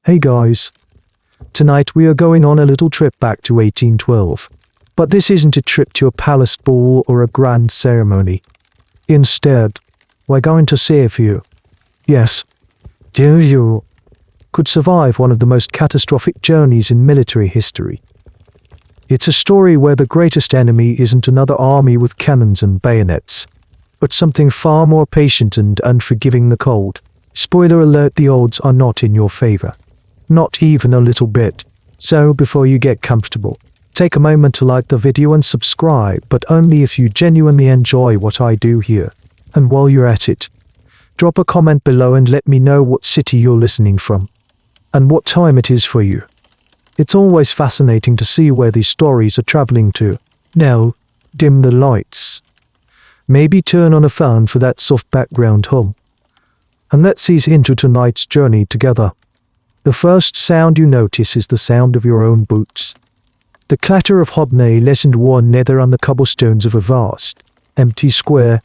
Hey guys. Tonight we are going on a little trip back to 1812. But this isn't a trip to a palace ball or a grand ceremony. Instead, we're going to see if you, yes, you could survive one of the most catastrophic journeys in military history. It's a story where the greatest enemy isn't another army with cannons and bayonets, but something far more patient and unforgiving: the cold. Spoiler alert, the odds are not in your favor. Not even a little bit. So before you get comfortable, take a moment to like the video and subscribe, but only if you genuinely enjoy what I do here. And while you're at it, drop a comment below and let me know what city you're listening from, and what time it is for you. It's always fascinating to see where these stories are traveling to. Now, dim the lights. Maybe turn on a fan for that soft background hum. And let's ease into tonight's journey together. The first sound you notice is the sound of your own boots. The clatter of hobnails and worn leather on the cobblestones of a vast, empty square.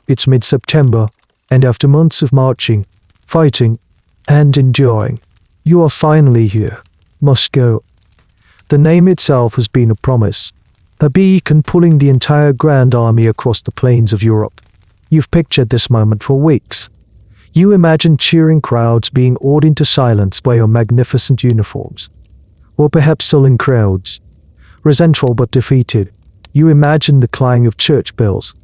It's mid-September, and after months of marching, fighting, and enduring, you are finally here. Moscow. The name itself has been a promise, a beacon pulling the entire Grand Army across the plains of Europe. You've pictured this moment for weeks. You imagine cheering crowds being awed into silence by your magnificent uniforms. Or perhaps sullen crowds, resentful but defeated. You imagine the clang of church bells,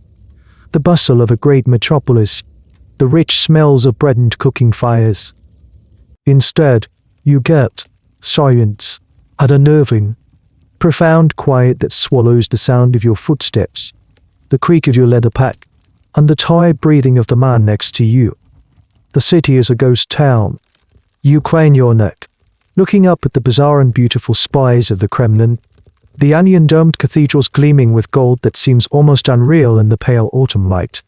the bustle of a great metropolis, the rich smells of bread and cooking fires. Instead, you get silence, an unnerving, profound quiet that swallows the sound of your footsteps, the creak of your leather pack, and the tired breathing of the man next to you. The city is a ghost town. You crane your neck, looking up at the bizarre and beautiful spires of the Kremlin, the onion-domed cathedrals gleaming with gold that seems almost unreal in the pale autumn light.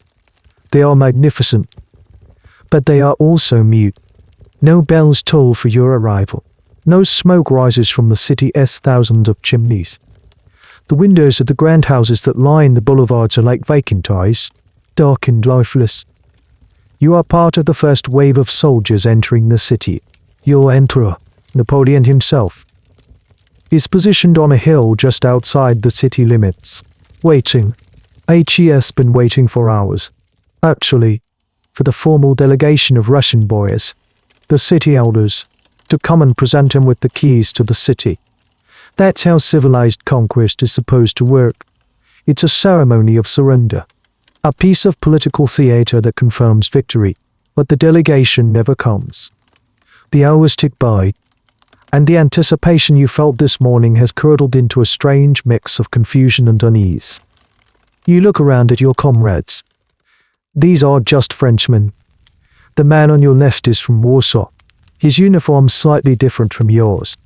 They are magnificent, but they are also mute. No bells toll for your arrival. No smoke rises from the city's thousands of chimneys. The windows of the grand houses that line the boulevards are like vacant eyes, dark and lifeless. You are part of the first wave of soldiers entering the city. Your emperor, Napoleon himself, is positioned on a hill just outside the city limits, waiting. He's been waiting for hours. Actually, for the formal delegation of Russian boyars, the city elders, to come and present him with the keys to the city. That's how civilized conquest is supposed to work. It's a ceremony of surrender, a piece of political theater that confirms victory, but the delegation never comes. The hours tick by, and the anticipation you felt this morning has curdled into a strange mix of confusion and unease. You look around at your comrades. These are just Frenchmen. The man on your left is from Warsaw, his uniform slightly different from yours.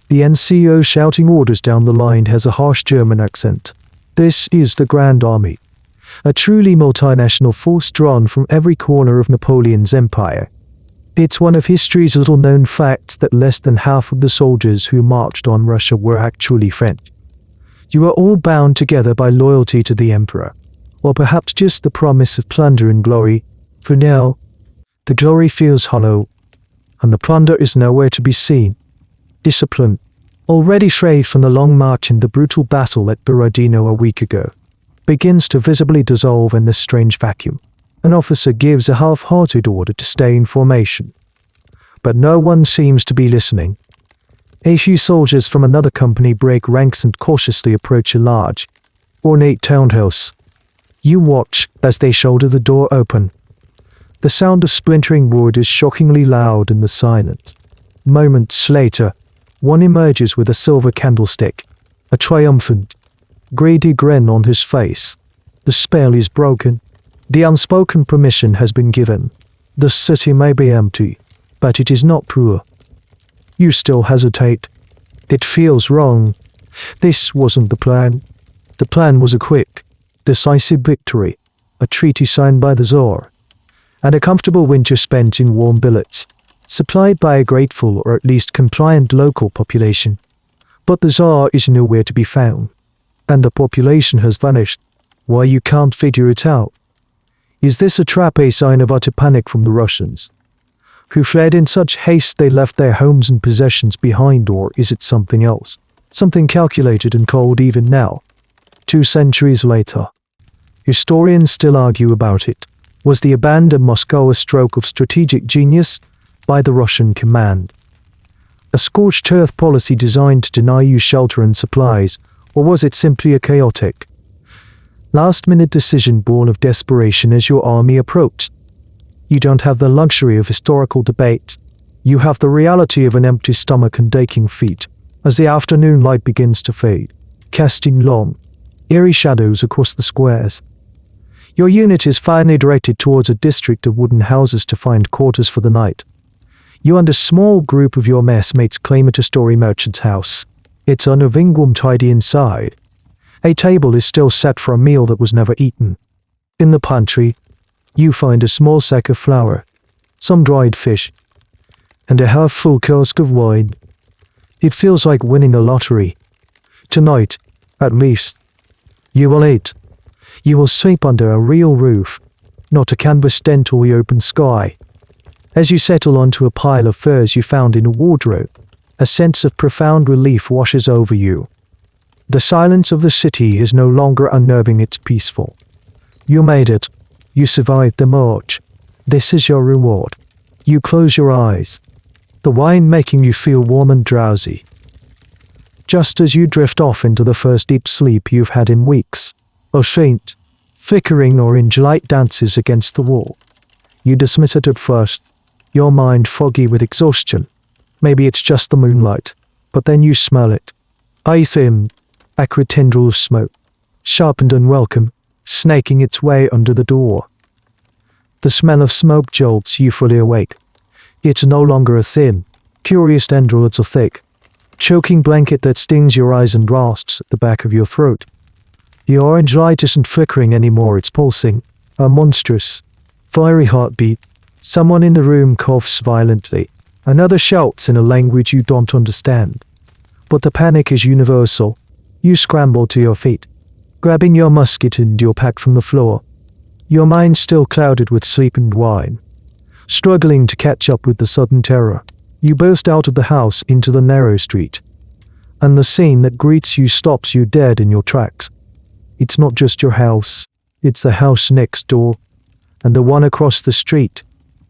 The NCO shouting orders down the line has a harsh German accent. This is the Grand Army, a truly multinational force drawn from every corner of Napoleon's empire. It's one of history's little-known facts that less than half of the soldiers who marched on Russia were actually French. You are all bound together by loyalty to the emperor, or perhaps just the promise of plunder and glory. For now, the glory feels hollow, and the plunder is nowhere to be seen. Discipline, already frayed from the long march and the brutal battle at Berezina a week ago, begins to visibly dissolve in this strange vacuum. An officer gives a half-hearted order to stay in formation, but no one seems to be listening. A few soldiers from another company break ranks and cautiously approach a large, ornate townhouse. You watch as they shoulder the door open. The sound of splintering wood is shockingly loud in the silence. Moments later, one emerges with a silver candlestick, a triumphant, greedy grin on his face. The spell is broken. The unspoken permission has been given. The city may be empty, but it is not poor. You still hesitate. It feels wrong. This wasn't the plan. The plan was a quick, decisive victory, a treaty signed by the Tsar, and a comfortable winter spent in warm billets, supplied by a grateful or at least compliant local population. But the Tsar is nowhere to be found, and the population has vanished. Why, you can't figure it out. Is this a trap, a sign of utter panic from the Russians? who fled in such haste they left their homes and possessions behind, or is it something else? Something calculated and cold even now. 2 centuries later. Historians still argue about it. Was the abandoned Moscow a stroke of strategic genius by the Russian command? A scorched earth policy designed to deny you shelter and supplies, or was it simply a chaotic, last-minute decision born of desperation as your army approached? You don't have the luxury of historical debate. You have the reality of an empty stomach and aching feet, as the afternoon light begins to fade, casting long, eerie shadows across the squares. Your unit is finally directed towards a district of wooden houses to find quarters for the night. You and a small group of your messmates claim a two-story merchant's house. It's unnervingly tidy inside. A table is still set for a meal that was never eaten. In the pantry, you find a small sack of flour, some dried fish, and a half-full cask of wine. It feels like winning a lottery. Tonight, at least, you will eat. You will sleep under a real roof, not a canvas tent or the open sky. As you settle onto a pile of furs you found in a wardrobe, a sense of profound relief washes over you. The silence of the city is no longer unnerving, it's peaceful. You made it. You survived the march. This is your reward. You close your eyes, the wine making you feel warm and drowsy. Just as you drift off into the first deep sleep you've had in weeks, a faint, flickering orange light dances against the wall. You dismiss it at first, your mind foggy with exhaustion. Maybe it's just the moonlight, but then you smell it. A thin, acrid tendril of smoke, sharp and unwelcome, snaking its way under the door. The smell of smoke jolts you fully awake. It's no longer a thin, curious tendril, it's a thick, choking blanket that stings your eyes and rasps at the back of your throat. The orange light isn't flickering anymore, it's pulsing, a monstrous, fiery heartbeat. Someone in the room coughs violently. Another shouts in a language you don't understand. But the panic is universal. You scramble to your feet, grabbing your musket and your pack from the floor. Your mind still clouded with sleep and wine. Struggling to catch up with the sudden terror, you burst out of the house into the narrow street. And the scene that greets you stops you dead in your tracks. It's not just your house, it's the house next door, and the one across the street,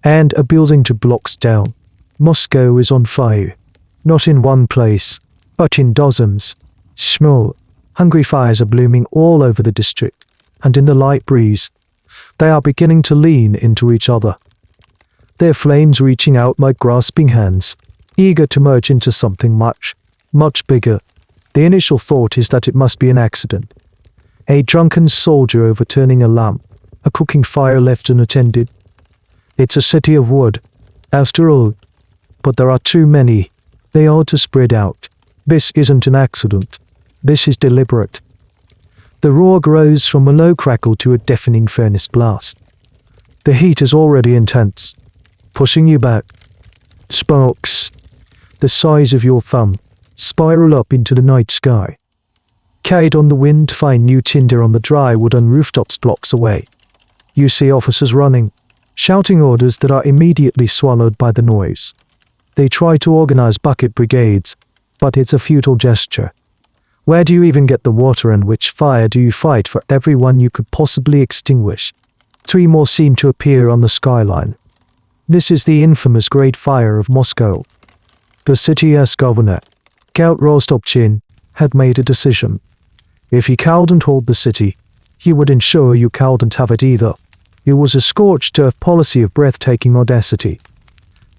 and a building 2 blocks down. Moscow is on fire, not in one place, but in dozens. Small, hungry fires are blooming all over the district, and in the light breeze, they are beginning to lean into each other. Their flames reaching out like grasping hands, eager to merge into something much, much bigger. The initial thought is that it must be an accident. A drunken soldier overturning a lamp, a cooking fire left unattended. It's a city of wood, after all, but there are too many. They ought to spread out. This isn't an accident. This is deliberate. The roar grows from a low crackle to a deafening furnace blast. The heat is already intense, pushing you back. Sparks, the size of your thumb, spiral up into the night sky. Carried on the wind, find new tinder on the dry wooden rooftops blocks away. You see officers running, shouting orders that are immediately swallowed by the noise. They try to organize bucket brigades, but it's a futile gesture. Where do you even get the water, and which fire do you fight for everyone you could possibly extinguish? 3 more seem to appear on the skyline. This is the infamous Great Fire of Moscow. The city's governor, Count Rostopchin, had made a decision. If he couldn't hold the city, he would ensure you couldn't have it either. It was a scorched earth policy of breathtaking audacity.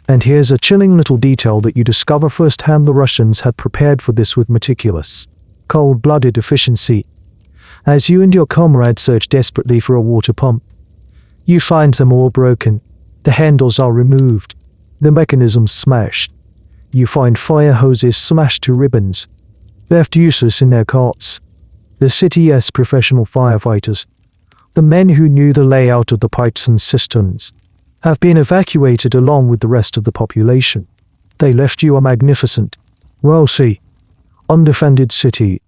And here's a chilling little detail that you discover firsthand: the Russians had prepared for this with meticulous, cold-blooded efficiency. As you and your comrade search desperately for a water pump, you find them all broken. The handles are removed, the mechanisms smashed. You find fire hoses smashed to ribbons, left useless in their carts. The city's professional firefighters, the men who knew the layout of the pipes and cisterns, have been evacuated along with the rest of the population. They left you a magnificent, wealthy, undefended city,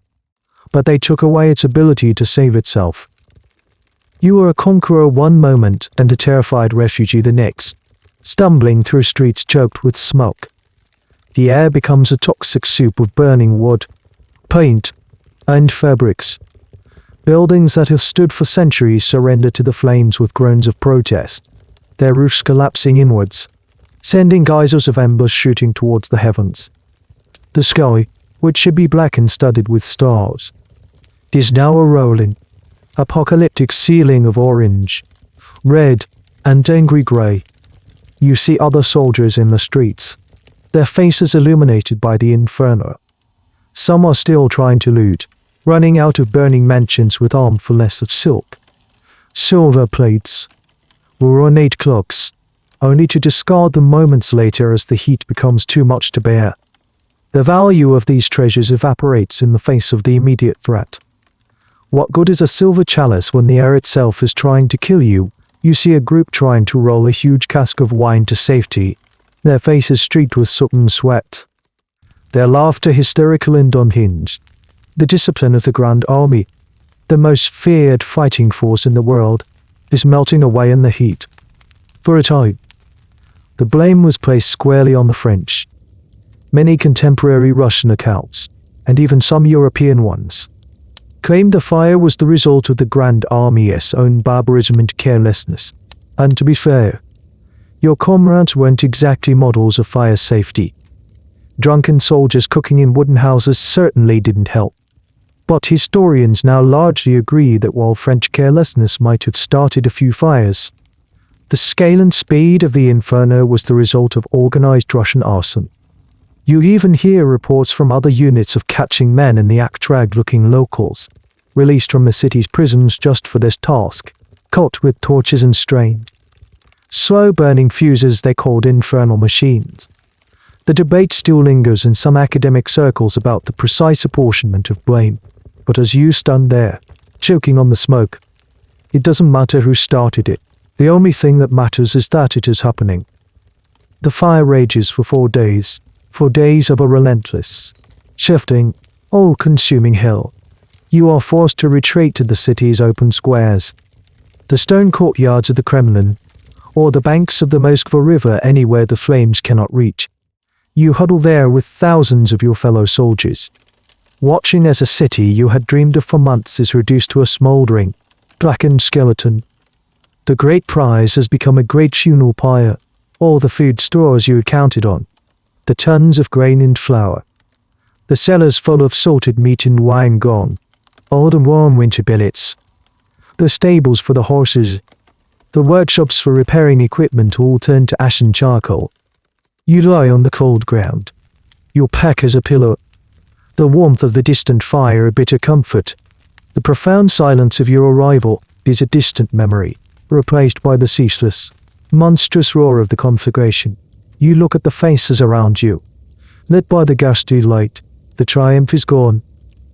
but they took away its ability to save itself. You were a conqueror one moment and a terrified refugee the next. stumbling through streets choked with smoke. The air becomes a toxic soup of burning wood, paint, and fabrics. Buildings that have stood for centuries surrender to the flames with groans of protest, their roofs collapsing inwards, sending geysers of embers shooting towards the heavens. The sky, which should be black and studded with stars, is now a rolling, apocalyptic ceiling of orange, red, and angry grey. You see other soldiers in the streets, their faces illuminated by the inferno. Some are still trying to loot, running out of burning mansions with armfuls of silk, silver plates, or ornate clocks, only to discard them moments later as the heat becomes too much to bear. The value of these treasures evaporates in the face of the immediate threat. What good is a silver chalice when the air itself is trying to kill you? You see a group trying to roll a huge cask of wine to safety, their faces streaked with soot and sweat. Their laughter hysterical and unhinged. The discipline of the Grand Army, the most feared fighting force in the world, is melting away in the heat. For a time, the blame was placed squarely on the French. Many contemporary Russian accounts, and even some European ones, claimed the fire was the result of the Grand Army's own barbarism and carelessness. And to be fair, your comrades weren't exactly models of fire safety. Drunken soldiers cooking in wooden houses certainly didn't help. But historians now largely agree that while French carelessness might have started a few fires, the scale and speed of the inferno was the result of organized Russian arson. You even hear reports from other units of catching men in the act drag-looking locals, released from the city's prisons just for this task, cut with torches and strained. Slow-burning fuses they called infernal machines. The debate still lingers in some academic circles about the precise apportionment of blame, but as you stand there, choking on the smoke, it doesn't matter who started it. The only thing that matters is that it is happening. The fire rages for 4 days of a relentless, shifting, all-consuming hell. You are forced to retreat to the city's open squares, the stone courtyards of the Kremlin, or the banks of the Moskva River, anywhere the flames cannot reach. You huddle there with thousands of your fellow soldiers, watching as a city you had dreamed of for months is reduced to a smoldering, blackened skeleton. The great prize has become a great funeral pyre, all the food stores you had counted on, the tons of grain and flour, the cellars full of salted meat and wine gone, all the warm winter billets, the stables for the horses, the workshops for repairing equipment all turned to ash and charcoal. You lie on the cold ground, your pack as a pillow, the warmth of the distant fire a bitter comfort. The profound silence of your arrival is a distant memory, replaced by the ceaseless, monstrous roar of the conflagration. You look at the faces around you, lit by the ghastly light. The triumph is gone,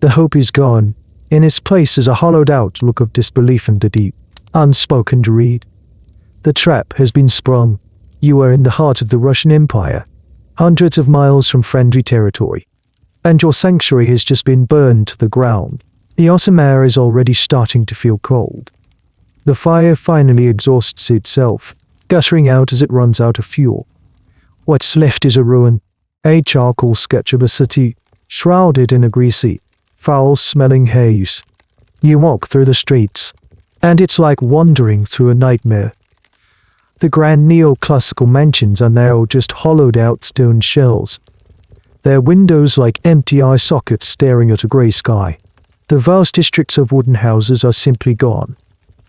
the hope is gone. In its place is a hollowed-out look of disbelief and a deep, unspoken dread. The trap has been sprung. You are in the heart of the Russian Empire, hundreds of miles from friendly territory, and your sanctuary has just been burned to the ground. The autumn air is already starting to feel cold. The fire finally exhausts itself, guttering out as it runs out of fuel. What's left is a ruin, a charcoal sketch of a city, shrouded in a greasy, foul-smelling haze. You walk through the streets, and it's like wandering through a nightmare. The grand neoclassical mansions are now just hollowed-out stone shells, their windows like empty eye sockets staring at a grey sky. The vast districts of wooden houses are simply gone,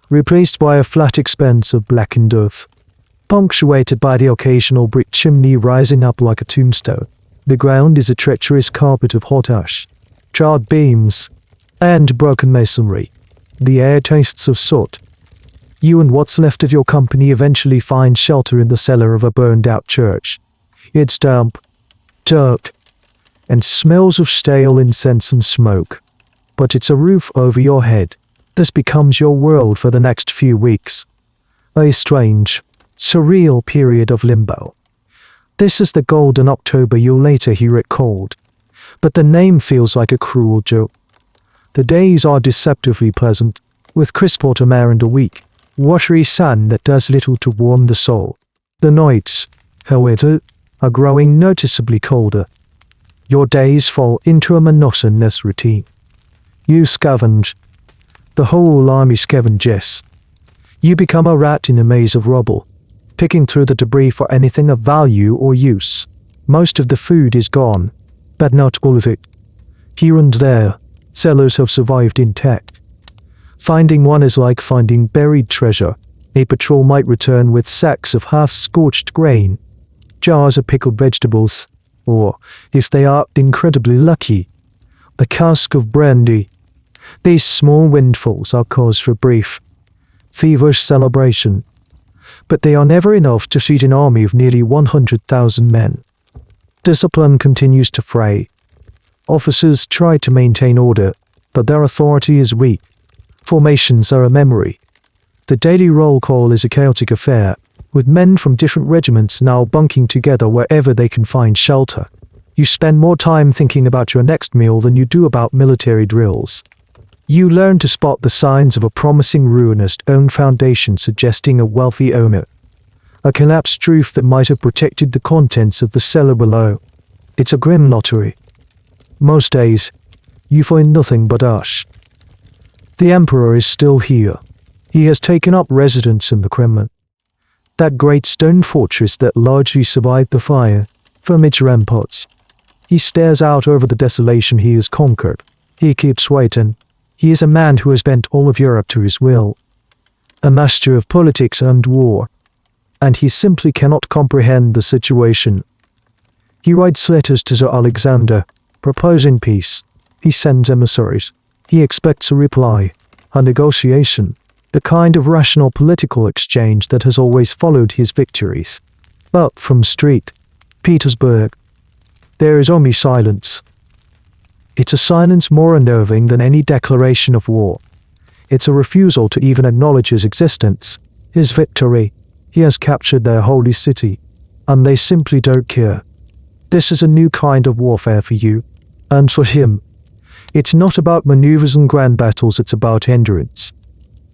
replaced by a flat expanse of blackened earth, punctuated by the occasional brick chimney rising up like a tombstone. The ground is a treacherous carpet of hot ash, charred beams, and broken masonry. The air tastes of soot. You and what's left of your company eventually find shelter in the cellar of a burned-out church. It's damp, dirt, and smells of stale incense and smoke. But it's a roof over your head. This becomes your world for the next few weeks. A strange, surreal period of limbo. This is the golden October you'll later hear it called. But the name feels like a cruel joke. The days are deceptively pleasant, with crisp autumn air and a weak, watery sun that does little to warm the soul. The nights, however, are growing noticeably colder. Your days fall into a monotonous routine. You scavenge. The whole army scavenges. You become a rat in a maze of rubble, picking through the debris for anything of value or use. Most of the food is gone, but not all of it. Here and there, cellars have survived intact. Finding one is like finding buried treasure. A patrol might return with sacks of half-scorched grain, jars of pickled vegetables, or, if they are incredibly lucky, a cask of brandy. These small windfalls are cause for brief, feverish celebration, but they are never enough to feed an army of nearly 100,000 men. Discipline continues to fray. Officers try to maintain order, but their authority is weak. Formations are a memory. The daily roll call is a chaotic affair, with men from different regiments now bunking together wherever they can find shelter. You spend more time thinking about your next meal than you do about military drills. You learn to spot the signs of a promising ruinous own foundation suggesting a wealthy owner. A collapsed roof that might have protected the contents of the cellar below. It's a grim lottery. Most days, you find nothing but ash. The Emperor is still here. He has taken up residence in the Kremlin. That great stone fortress that largely survived the fire, from its ramparts. He stares out over the desolation he has conquered. He keeps waiting. He is a man who has bent all of Europe to his will. A master of politics and war. And he simply cannot comprehend the situation. He writes letters to Sir Alexander, proposing peace. He sends emissaries. He expects a reply, a negotiation, the kind of rational political exchange that has always followed his victories. But from St. Petersburg, there is only silence. It's a silence more unnerving than any declaration of war. It's a refusal to even acknowledge his existence, his victory. He has captured their holy city, and they simply don't care. This is a new kind of warfare for you, and for him. It's not about maneuvers and grand battles, it's about endurance.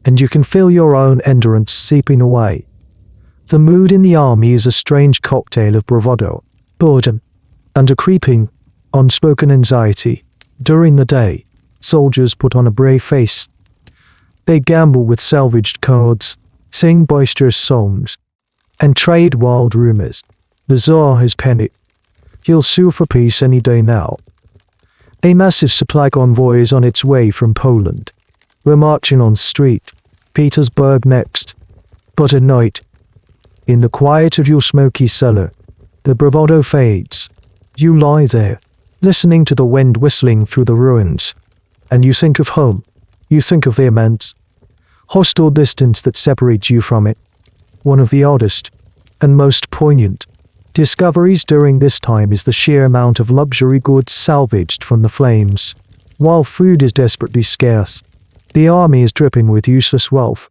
And you can feel your own endurance seeping away. The mood in the army is a strange cocktail of bravado, boredom, and a creeping, unspoken anxiety. During the day, soldiers put on a brave face. They gamble with salvaged cards, sing boisterous songs, and trade wild rumors. The Tsar has panicked. He'll sue for peace any day now. A massive supply convoy is on its way from Poland. We're marching on St. Petersburg next. But at night, in the quiet of your smoky cellar, the bravado fades. You lie there, listening to the wind whistling through the ruins, and you think of home. You think of the immense, hostile distance that separates you from it. One of the oddest and most poignant discoveries during this time is the sheer amount of luxury goods salvaged from the flames. While food is desperately scarce, the army is dripping with useless wealth.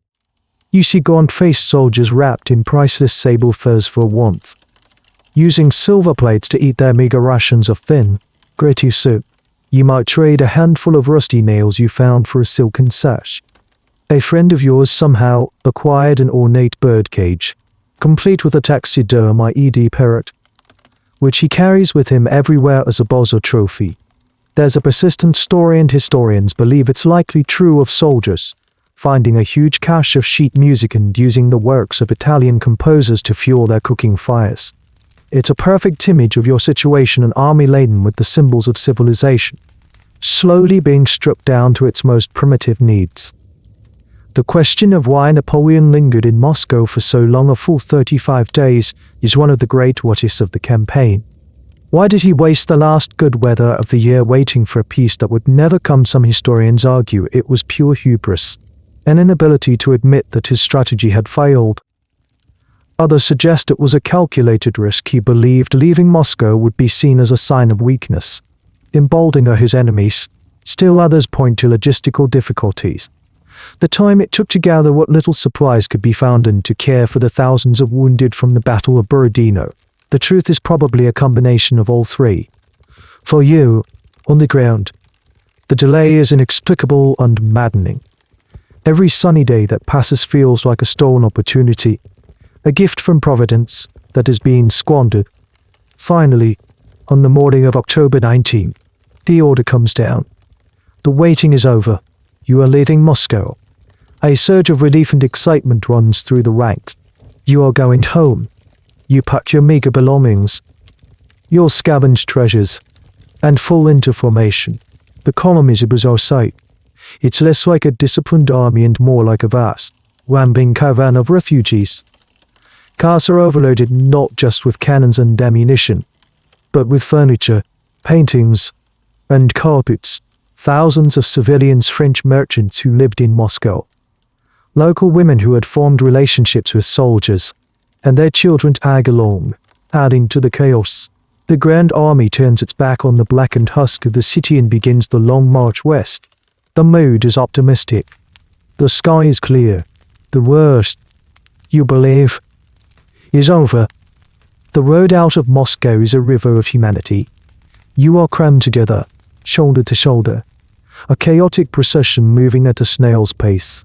You see gaunt-faced soldiers wrapped in priceless sable furs for warmth, using silver plates to eat their meager rations of thin, gritty soup. You might trade a handful of rusty nails you found for a silken sash. A friend of yours somehow acquired an ornate birdcage, complete with a taxidermy parrot, which he carries with him everywhere as a Bozza trophy. There's a persistent story, and historians believe it's likely true, of soldiers finding a huge cache of sheet music and using the works of Italian composers to fuel their cooking fires. It's a perfect image of your situation, an army laden with the symbols of civilization, slowly being stripped down to its most primitive needs. The question of why Napoleon lingered in Moscow for so long, a full 35 days, is one of the great what-ifs of the campaign. Why did he waste the last good weather of the year waiting for a peace that would never come? Some historians argue it was pure hubris, an inability to admit that his strategy had failed. Others suggest it was a calculated risk. He believed leaving Moscow would be seen as a sign of weakness, emboldening his enemies. Still others point to logistical difficulties. The time it took to gather what little supplies could be found and to care for the thousands of wounded from the Battle of Berezina. The truth is probably a combination of all three. For you, on the ground, the delay is inexplicable and maddening. Every sunny day that passes feels like a stolen opportunity, A gift from Providence that is being squandered. Finally, on the morning of October 19th, the order comes down. The waiting is over. You are leaving Moscow. A surge of relief and excitement runs through the ranks. You are going home. You pack your meager belongings, your scavenged treasures, and fall into formation. The column is a bizarre sight. It's less like a disciplined army and more like a vast, rambling caravan of refugees. Cars are overloaded not just with cannons and ammunition, but with furniture, paintings, and carpets. Thousands of civilians, French merchants who lived in Moscow, local women who had formed relationships with soldiers, and their children tag along, adding to the chaos. The Grand Army turns its back on the blackened husk of the city and begins the long march west. The mood is optimistic. The sky is clear. The worst, you believe, is over. The road out of Moscow is a river of humanity. You are crammed together, shoulder to shoulder. A chaotic procession moving at a snail's pace.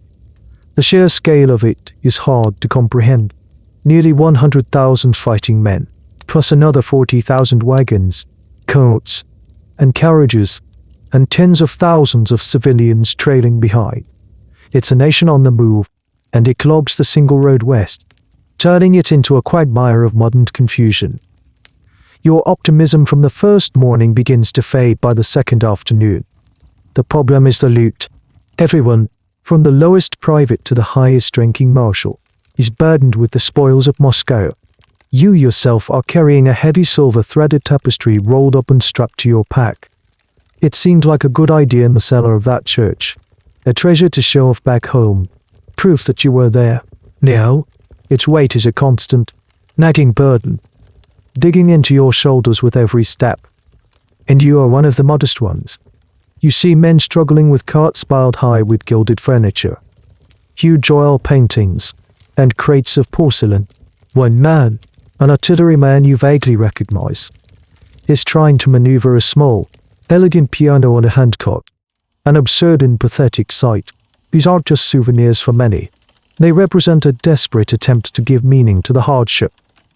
The sheer scale of it is hard to comprehend. Nearly 100,000 fighting men, plus another 40,000 wagons, carts, and carriages, and tens of thousands of civilians trailing behind. It's a nation on the move, and it clogs the single road west, turning it into a quagmire of mud and confusion. Your optimism from the first morning begins to fade by the second afternoon. The problem is the loot. Everyone, from the lowest private to the highest ranking marshal, is burdened with the spoils of Moscow. You yourself are carrying a heavy silver-threaded tapestry rolled up and strapped to your pack. It seemed like a good idea in the cellar of that church. A treasure to show off back home. Proof that you were there. Now, its weight is a constant, nagging burden, digging into your shoulders with every step. And you are one of the modest ones. You see men struggling with carts piled high with gilded furniture, huge oil paintings, and crates of porcelain. One man, an artilleryman you vaguely recognize, is trying to maneuver a small, elegant piano on a handcart. An absurd and pathetic sight. These aren't just souvenirs for many. They represent a desperate attempt to give meaning to the hardship,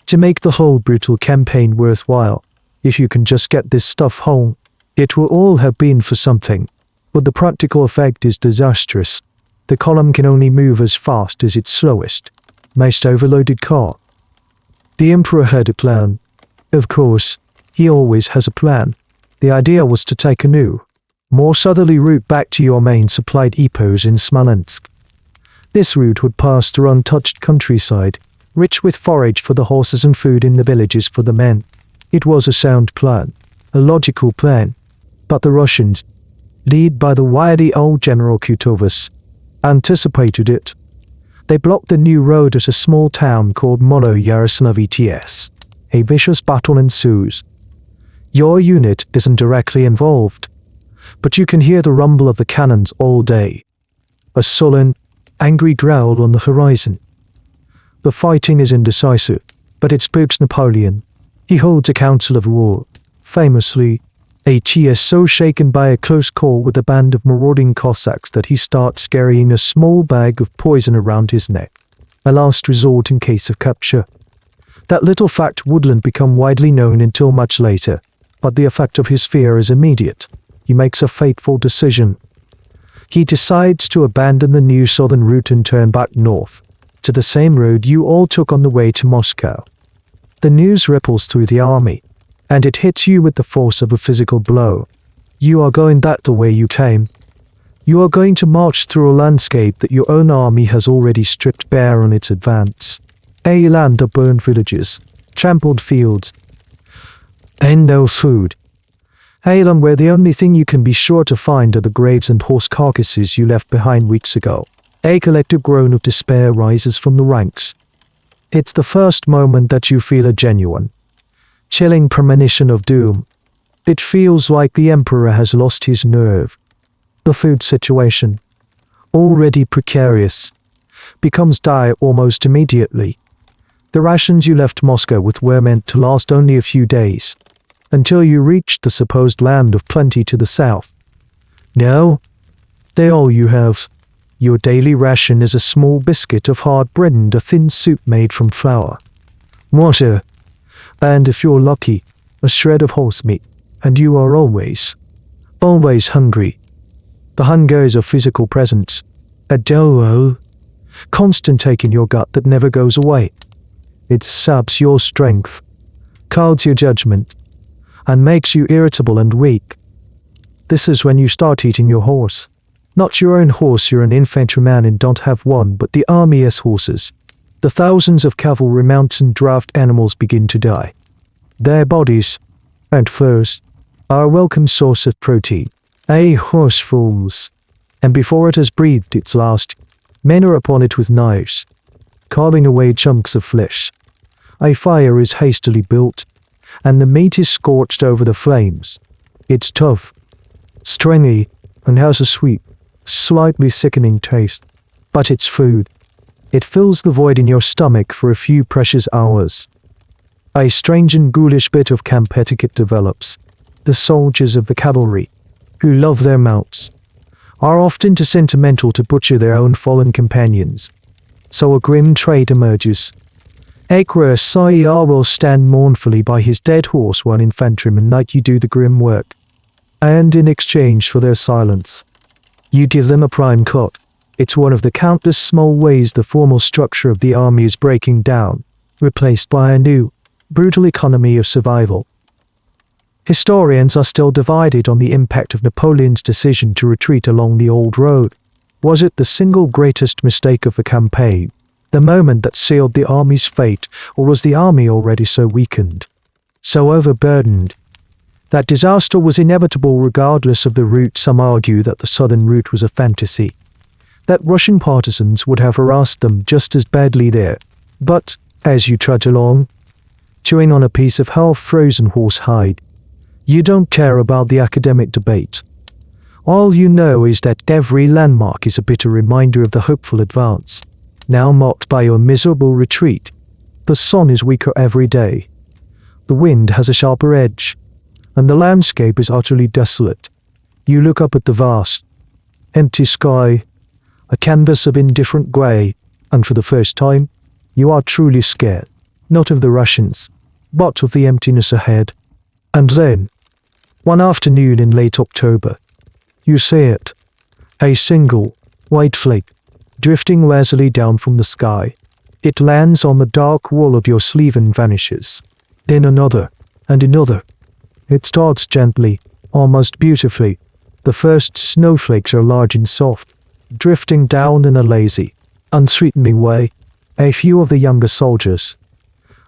to make the whole brutal campaign worthwhile. If you can just get this stuff home, it will all have been for something. But the practical effect is disastrous. The column can only move as fast as its slowest, most overloaded car. The Emperor had a plan. Of course, he always has a plan. The idea was to take a new, more southerly route back to your main supply depots in Smolensk. This route would pass through untouched countryside, rich with forage for the horses and food in the villages for the men. It was a sound plan, a logical plan. But the Russians, led by the wily old General Kutovas, anticipated it. They blocked the new road at a small town called Molo-Yaroslavets. A vicious battle ensues. Your unit isn't directly involved, but you can hear the rumble of the cannons all day. A sullen, angry growl on the horizon. The fighting is indecisive, but it spooks Napoleon. He holds a council of war. Famously, he is so shaken by a close call with a band of marauding Cossacks that he starts carrying a small bag of poison around his neck, a last resort in case of capture. That little fact wouldn't become widely known until much later, but the effect of his fear is immediate. He makes a fateful decision. He decides to abandon the new southern route and turn back north, to the same road you all took on the way to Moscow. The news ripples through the army, and it hits you with the force of a physical blow. You are going back the way you came. You are going to march through a landscape that your own army has already stripped bare on its advance. A land of burned villages, trampled fields, and no food. A land where the only thing you can be sure to find are the graves and horse carcasses you left behind weeks ago. A collective groan of despair rises from the ranks. It's the first moment that you feel a genuine, chilling premonition of doom. It feels like the Emperor has lost his nerve. The food situation, already precarious, becomes dire almost immediately. The rations you left Moscow with were meant to last only a few days, until you reached the supposed land of plenty to the south. Now, they're all you have. Your daily ration is a small biscuit of hard bread and a thin soup made from flour, water, and if you're lucky, a shred of horse meat, and you are always hungry. The hunger is a physical presence, a dull, constant ache in your gut that never goes away. It saps your strength, clouds your judgment, and makes you irritable and weak. This is when you start eating your horse. Not your own horse, you're an infantryman and don't have one, but the army's horses. The thousands of cavalry mounts and draft animals begin to die. Their bodies, at first, are a welcome source of protein. A horse falls, and before it has breathed its last, men are upon it with knives, carving away chunks of flesh. A fire is hastily built, and the meat is scorched over the flames. It's tough, stringy, and has a sweet, slightly sickening taste. But it's food. It fills the void in your stomach for a few precious hours. A strange and ghoulish bit of camp etiquette develops. The soldiers of the cavalry, who love their mounts, are often too sentimental to butcher their own fallen companions. So a grim trait emerges. Acre Sire will stand mournfully by his dead horse while infantrymen like you do the grim work. And in exchange for their silence, you give them a prime cut. It's one of the countless small ways the formal structure of the army is breaking down, replaced by a new, brutal economy of survival. Historians are still divided on the impact of Napoleon's decision to retreat along the old road. Was it the single greatest mistake of the campaign, the moment that sealed the army's fate, or was the army already so weakened, so overburdened, that disaster was inevitable regardless of the route? Some argue that the southern route was a fantasy, that Russian partisans would have harassed them just as badly there. But, as you trudge along, chewing on a piece of half-frozen horse hide, you don't care about the academic debate. All you know is that every landmark is a bitter reminder of the hopeful advance, now marked by your miserable retreat. The sun is weaker every day. The wind has a sharper edge, and the landscape is utterly desolate. You look up at the vast, empty sky, a canvas of indifferent grey, and for the first time, you are truly scared, not of the Russians, but of the emptiness ahead. And then, one afternoon in late October, you see it, a single, white flake, drifting lazily down from the sky. It lands on the dark wall of your sleeve and vanishes. Then another, and another. It starts gently, almost beautifully. The first snowflakes are large and soft, drifting down in a lazy, unthreatening way. A few of the younger soldiers,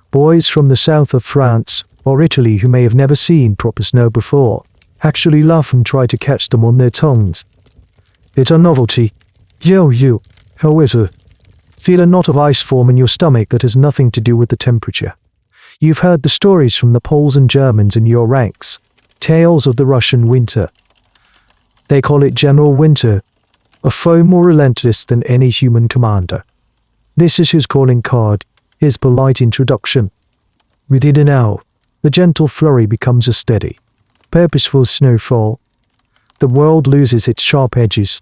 boys from the south of France or Italy who may have never seen proper snow before, actually laugh and try to catch them on their tongues. It's a novelty. You, however, feel a knot of ice form in your stomach that has nothing to do with the temperature. You've heard the stories from the Poles and Germans in your ranks, tales of the Russian winter. They call it General Winter, a foe more relentless than any human commander. This is his calling card, his polite introduction. Within an hour, the gentle flurry becomes a steady, purposeful snowfall. The world loses its sharp edges.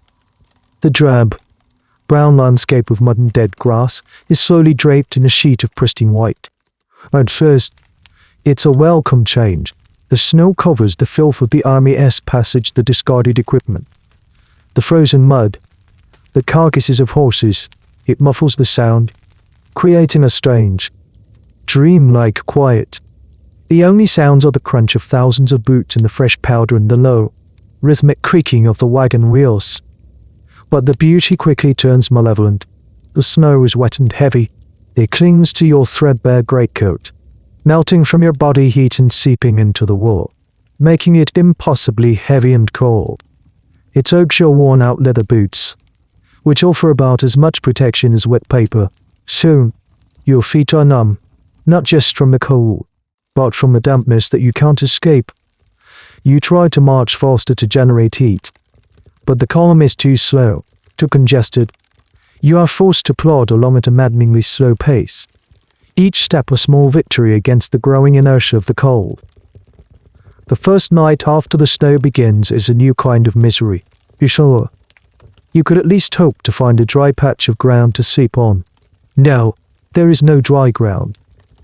The drab, brown landscape of mud and dead grass is slowly draped in a sheet of pristine white. At first, it's a welcome change. The snow covers the filth of the Army's passage, the discarded equipment, the frozen mud, the carcasses of horses. It muffles the sound, creating a strange, dream-like quiet. The only sounds are the crunch of thousands of boots and the fresh powder and the low, rhythmic creaking of the wagon wheels. But the beauty quickly turns malevolent. The snow is wet and heavy. It clings to your threadbare greatcoat, melting from your body heat and seeping into the wool, making it impossibly heavy and cold. It soaks your worn-out leather boots, which offer about as much protection as wet paper. Soon, your feet are numb, not just from the cold, but from the dampness that you can't escape. You try to march faster to generate heat, but the column is too slow, too congested. You are forced to plod along at a maddeningly slow pace, each step a small victory against the growing inertia of the cold. The first night after the snow begins is a new kind of misery. Be sure, You could at least hope to find a dry patch of ground to sleep on. No, there is no dry ground.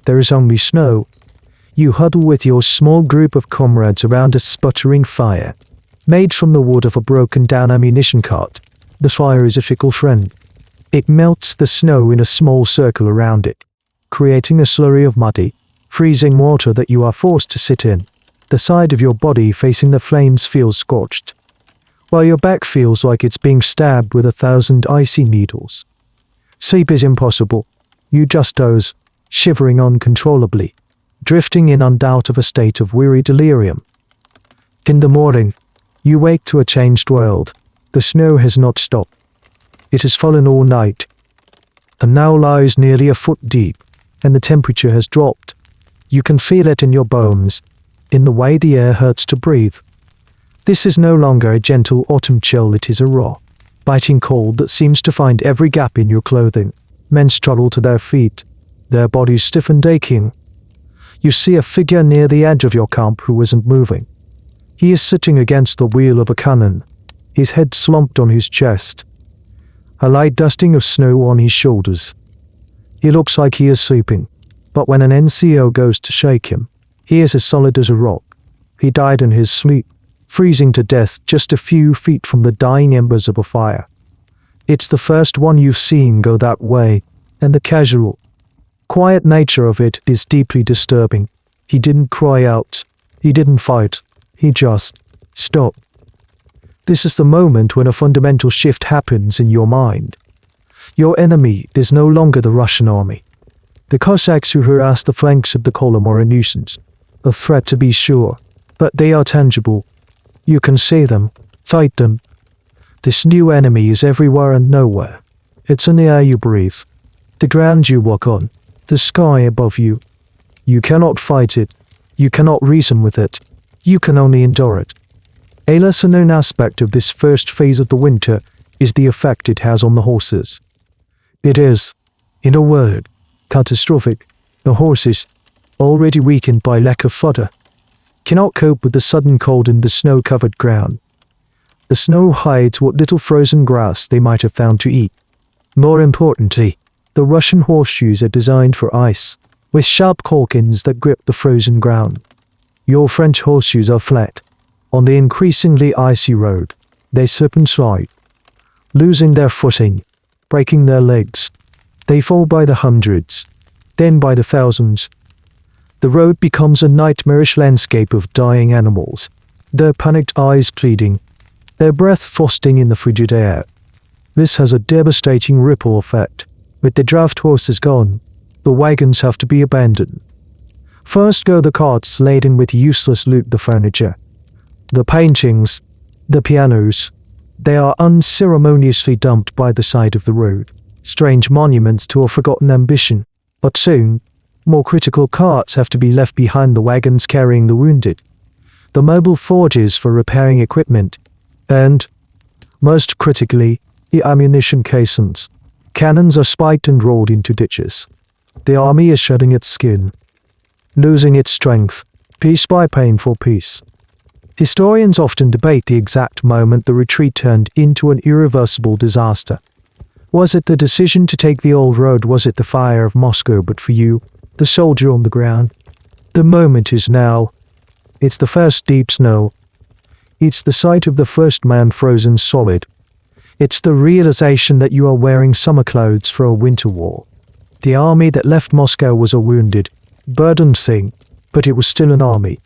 There is only snow. You huddle with your small group of comrades around a sputtering fire, made from the wood of a broken-down ammunition cart. The fire is a fickle friend. It melts the snow in a small circle around it, creating a slurry of muddy, freezing water that you are forced to sit in. The side of your body facing the flames feels scorched, while your back feels like it's being stabbed with 1,000 icy needles. Sleep is impossible. You just doze, shivering uncontrollably, drifting in and out of a state of weary delirium. In the morning, you wake to a changed world. The snow has not stopped. It has fallen all night, and now lies nearly a foot deep, and the temperature has dropped. You can feel it in your bones, in the way the air hurts to breathe. This is no longer a gentle autumn chill, it is a raw, biting cold that seems to find every gap in your clothing. Men struggle to their feet, their bodies stiff and aching. You see a figure near the edge of your camp who isn't moving. He is sitting against the wheel of a cannon, his head slumped on his chest, a light dusting of snow on his shoulders. He looks like he is sleeping, but when an NCO goes to shake him, he is as solid as a rock. He died in his sleep, freezing to death just a few feet from the dying embers of a fire. It's the first one you've seen go that way, and the casual, quiet nature of it is deeply disturbing. He didn't cry out. He didn't fight. He just stopped. This is the moment when a fundamental shift happens in your mind. Your enemy is no longer the Russian army. The Cossacks who harass the flanks of the column are a nuisance, a threat to be sure, but they are tangible. You can see them, fight them. This new enemy is everywhere and nowhere. It's in the air you breathe, the ground you walk on, the sky above you. You cannot fight it. You cannot reason with it. You can only endure it. A lesser-known aspect of this first phase of the winter is the effect it has on the horses. It is, in a word, catastrophic. The horses, already weakened by lack of fodder, cannot cope with the sudden cold in the snow-covered ground. The snow hides what little frozen grass they might have found to eat. More importantly, the Russian horseshoes are designed for ice, with sharp caulkins that grip the frozen ground. Your French horseshoes are flat. On the increasingly icy road, they slip and slide, losing their footing, breaking their legs. They fall by the hundreds, then by the thousands. The road becomes a nightmarish landscape of dying animals, their panicked eyes pleading, their breath frosting in the frigid air. This has a devastating ripple effect. With the draft horses gone, the wagons have to be abandoned. First go the carts laden with useless loot, the furniture, the paintings, the pianos. They are unceremoniously dumped by the side of the road, strange monuments to a forgotten ambition. But soon, more critical carts have to be left behind, the wagons carrying the wounded, the mobile forges for repairing equipment, and, most critically, the ammunition caissons. Cannons are spiked and rolled into ditches. The army is shedding its skin, losing its strength, piece by painful piece. Historians often debate the exact moment the retreat turned into an irreversible disaster. Was it the decision to take the old road? Was it the fire of Moscow? But for you, the soldier on the ground, the moment is now. It's the first deep snow. It's the sight of the first man frozen solid. It's the realization that you are wearing summer clothes for a winter war. The army that left Moscow was a wounded, burdened thing, but it was still an army.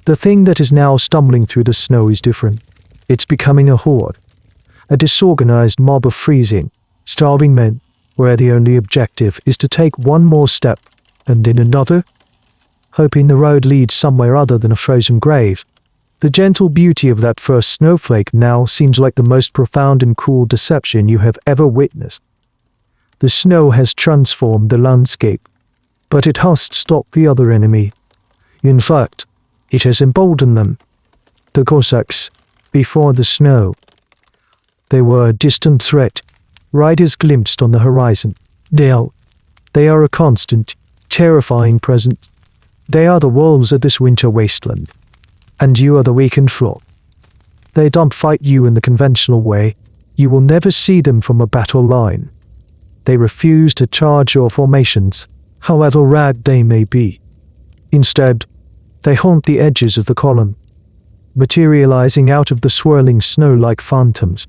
The thing that is now stumbling through the snow is different. It's becoming a horde, a disorganized mob of freezing, starving men, where the only objective is to take one more step, and then another, hoping the road leads somewhere other than a frozen grave. The gentle beauty of that first snowflake now seems like the most profound and cruel deception you have ever witnessed. The snow has transformed the landscape, but it has stopped the other enemy. In fact, it has emboldened them. The Cossacks, before the snow, they were a distant threat, riders glimpsed on the horizon. They are a constant, terrifying presence. They are the wolves of this winter wasteland, and you are the weakened flock. They don't fight you in the conventional way. You will never see them from a battle line. They refuse to charge your formations, however ragged they may be. Instead, they haunt the edges of the column, materializing out of the swirling snow like phantoms.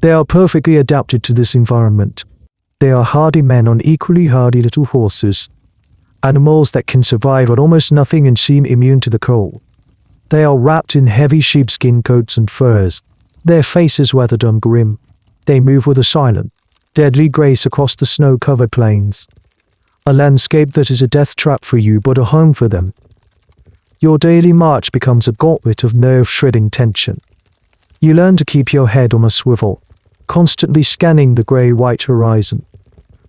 They are perfectly adapted to this environment. They are hardy men on equally hardy little horses, animals that can survive on almost nothing and seem immune to the cold. They are wrapped in heavy sheepskin coats and furs, their faces weathered and grim. They move with a silent, deadly grace across the snow-covered plains, a landscape that is a death trap for you but a home for them. Your daily march becomes a gauntlet of nerve-shredding tension. You learn to keep your head on a swivel, constantly scanning the grey-white horizon.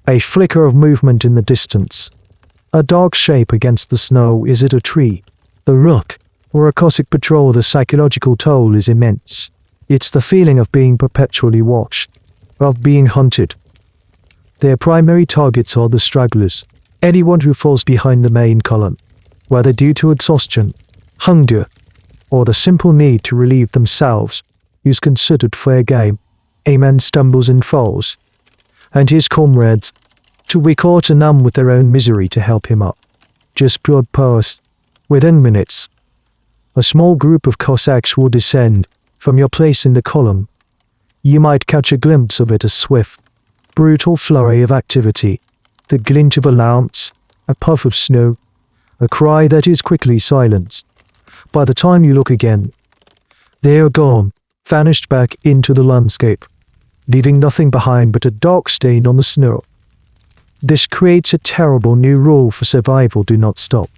A flicker of movement in the distance. A dark shape against the snow. Is it a tree, a rook, or a Cossack patrol? The psychological toll is immense. It's the feeling of being perpetually watched, of being hunted. Their primary targets are the stragglers, anyone who falls behind the main column, whether due to exhaustion, hunger, or the simple need to relieve themselves, is considered fair game. A man stumbles and falls, and his comrades, too weak or too numb with their own misery to help him up, just blood pass. Within minutes, a small group of Cossacks will descend from your place in the column. You might catch a glimpse of it, a swift, brutal flurry of activity, the glint of a lance, a puff of snow, a cry that is quickly silenced. By the time you look again, they are gone, vanished back into the landscape, leaving nothing behind but a dark stain on the snow. This creates a terrible new rule for survival: do not stop.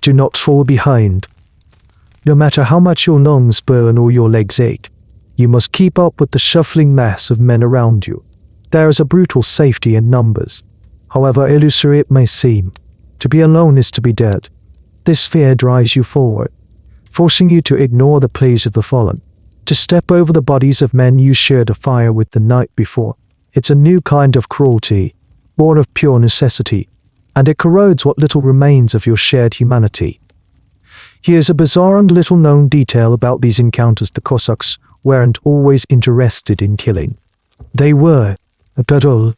Do not fall behind. No matter how much your lungs burn or your legs ache, you must keep up with the shuffling mass of men around you. There is a brutal safety in numbers, however illusory it may seem. To be alone is to be dead. This fear drives you forward, forcing you to ignore the pleas of the fallen, to step over the bodies of men you shared a fire with the night before. It's a new kind of cruelty, born of pure necessity, and it corrodes what little remains of your shared humanity. Here's a bizarre and little-known detail about these encounters: the Cossacks weren't always interested in killing. They were, above all,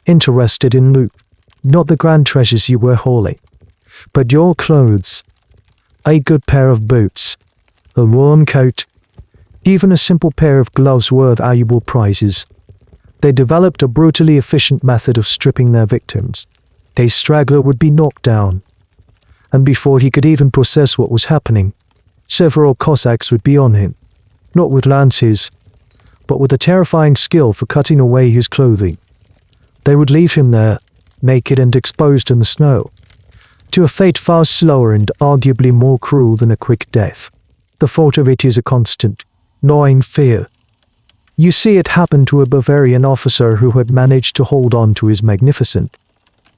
interested in loot, not the grand treasures you were hauling, but your clothes, a good pair of boots, a warm coat, even a simple pair of gloves were valuable prizes. They developed a brutally efficient method of stripping their victims. A straggler would be knocked down, and before he could even process what was happening, several Cossacks would be on him, not with lances, but with a terrifying skill for cutting away his clothing. They would leave him there, naked and exposed in the snow, to a fate far slower and arguably more cruel than a quick death. The thought of it is a constant, gnawing fear. You see it happen to a Bavarian officer who had managed to hold on to his magnificent,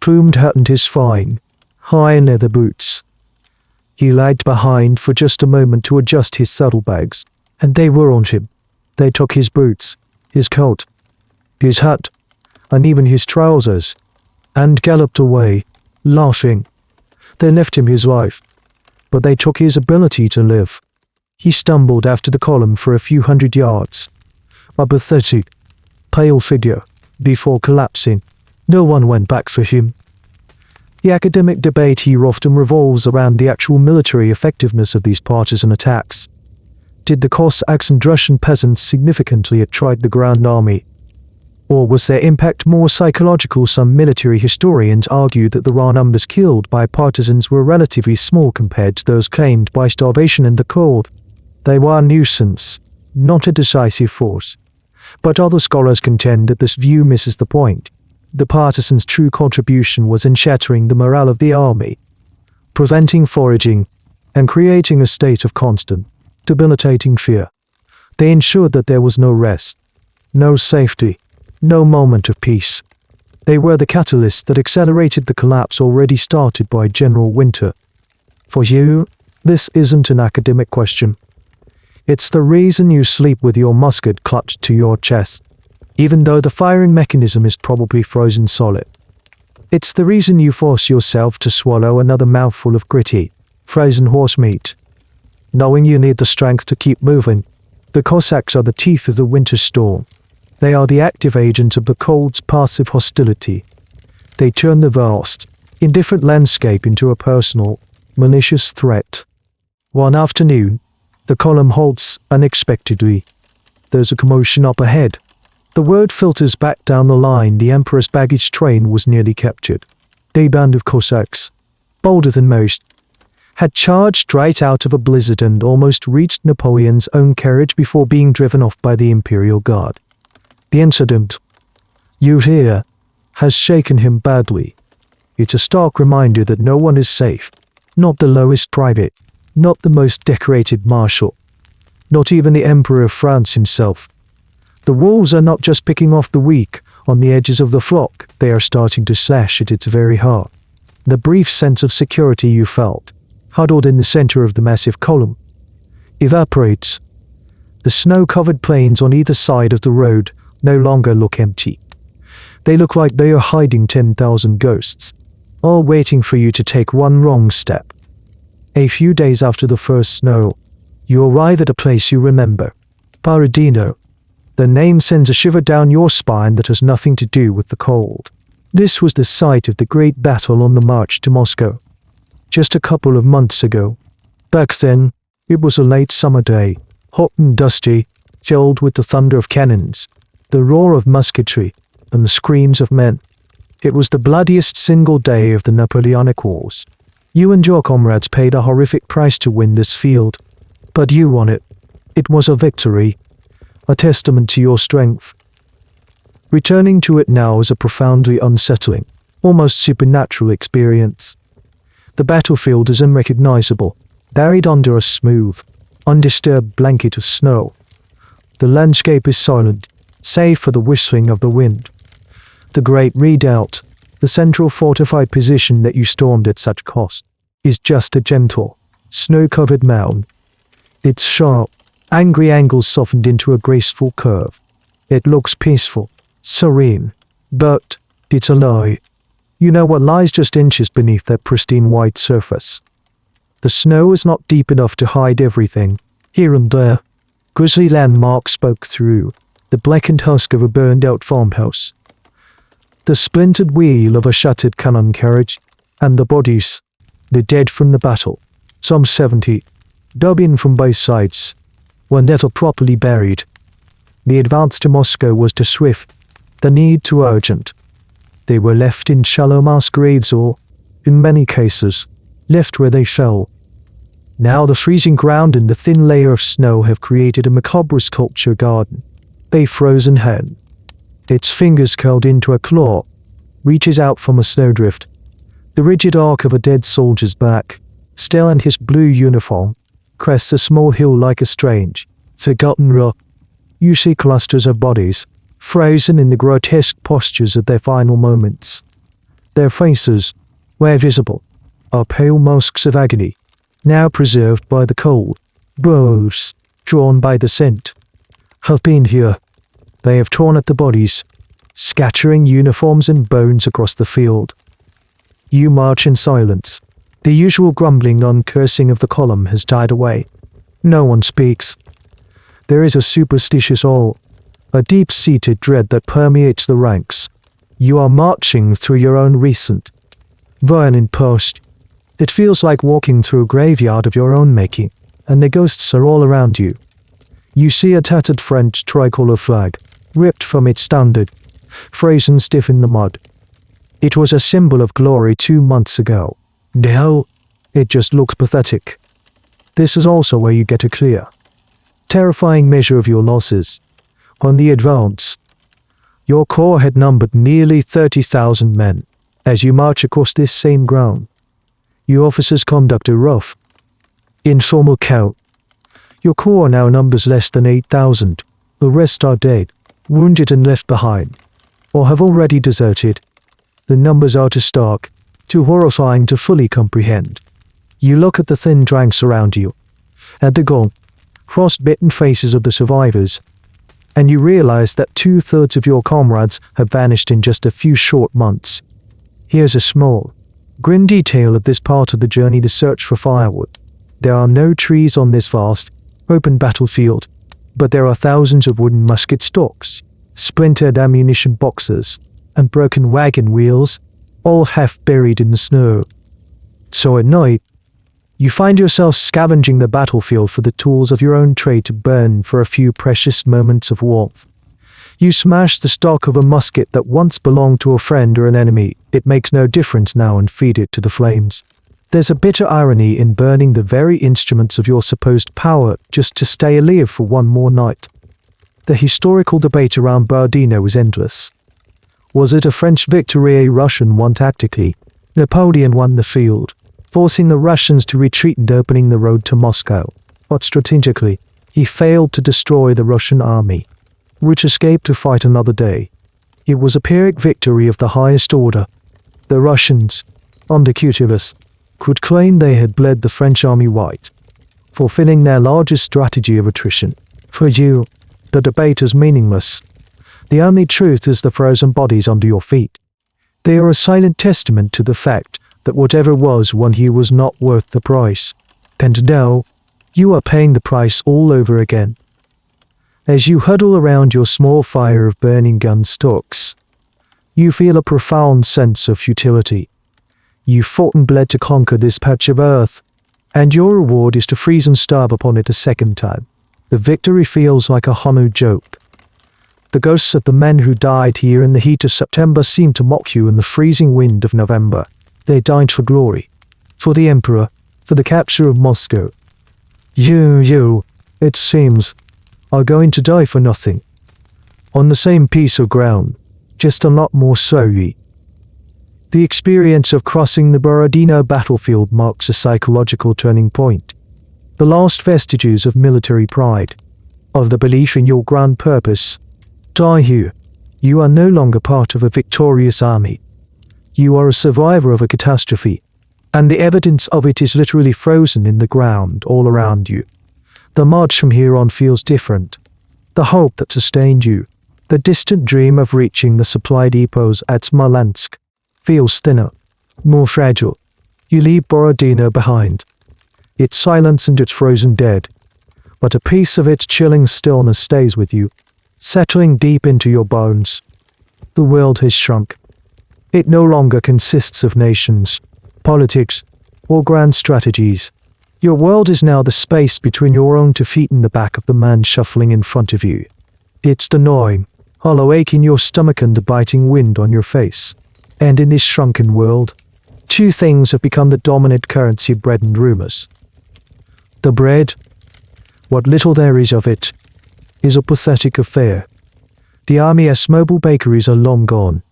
plumed hat and his fine, high leather boots. He lagged behind for just a moment to adjust his saddlebags, and they were on him. They took his boots, his coat, his hat, and even his trousers, and galloped away, laughing. They left him his life, but they took his ability to live. He stumbled after the column for a few hundred yards, a pathetic, pale figure, before collapsing. No one went back for him. The academic debate here often revolves around the actual military effectiveness of these partisan attacks. Did the Cossacks and Russian peasants significantly outstrip the Grand Army? Or was their impact more psychological? Some military historians argue that the raw numbers killed by partisans were relatively small compared to those claimed by starvation and the cold. They were a nuisance, not a decisive force. But other scholars contend that this view misses the point. The partisans' true contribution was in shattering the morale of the army, preventing foraging, and creating a state of constant, debilitating fear. They ensured that there was no rest, no safety, no moment of peace. They were the catalyst that accelerated the collapse already started by General Winter. For you, this isn't an academic question. It's the reason you sleep with your musket clutched to your chest, even though the firing mechanism is probably frozen solid. It's the reason you force yourself to swallow another mouthful of gritty, frozen horse meat, knowing you need the strength to keep moving. The Cossacks are the teeth of the winter storm, They are the active agents of the cold's passive hostility. They turn the vast, indifferent landscape into a personal, malicious threat. One afternoon, the column halts unexpectedly. There's a commotion up ahead. The word filters back down the line. The Emperor's baggage train was nearly captured. A band of Cossacks, bolder than most, had charged right out of a blizzard and almost reached Napoleon's own carriage before being driven off by the Imperial Guard. The incident, you hear, has shaken him badly. It's a stark reminder that no one is safe. Not the lowest private, not the most decorated marshal, not even the Emperor of France himself. The wolves are not just picking off the weak on the edges of the flock, they are starting to slash at its very heart. The brief sense of security you felt, huddled in the center of the massive column, evaporates. The snow-covered plains on either side of the road no longer look empty. They look like they are hiding 10,000 ghosts, all waiting for you to take one wrong step. A few days after the first snow, you arrive at a place you remember, Berezina. The name sends a shiver down your spine that has nothing to do with the cold. This was the site of the great battle on the march to Moscow, just a couple of months ago. Back then, it was a late summer day, hot and dusty, filled with the thunder of cannons, the roar of musketry, and the screams of men. It was the bloodiest single day of the Napoleonic Wars. You and your comrades paid a horrific price to win this field, but you won it. It was a victory, a testament to your strength. Returning to it now is a profoundly unsettling, almost supernatural experience. The battlefield is unrecognizable, buried under a smooth, undisturbed blanket of snow. The landscape is silent, save for the whistling of the wind. The great redoubt, the central fortified position that you stormed at such cost, is just a gentle, snow-covered mound. Its sharp, angry angles softened into a graceful curve. It looks peaceful, serene, but it's a lie. You know what lies just inches beneath that pristine white surface. The snow is not deep enough to hide everything. Here and there, grisly landmarks spoke through, the blackened husk of a burned-out farmhouse, the splintered wheel of a shattered cannon carriage, and the bodies, the dead from the battle, some 70, dug in from both sides, were never properly buried. The advance to Moscow was too swift, the need too urgent. They were left in shallow mass graves or, in many cases, left where they fell. Now the freezing ground and the thin layer of snow have created a macabre sculpture garden. A frozen hand, its fingers curled into a claw, reaches out from a snowdrift. The rigid arc of a dead soldier's back, still in his blue uniform, crests a small hill like a strange, forgotten rock. You see clusters of bodies, frozen in the grotesque postures of their final moments. Their faces, where visible, are pale masks of agony, now preserved by the cold. Bows, drawn by the scent, have been here. They have torn at the bodies, scattering uniforms and bones across the field. You march in silence. The usual grumbling and cursing of the column has died away. No one speaks. There is a superstitious awe, a deep-seated dread that permeates the ranks. You are marching through your own recent, violent past. It feels like walking through a graveyard of your own making, and the ghosts are all around you. You see a tattered French tricolor flag, ripped from its standard, frozen stiff in the mud. It was a symbol of glory 2 months ago. Now, it just looks pathetic. This is also where you get a clear, terrifying measure of your losses. On the advance, your corps had numbered nearly 30,000 men. As you march across this same ground, you officers conduct a rough, informal count. Your corps now numbers less than 8,000. The rest are dead, wounded and left behind, or have already deserted. The numbers are too stark, too horrifying to fully comprehend. You look at the thin ranks around you, at the gaunt, frost-bitten faces of the survivors, and you realize that 2/3 of your comrades have vanished in just a few short months. Here's a small, grim detail of this part of the journey: the search for firewood. There are no trees on this vast, open battlefield, but there are thousands of wooden musket stocks, splintered ammunition boxes, and broken wagon wheels, all half buried in the snow. So at night, you find yourself scavenging the battlefield for the tools of your own trade to burn for a few precious moments of warmth. You smash the stock of a musket that once belonged to a friend or an enemy, it makes no difference now, and feed it to the flames. There's a bitter irony in burning the very instruments of your supposed power just to stay alive for one more night. The historical debate around Berezina was endless. Was it a French victory, a Russian one tactically? Napoleon won the field, forcing the Russians to retreat and opening the road to Moscow. But strategically, he failed to destroy the Russian army, which escaped to fight another day. It was a Pyrrhic victory of the highest order. The Russians, under Catullus, could claim they had bled the French army white, fulfilling their largest strategy of attrition. For you, the debate is meaningless. The only truth is the frozen bodies under your feet. They are a silent testament to the fact that whatever was won here was not worth the price. And now, you are paying the price all over again. As you huddle around your small fire of burning gun stocks, you feel a profound sense of futility. You fought and bled to conquer this patch of earth, and your reward is to freeze and starve upon it a second time. The victory feels like a hollow joke. The ghosts of the men who died here in the heat of September seem to mock you in the freezing wind of November. They died for glory, for the emperor, for the capture of Moscow. You, it seems, are going to die for nothing. On the same piece of ground, just a lot more slowly. The experience of crossing the Berezina battlefield marks a psychological turning point. The last vestiges of military pride, of the belief in your grand purpose, die here. You are no longer part of a victorious army. You are a survivor of a catastrophe, and the evidence of it is literally frozen in the ground all around you. The march from here on feels different. The hope that sustained you, the distant dream of reaching the supply depots at Smolensk, feels thinner, more fragile. You leave Berezina behind, its silence and its frozen dead, but a piece of its chilling stillness stays with you, settling deep into your bones. The world has shrunk. It no longer consists of nations, politics, or grand strategies. Your world is now the space between your own 2 feet and the back of the man shuffling in front of you. It's the gnawing, hollow ache in your stomach and the biting wind on your face. And in this shrunken world, 2 things have become the dominant currency: bread and rumors. The bread, what little there is of it, is a pathetic affair. The Armées mobile bakeries are long gone.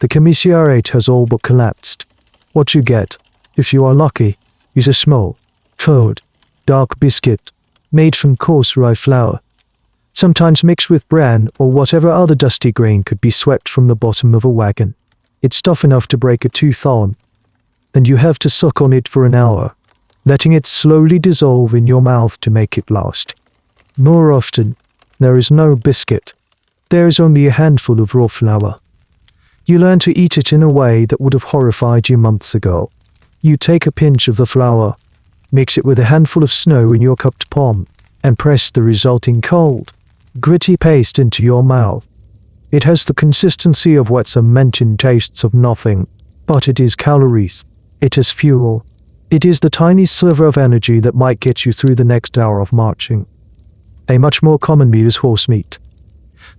The commissariat has all but collapsed. What you get, if you are lucky, is a small, cold, dark biscuit, made from coarse rye flour, sometimes mixed with bran or whatever other dusty grain could be swept from the bottom of a wagon. It's tough enough to break a tooth on, and you have to suck on it for an hour, letting it slowly dissolve in your mouth to make it last. More often, there is no biscuit. There is only a handful of raw flour. You learn to eat it in a way that would have horrified you months ago. You take a pinch of the flour, mix it with a handful of snow in your cupped palm, and press the resulting cold, gritty paste into your mouth. It has the consistency of what some mention tastes of nothing, but it is calories. It is fuel. It is the tiny sliver of energy that might get you through the next hour of marching. A much more common meat is horse meat.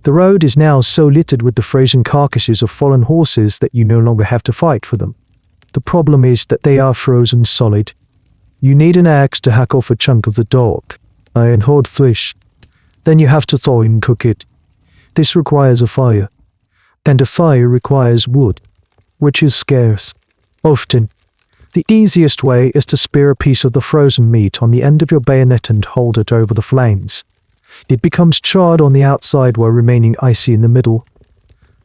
The road is now so littered with the frozen carcasses of fallen horses that you no longer have to fight for them. The problem is that they are frozen solid. You need an axe to hack off a chunk of the dog, iron hard flesh. Then you have to thaw and cook it. This requires a fire, and a fire requires wood, which is scarce. Often, the easiest way is to spear a piece of the frozen meat on the end of your bayonet and hold it over the flames. It becomes charred on the outside while remaining icy in the middle.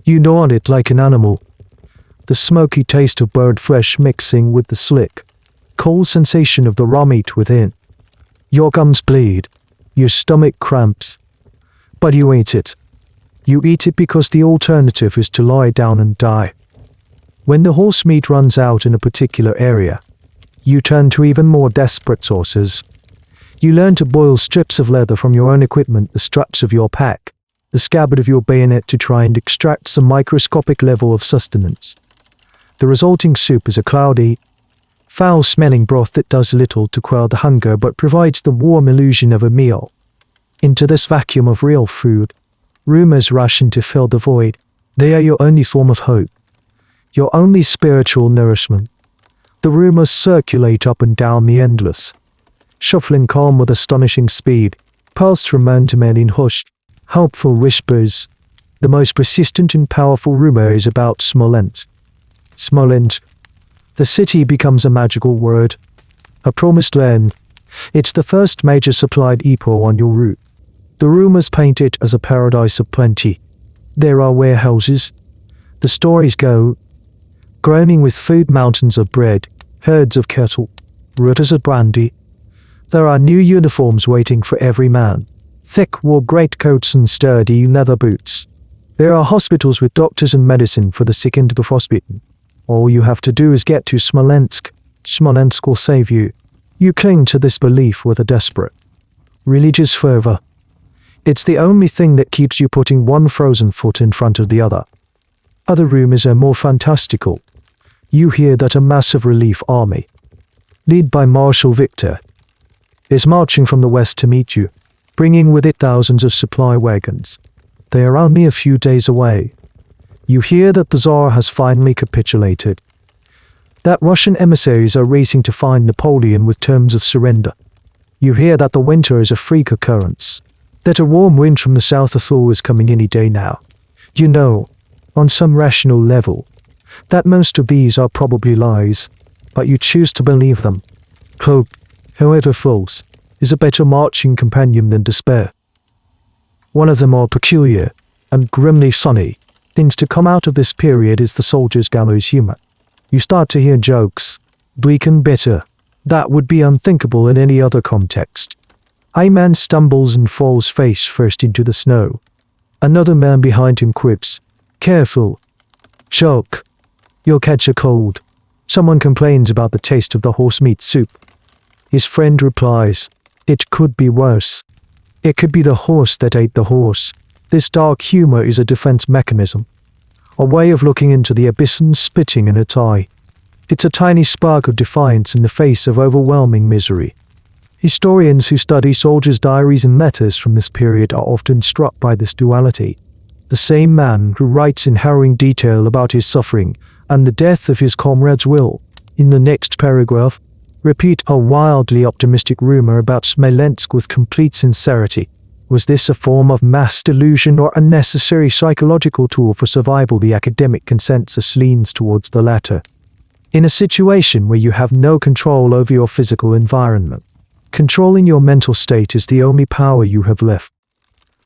You gnaw on it like an animal, the smoky taste of bird flesh mixing with the slick, cold sensation of the raw meat within. Your gums bleed, your stomach cramps, but you eat it. You eat it because the alternative is to lie down and die. When the horse meat runs out in a particular area, you turn to even more desperate sources. You learn to boil strips of leather from your own equipment, the straps of your pack, the scabbard of your bayonet to try and extract some microscopic level of sustenance. The resulting soup is a cloudy, foul-smelling broth that does little to quell the hunger but provides the warm illusion of a meal. Into this vacuum of real food, rumors rush in to fill the void. They are your only form of hope, your only spiritual nourishment. The rumors circulate up and down the endless, shuffling calm with astonishing speed, passed from man to man in hushed, helpful whispers. The most persistent and powerful rumor is about Smolensk. Smolensk. The city becomes a magical word, a promised land. It's the first major supply depot on your route. The rumors paint it as a paradise of plenty. There are warehouses, the stories go, groaning with food, mountains of bread, herds of cattle, routers of brandy. There are new uniforms waiting for every man, thick wool greatcoats and sturdy leather boots. There are hospitals with doctors and medicine for the sick and the frostbitten. All you have to do is get to Smolensk. Smolensk will save you. You cling to this belief with a desperate, religious fervor. It's the only thing that keeps you putting one frozen foot in front of the other. Other rumors are more fantastical. You hear that a massive relief army, led by Marshal Victor, is marching from the west to meet you, bringing with it thousands of supply wagons. They are only a few days away. You hear that the Tsar has finally capitulated, that Russian emissaries are racing to find Napoleon with terms of surrender. You hear that the winter is a freak occurrence, that a warm wind from the south of Thule is coming any day now. You know, on some rational level, that most of these are probably lies, but you choose to believe them. Hope, however false, is a better marching companion than despair. One of the more peculiar and grimly funny things to come out of this period is the soldier's gallows humor. You start to hear jokes, bleak and bitter, that would be unthinkable in any other context. A man stumbles and falls face first into the snow. Another man behind him quips, "Careful. Joke. You'll catch a cold." Someone complains about the taste of the horse meat soup. His friend replies, "It could be worse. It could be the horse that ate the horse." This dark humor is a defense mechanism, a way of looking into the abyss and spitting in its eye. It's a tiny spark of defiance in the face of overwhelming misery. Historians who study soldiers' diaries and letters from this period are often struck by this duality. The same man who writes in harrowing detail about his suffering and the death of his comrades will, in the next paragraph, repeat a wildly optimistic rumor about Smolensk with complete sincerity. Was this a form of mass delusion or a necessary psychological tool for survival? The academic consensus leans towards the latter. In a situation where you have no control over your physical environment, controlling your mental state is the only power you have left.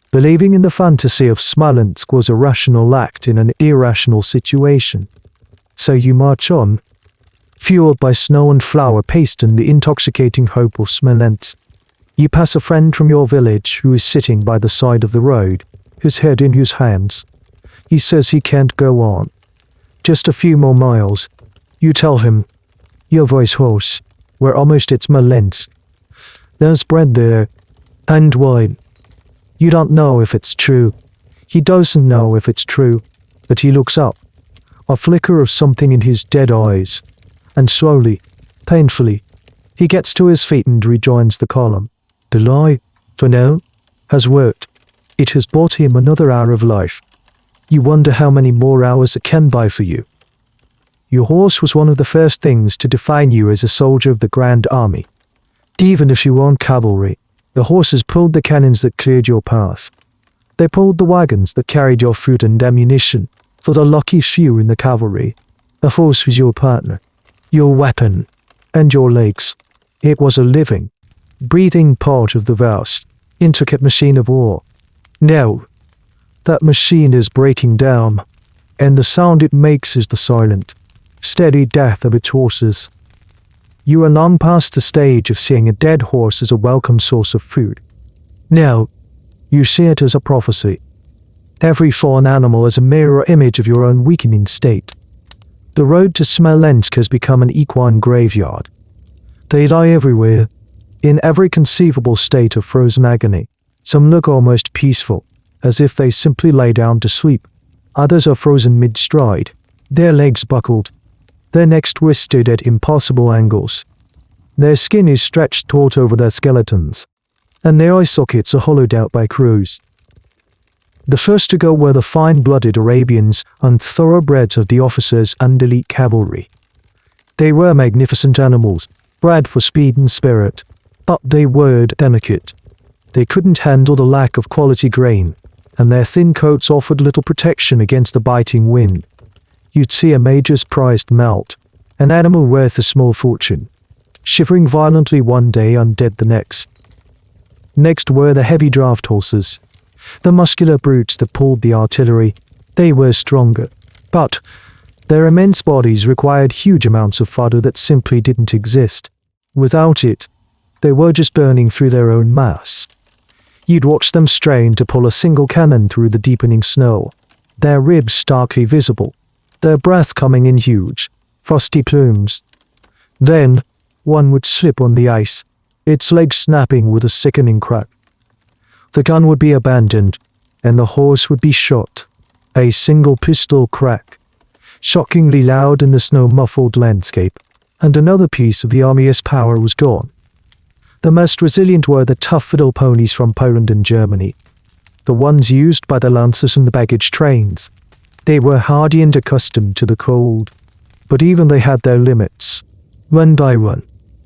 Believing in the fantasy of Smolensk was a rational act in an irrational situation. So you march on, fueled by snow and flour paste and the intoxicating hope of Smolensk. You pass a friend from your village who is sitting by the side of the road, his head in his hands. He says he can't go on. Just a few more miles. You tell him, your voice hoarse, we're almost at Smolensk. There's bread there, and wine. You don't know if it's true. He doesn't know if it's true, but he looks up, a flicker of something in his dead eyes, and slowly, painfully, he gets to his feet and rejoins the column. The lie, for now, has worked. It has bought him another hour of life. You wonder how many more hours it can buy for you. Your horse was one of the first things to define you as a soldier of the Grand Army. Even if you weren't cavalry, the horses pulled the cannons that cleared your path. They pulled the wagons that carried your food and ammunition. For the lucky few in the cavalry, the horse was your partner, your weapon, and your legs. It was a living, breathing part of the vast, intricate machine of war. Now, that machine is breaking down, and the sound it makes is the silent, steady death of its horses. You are long past the stage of seeing a dead horse as a welcome source of food. Now, you see it as a prophecy. Every fallen animal is a mirror image of your own weakening state. The road to Smolensk has become an equine graveyard. They lie everywhere, in every conceivable state of frozen agony. Some look almost peaceful, as if they simply lay down to sleep. Others are frozen mid-stride, their legs buckled, their necks twisted at impossible angles. Their skin is stretched taut over their skeletons, and their eye sockets are hollowed out by crews. The first to go were the fine-blooded Arabians and thoroughbreds of the officers and elite cavalry. They were magnificent animals, bred for speed and spirit, but they were delicate. They couldn't handle the lack of quality grain, and their thin coats offered little protection against the biting wind. You'd see a major's prized mount, an animal worth a small fortune, shivering violently one day and dead the next. Next were the heavy draft horses, the muscular brutes that pulled the artillery. They were stronger, but their immense bodies required huge amounts of fodder that simply didn't exist. Without it, they were just burning through their own mass. You'd watch them strain to pull a single cannon through the deepening snow, their ribs starkly visible, their breath coming in huge, frosty plumes. Then, one would slip on the ice, its legs snapping with a sickening crack. The gun would be abandoned, and the horse would be shot. A single pistol crack, shockingly loud in the snow-muffled landscape, and another piece of the army's power was gone. The most resilient were the tough fiddle ponies from Poland and Germany, the ones used by the lancers and the baggage trains. They were hardy and accustomed to the cold, but even they had their limits. One by one,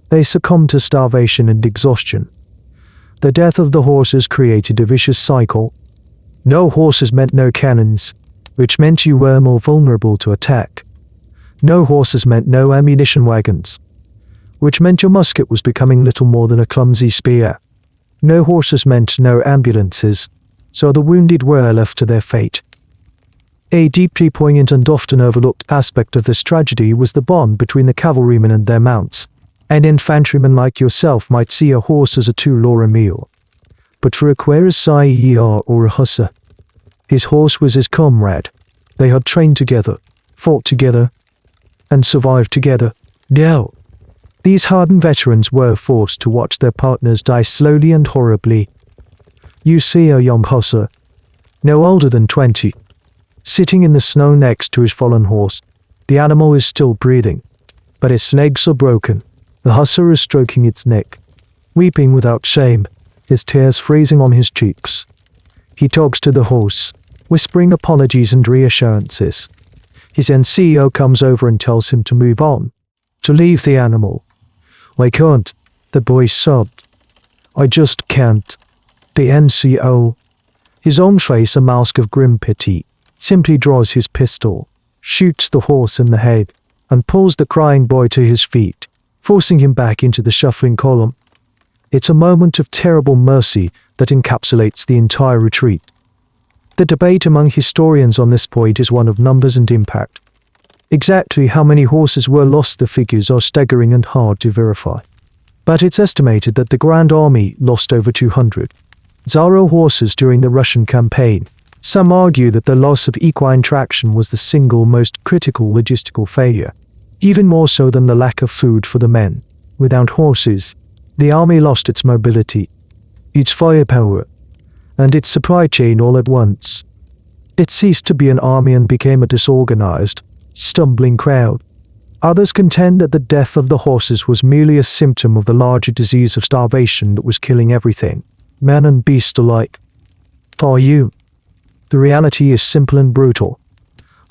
they succumbed to starvation and exhaustion. The death of the horses created a vicious cycle. No horses meant no cannons, which meant you were more vulnerable to attack. No horses meant no ammunition wagons, which meant your musket was becoming little more than a clumsy spear. No horses meant no ambulances, so the wounded were left to their fate. A deeply poignant and often overlooked aspect of this tragedy was the bond between the cavalrymen and their mounts. An infantryman like yourself might see a horse as a tool or a meal, but for a cuirassier or a hussar, his horse was his comrade. They had trained together, fought together, and survived together. Now, these hardened veterans were forced to watch their partners die slowly and horribly. You see a young hussar, no older than 20, sitting in the snow next to his fallen horse. The animal is still breathing, but its legs are broken. The hussar is stroking its neck, weeping without shame, his tears freezing on his cheeks. He talks to the horse, whispering apologies and reassurances. His NCO comes over and tells him to move on, to leave the animal. I can't, the boy sobbed. I just can't. The NCO, his own face a mask of grim pity, simply draws his pistol, shoots the horse in the head, and pulls the crying boy to his feet, forcing him back into the shuffling column. It's a moment of terrible mercy that encapsulates the entire retreat. The debate among historians on this point is one of numbers and impact. Exactly how many horses were lost, the figures are staggering and hard to verify. But it's estimated that the Grand Army lost over 200 Zaro horses during the Russian campaign. Some argue that the loss of equine traction was the single most critical logistical failure, even more so than the lack of food for the men. Without horses, the army lost its mobility, its firepower, and its supply chain all at once. It ceased to be an army and became a disorganized, stumbling crowd. Others contend that the death of the horses was merely a symptom of the larger disease of starvation that was killing everything, man and beast alike. For you, the reality is simple and brutal.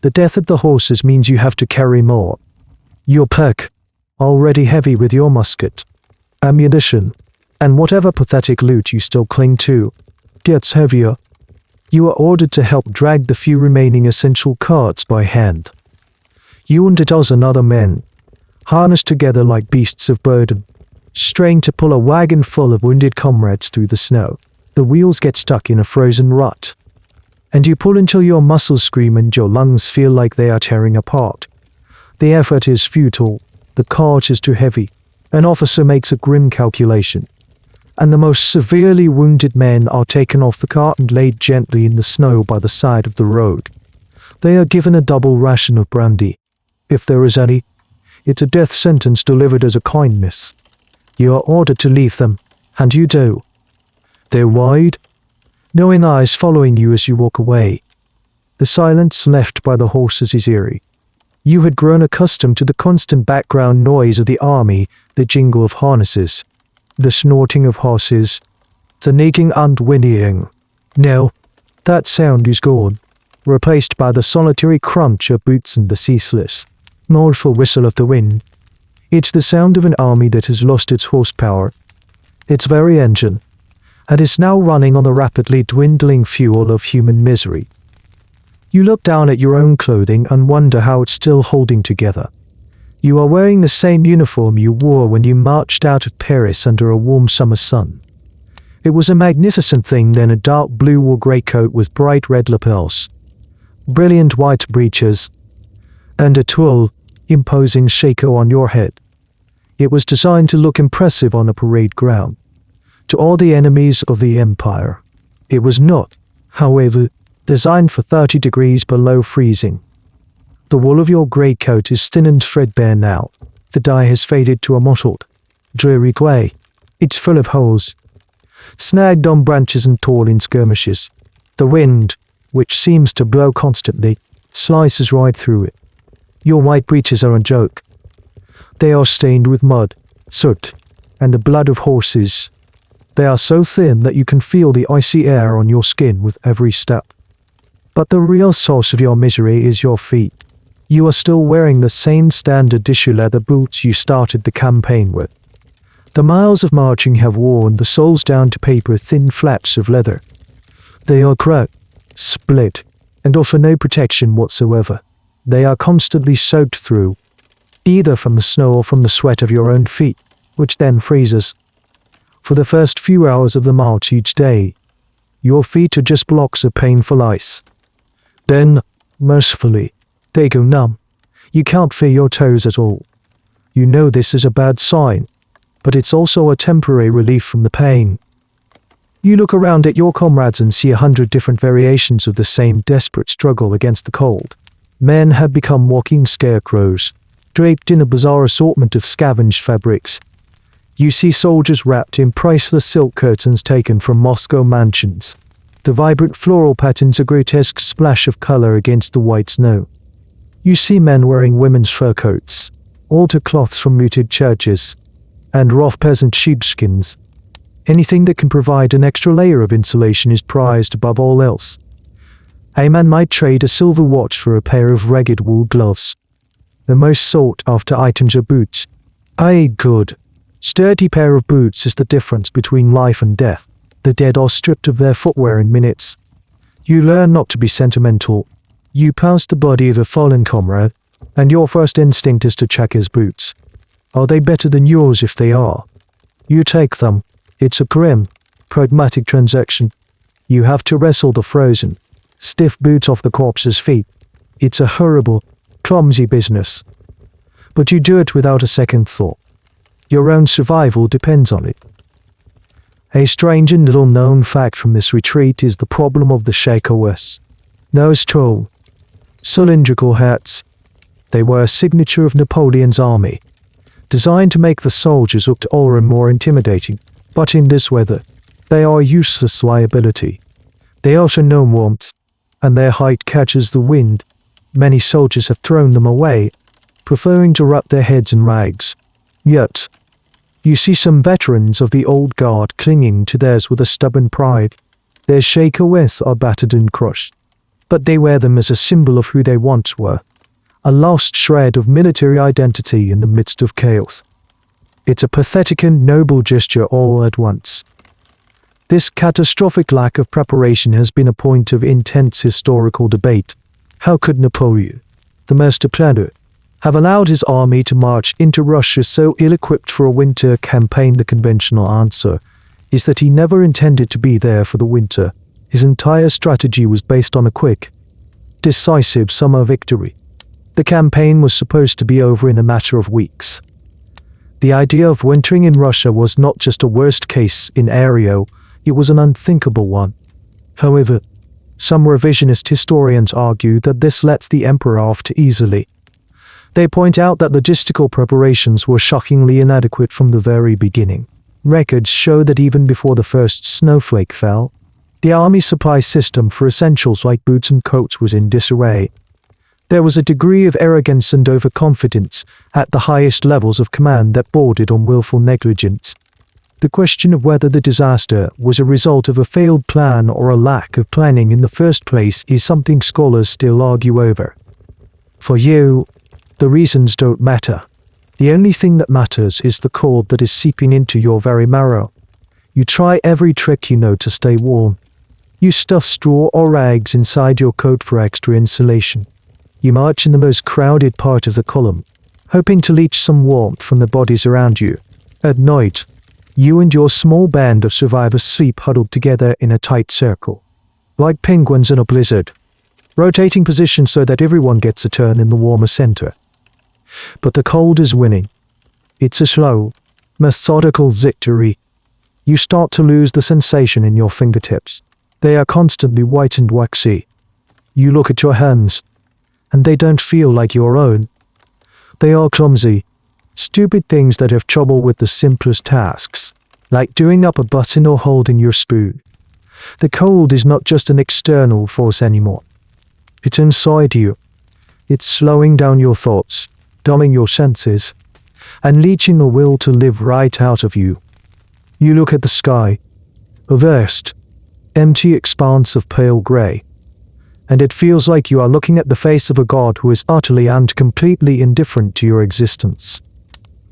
The death of the horses means you have to carry more. Your pack, already heavy with your musket, ammunition, and whatever pathetic loot you still cling to, gets heavier. You are ordered to help drag the few remaining essential carts by hand. You and a dozen other men, harnessed together like beasts of burden, strain to pull a wagon full of wounded comrades through the snow. The wheels get stuck in a frozen rut, and you pull until your muscles scream and your lungs feel like they are tearing apart. The effort is futile, the cart is too heavy. An officer makes a grim calculation, and the most severely wounded men are taken off the cart and laid gently in the snow by the side of the road. They are given a double ration of brandy. If there is any, it's a death sentence delivered as a kindness. You are ordered to leave them, and you do. They're wide, knowing eyes following you as you walk away. The silence left by the horses is eerie. You had grown accustomed to the constant background noise of the army, the jingle of harnesses, the snorting of horses, the nagging and whinnying. Now, that sound is gone, replaced by the solitary crunch of boots and the ceaseless, mournful whistle of the wind. It's the sound of an army that has lost its horsepower, its very engine, and is now running on the rapidly dwindling fuel of human misery. You look down at your own clothing and wonder how it's still holding together. You are wearing the same uniform you wore when you marched out of Paris under a warm summer sun. It was a magnificent thing then, a dark blue wool greatcoat with bright red lapels, brilliant white breeches, and a tall, imposing shako on your head. It was designed to look impressive on a parade ground. To all the enemies of the empire, it was not, however, designed for 30 degrees below freezing. The wool of your greatcoat is thin and threadbare now. The dye has faded to a mottled, dreary grey. It's full of holes, snagged on branches and torn in skirmishes. The wind, which seems to blow constantly, slices right through it. Your white breeches are a joke. They are stained with mud, soot, and the blood of horses. They are so thin that you can feel the icy air on your skin with every step. But the real source of your misery is your feet. You are still wearing the same standard issue leather boots you started the campaign with. The miles of marching have worn the soles down to paper-thin flats of leather. They are cracked, split, and offer no protection whatsoever. They are constantly soaked through, either from the snow or from the sweat of your own feet, which then freezes. For the first few hours of the march each day, your feet are just blocks of painful ice. Then, mercifully, they go numb. You can't feel your toes at all. You know this is a bad sign, but it's also a temporary relief from the pain. You look around at your comrades and see 100 different variations of the same desperate struggle against the cold. Men have become walking scarecrows, draped in a bizarre assortment of scavenged fabrics. You see soldiers wrapped in priceless silk curtains taken from Moscow mansions. The vibrant floral patterns a grotesque splash of color against the white snow. You see men wearing women's fur coats, altar cloths from muted churches, and rough peasant sheepskins. Anything that can provide an extra layer of insulation is prized above all else. A man might trade a silver watch for a pair of ragged wool gloves. The most sought-after items are boots. A good, sturdy pair of boots is the difference between life and death. The dead are stripped of their footwear in minutes. You learn not to be sentimental. You pass the body of a fallen comrade, and your first instinct is to check his boots. Are they better than yours? If they are, you take them. It's a grim, pragmatic transaction. You have to wrestle the frozen, stiff boots off the corpse's feet. It's a horrible, clumsy business. But you do it without a second thought. Your own survival depends on it. A strange and little-known fact from this retreat is the problem of the shakos. Those tall, cylindrical hats. They were a signature of Napoleon's army, designed to make the soldiers look taller and more intimidating. But in this weather, they are a useless liability. They offer no warmth, and their height catches the wind. Many soldiers have thrown them away, preferring to wrap their heads in rags. Yet, you see some veterans of the old guard clinging to theirs with a stubborn pride. Their shakos are battered and crushed, but they wear them as a symbol of who they once were, a lost shred of military identity in the midst of chaos. It's a pathetic and noble gesture all at once. This catastrophic lack of preparation has been a point of intense historical debate. How could Napoleon, the master planner, have allowed his army to march into Russia so ill-equipped for a winter campaign? The conventional answer is that he never intended to be there for the winter. His entire strategy was based on a quick, decisive summer victory. The campaign was supposed to be over in a matter of weeks. The idea of wintering in Russia was not just a worst-case scenario, it was an unthinkable one. However, some revisionist historians argue that this lets the emperor off too easily. They point out that logistical preparations were shockingly inadequate from the very beginning. Records show that even before the first snowflake fell, The army supply system for essentials like boots and coats was in disarray. There was a degree of arrogance and overconfidence at the highest levels of command that bordered on willful negligence. The question of whether the disaster was a result of a failed plan or a lack of planning in the first place is something scholars still argue over. For you, the reasons don't matter. The only thing that matters is the cold that is seeping into your very marrow. You try every trick you know to stay warm. You stuff straw or rags inside your coat for extra insulation. You march in the most crowded part of the column, hoping to leach some warmth from the bodies around you. At night, you and your small band of survivors sleep huddled together in a tight circle, like penguins in a blizzard, rotating positions so that everyone gets a turn in the warmer center. But the cold is winning. It's a slow, methodical victory. You start to lose the sensation in your fingertips. They are constantly white and waxy. You look at your hands, and they don't feel like your own. They are clumsy, stupid things that have trouble with the simplest tasks, like doing up a button or holding your spoon. The cold is not just an external force anymore. It's inside you. It's slowing down your thoughts, dulling your senses, and leeching the will to live right out of you. You look at the sky, a vast, empty expanse of pale grey, and it feels like you are looking at the face of a god who is utterly and completely indifferent to your existence.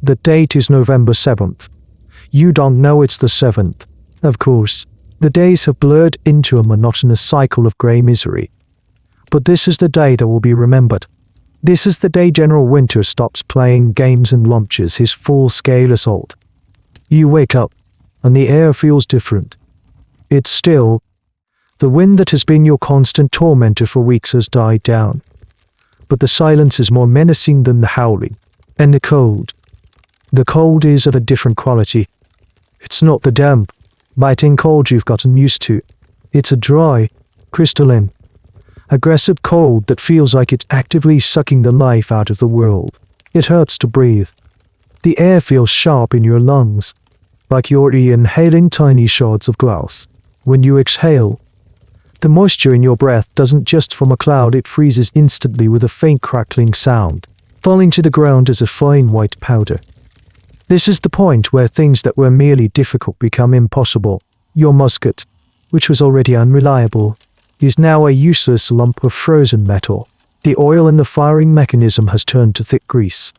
The date is November 7th. You don't know it's the 7th. Of course, the days have blurred into a monotonous cycle of grey misery. But this is the day that will be remembered. This is the day General Winter stops playing games and launches his full-scale assault. You wake up, and the air feels different. It's still. The wind that has been your constant tormentor for weeks has died down. But the silence is more menacing than the howling. And the cold. The cold is of a different quality. It's not the damp, biting cold you've gotten used to. It's a dry, crystalline, aggressive cold that feels like it's actively sucking the life out of the world. It hurts to breathe. The air feels sharp in your lungs, like you're inhaling tiny shards of glass. When you exhale, the moisture in your breath doesn't just form a cloud, it freezes instantly with a faint crackling sound, falling to the ground as a fine white powder. This is the point where things that were merely difficult become impossible. Your musket, which was already unreliable, is now a useless lump of frozen metal. The oil in the firing mechanism has turned to thick grease.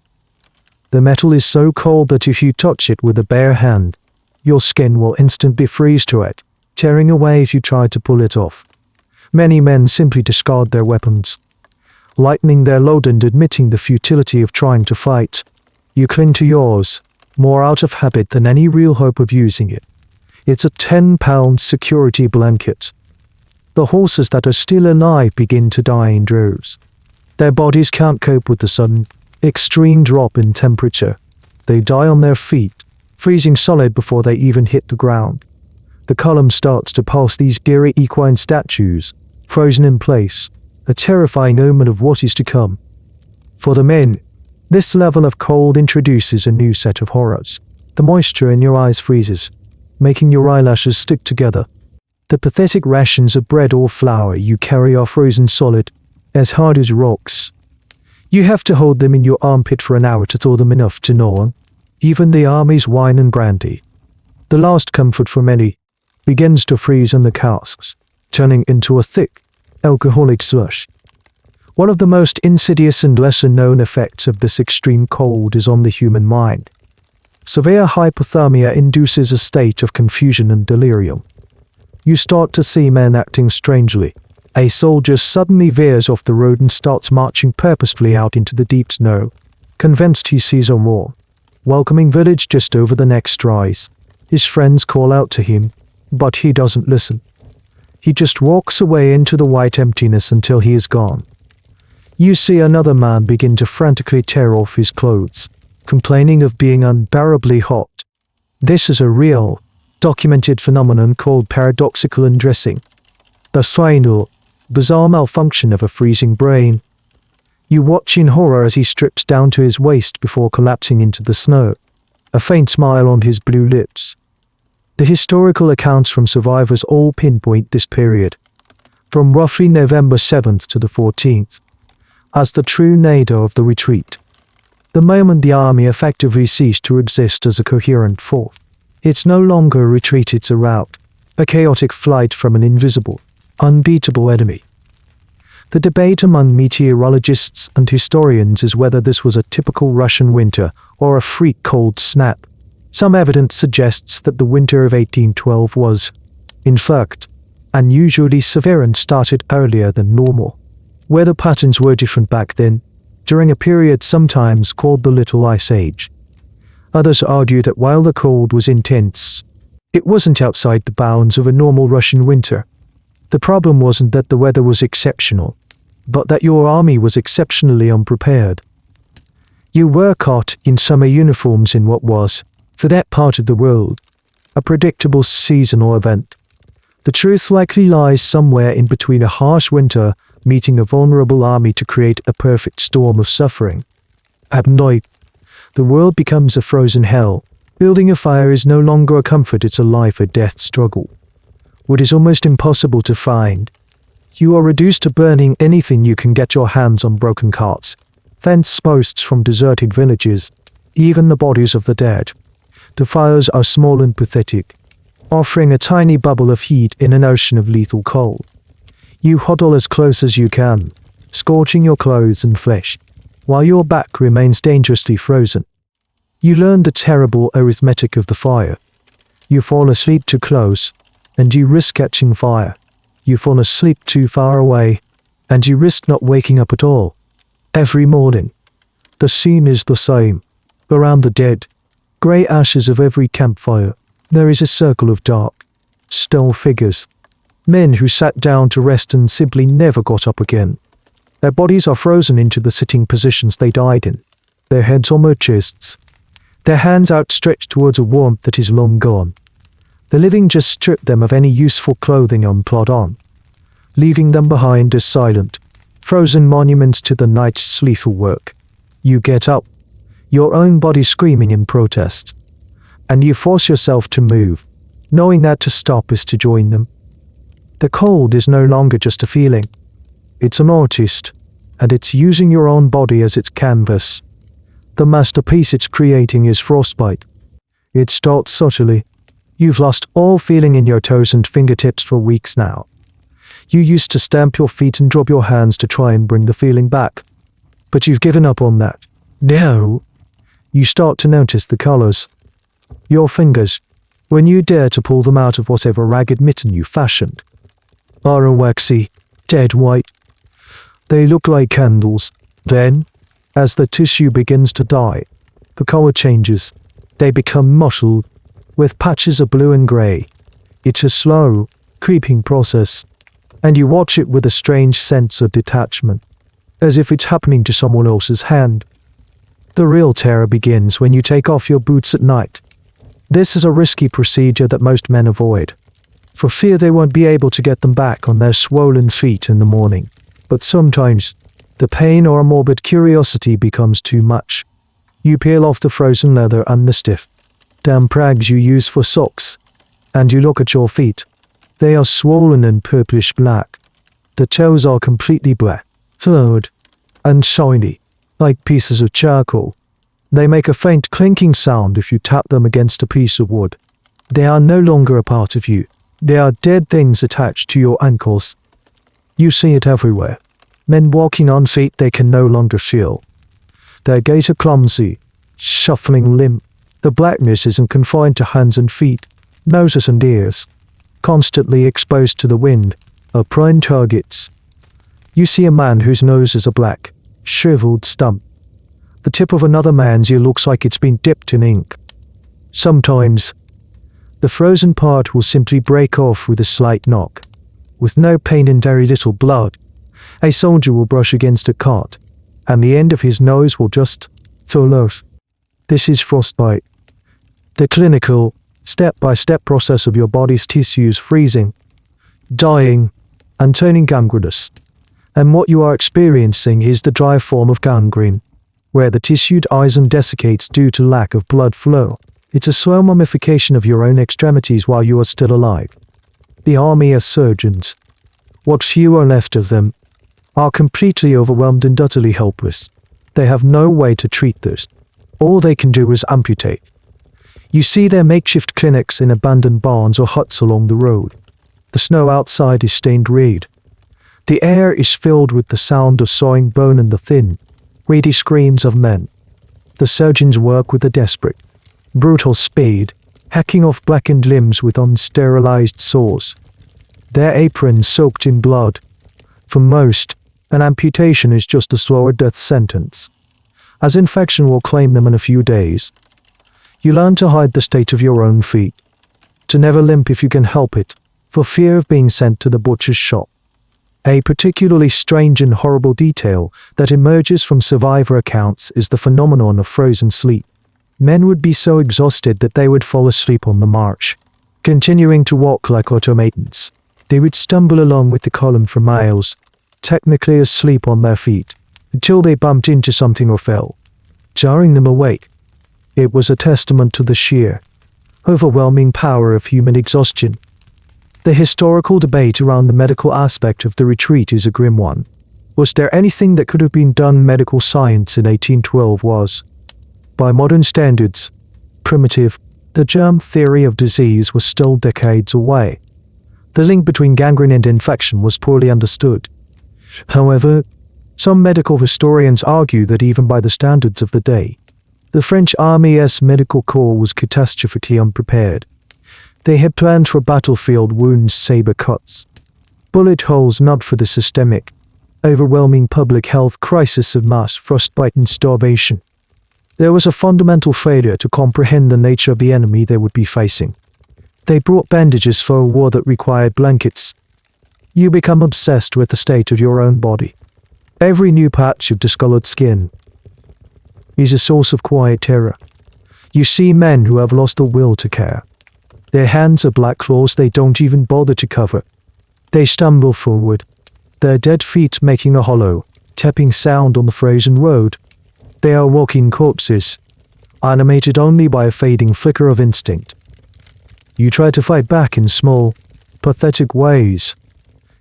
The metal is so cold that if you touch it with a bare hand, your skin will instantly freeze to it, tearing away if you try to pull it off. Many men simply discard their weapons, lightening their load and admitting the futility of trying to fight. You cling to yours, more out of habit than any real hope of using it. It's a 10-pound security blanket. The horses that are still alive begin to die in droves. Their bodies can't cope with the sudden, extreme drop in temperature. They die on their feet, freezing solid before they even hit the ground. The column starts to pass these eerie equine statues, frozen in place, a terrifying omen of what is to come. For the men, this level of cold introduces a new set of horrors. The moisture in your eyes freezes, making your eyelashes stick together. The pathetic rations of bread or flour you carry are frozen solid, as hard as rocks. You have to hold them in your armpit for an hour to thaw them enough to gnaw. Even the army's wine and brandy, the last comfort for many, begins to freeze in the casks, turning into a thick, alcoholic slush. One of the most insidious and lesser-known effects of this extreme cold is on the human mind. Severe hypothermia induces a state of confusion and delirium. You start to see men acting strangely. A soldier suddenly veers off the road and starts marching purposefully out into the deep snow, convinced he sees a more welcoming village just over the next rise. His friends call out to him, but he doesn't listen. He just walks away into the white emptiness until he is gone. You see another man begin to frantically tear off his clothes, complaining of being unbearably hot. This is a real, documented phenomenon called paradoxical undressing, the final, bizarre malfunction of a freezing brain. You watch in horror as he strips down to his waist before collapsing into the snow, a faint smile on his blue lips. The historical accounts from survivors all pinpoint this period, from roughly November 7th to the 14th, as the true nadir of the retreat. The moment the army effectively ceased to exist as a coherent force. It's no longer a retreat, it's a rout, a chaotic flight from an invisible, unbeatable enemy. The debate among meteorologists and historians is whether this was a typical Russian winter or a freak cold snap. Some evidence suggests that the winter of 1812 was, in fact, unusually severe and started earlier than normal. Weather patterns were different back then, during a period sometimes called the Little Ice Age. Others argue that while the cold was intense, it wasn't outside the bounds of a normal Russian winter. The problem wasn't that the weather was exceptional, but that your army was exceptionally unprepared. You were caught in summer uniforms in what was, for that part of the world, a predictable seasonal event. The truth likely lies somewhere in between a harsh winter meeting a vulnerable army to create a perfect storm of suffering. At night, the world becomes a frozen hell. Building a fire is no longer a comfort, it's a life or death struggle. What is almost impossible to find. You are reduced to burning anything you can get your hands on: broken carts, fence posts from deserted villages, even the bodies of the dead. The fires are small and pathetic, offering a tiny bubble of heat in an ocean of lethal cold. You huddle as close as you can, scorching your clothes and flesh, while your back remains dangerously frozen. You learn the terrible arithmetic of the fire. You fall asleep too close, and you risk catching fire. You fall asleep too far away, and you risk not waking up at all. Every morning, the scene is the same. Around the dead, grey ashes of every campfire, there is a circle of dark, still figures. Men who sat down to rest and simply never got up again. Their bodies are frozen into the sitting positions they died in, their heads on their chests, their hands outstretched towards a warmth that is long gone. The living just strip them of any useful clothing and plod on, leaving them behind as silent, frozen monuments to the night's lethal work. You get up, your own body screaming in protest, and you force yourself to move, knowing that to stop is to join them. The cold is no longer just a feeling. It's an artist, and it's using your own body as its canvas. The masterpiece it's creating is frostbite. It starts subtly. You've lost all feeling in your toes and fingertips for weeks now. You used to stamp your feet and drop your hands to try and bring the feeling back. But you've given up on that. Now, you start to notice the colors. Your fingers, when you dare to pull them out of whatever ragged mitten you fashioned, are a waxy, dead white. They look like candles. Then, as the tissue begins to die, the color changes. They become mottled, with patches of blue and grey. It's a slow, creeping process, and you watch it with a strange sense of detachment, as if it's happening to someone else's hand. The real terror begins when you take off your boots at night. This is a risky procedure that most men avoid, for fear they won't be able to get them back on their swollen feet in the morning. But sometimes, the pain or a morbid curiosity becomes too much. You peel off the frozen leather and the stiff, damp rags you use for socks, and you look at your feet. They are swollen and purplish black. The toes are completely black, fluid, and shiny, like pieces of charcoal. They make a faint clinking sound if you tap them against a piece of wood. They are no longer a part of you. They are dead things attached to your ankles. You see it everywhere. Men walking on feet they can no longer feel. Their gait are clumsy, shuffling limp. The blackness isn't confined to hands and feet, noses and ears. Constantly exposed to the wind, are prime targets. You see a man whose nose is a black, shriveled stump. The tip of another man's ear looks like it's been dipped in ink. Sometimes, the frozen part will simply break off with a slight knock. With no pain and very little blood, a soldier will brush against a cart, and the end of his nose will just fall off. This is frostbite. The clinical, step-by-step process of your body's tissues freezing, dying, and turning gangrenous. And what you are experiencing is the dry form of gangrene, where the tissue dies and desiccates due to lack of blood flow. It's a slow mummification of your own extremities while you are still alive. The army are surgeons. What few are left of them are completely overwhelmed and utterly helpless. They have no way to treat this. All they can do is amputate. You see their makeshift clinics in abandoned barns or huts along the road. The snow outside is stained red. The air is filled with the sound of sawing bone and the thin, reedy screams of men. The surgeons work with a desperate, brutal speed, hacking off blackened limbs with unsterilized saws. Their aprons soaked in blood. For most, an amputation is just a slower death sentence, as infection will claim them in a few days. You learn to hide the state of your own feet, to never limp if you can help it, for fear of being sent to the butcher's shop. A particularly strange and horrible detail that emerges from survivor accounts is the phenomenon of frozen sleep. Men would be so exhausted that they would fall asleep on the march, continuing to walk like automatons. They would stumble along with the column for miles, technically asleep on their feet, until they bumped into something or fell, jarring them awake. It was a testament to the sheer, overwhelming power of human exhaustion. The historical debate around the medical aspect of the retreat is a grim one. Was there anything that could have been done? Medical science in 1812 was, by modern standards, primitive. The germ theory of disease was still decades away. The link between gangrene and infection was poorly understood. However, some medical historians argue that even by the standards of the day, the French Army's medical corps was catastrophically unprepared. They had planned for battlefield wounds, saber cuts, bullet holes, not for the systemic, overwhelming public health crisis of mass frostbite and starvation. There was a fundamental failure to comprehend the nature of the enemy they would be facing. They brought bandages for a war that required blankets. You become obsessed with the state of your own body. Every new patch of discolored skin is a source of quiet terror. You see men who have lost the will to care. Their hands are black claws they don't even bother to cover. They stumble forward, their dead feet making a hollow, tapping sound on the frozen road. They are walking corpses, animated only by a fading flicker of instinct. You try to fight back in small, pathetic ways.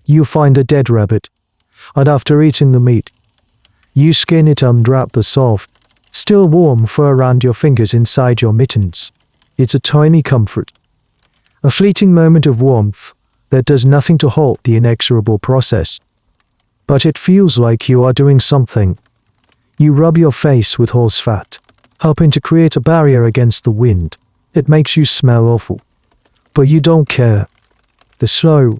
You find a dead rabbit, and after eating the meat, you skin it and wrap the soft, still warm fur around your fingers inside your mittens. It's a tiny comfort, a fleeting moment of warmth that does nothing to halt the inexorable process. But it feels like you are doing something. You rub your face with horse fat, helping to create a barrier against the wind. It makes you smell awful, but you don't care. The slow,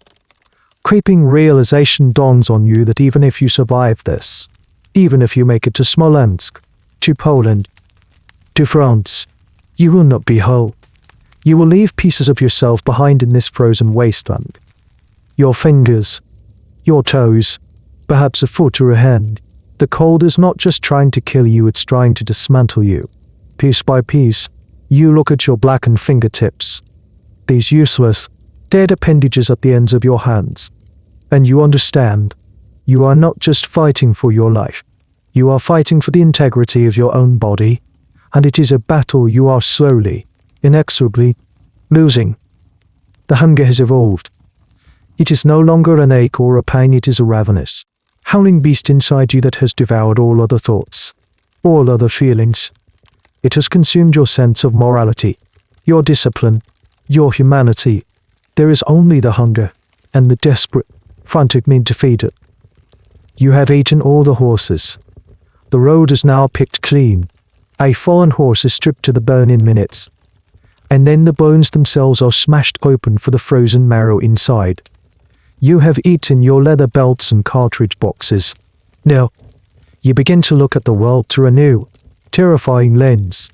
creeping realization dawns on you that even if you survive this, even if you make it to Smolensk, to Poland, to France, you will not be whole. You will leave pieces of yourself behind in this frozen wasteland. Your fingers, your toes, perhaps a foot or a hand. The cold is not just trying to kill you, it's trying to dismantle you. Piece by piece, you look at your blackened fingertips, these useless, dead appendages at the ends of your hands, and you understand, you are not just fighting for your life. You are fighting for the integrity of your own body, and it is a battle you are slowly, inexorably, losing. The hunger has evolved. It is no longer an ache or a pain, it is a ravenous, howling beast inside you that has devoured all other thoughts, all other feelings. It has consumed your sense of morality, your discipline, your humanity. There is only the hunger, and the desperate, frantic need to feed it. You have eaten all the horses. The road is now picked clean. A fallen horse is stripped to the bone in minutes, and then the bones themselves are smashed open for the frozen marrow inside. You have eaten your leather belts and cartridge boxes. Now, you begin to look at the world through a new, terrifying lens.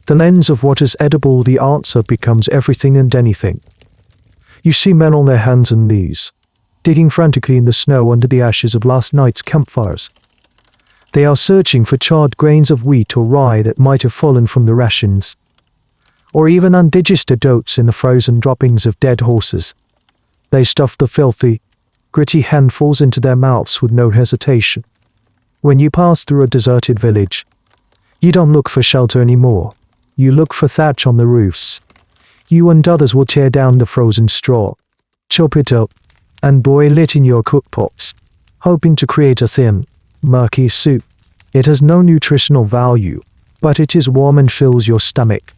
The lens of what is edible. The answer becomes everything and anything. You see men on their hands and knees, digging frantically in the snow under the ashes of last night's campfires. They are searching for charred grains of wheat or rye that might have fallen from the rations, or even undigested oats in the frozen droppings of dead horses. They stuff the filthy, gritty handfuls into their mouths with no hesitation. When you pass through a deserted village, you don't look for shelter anymore. You look for thatch on the roofs. You and others will tear down the frozen straw, chop it up, and boil it in your cookpots, hoping to create a thin, murky soup. It has no nutritional value, but it is warm and fills your stomach,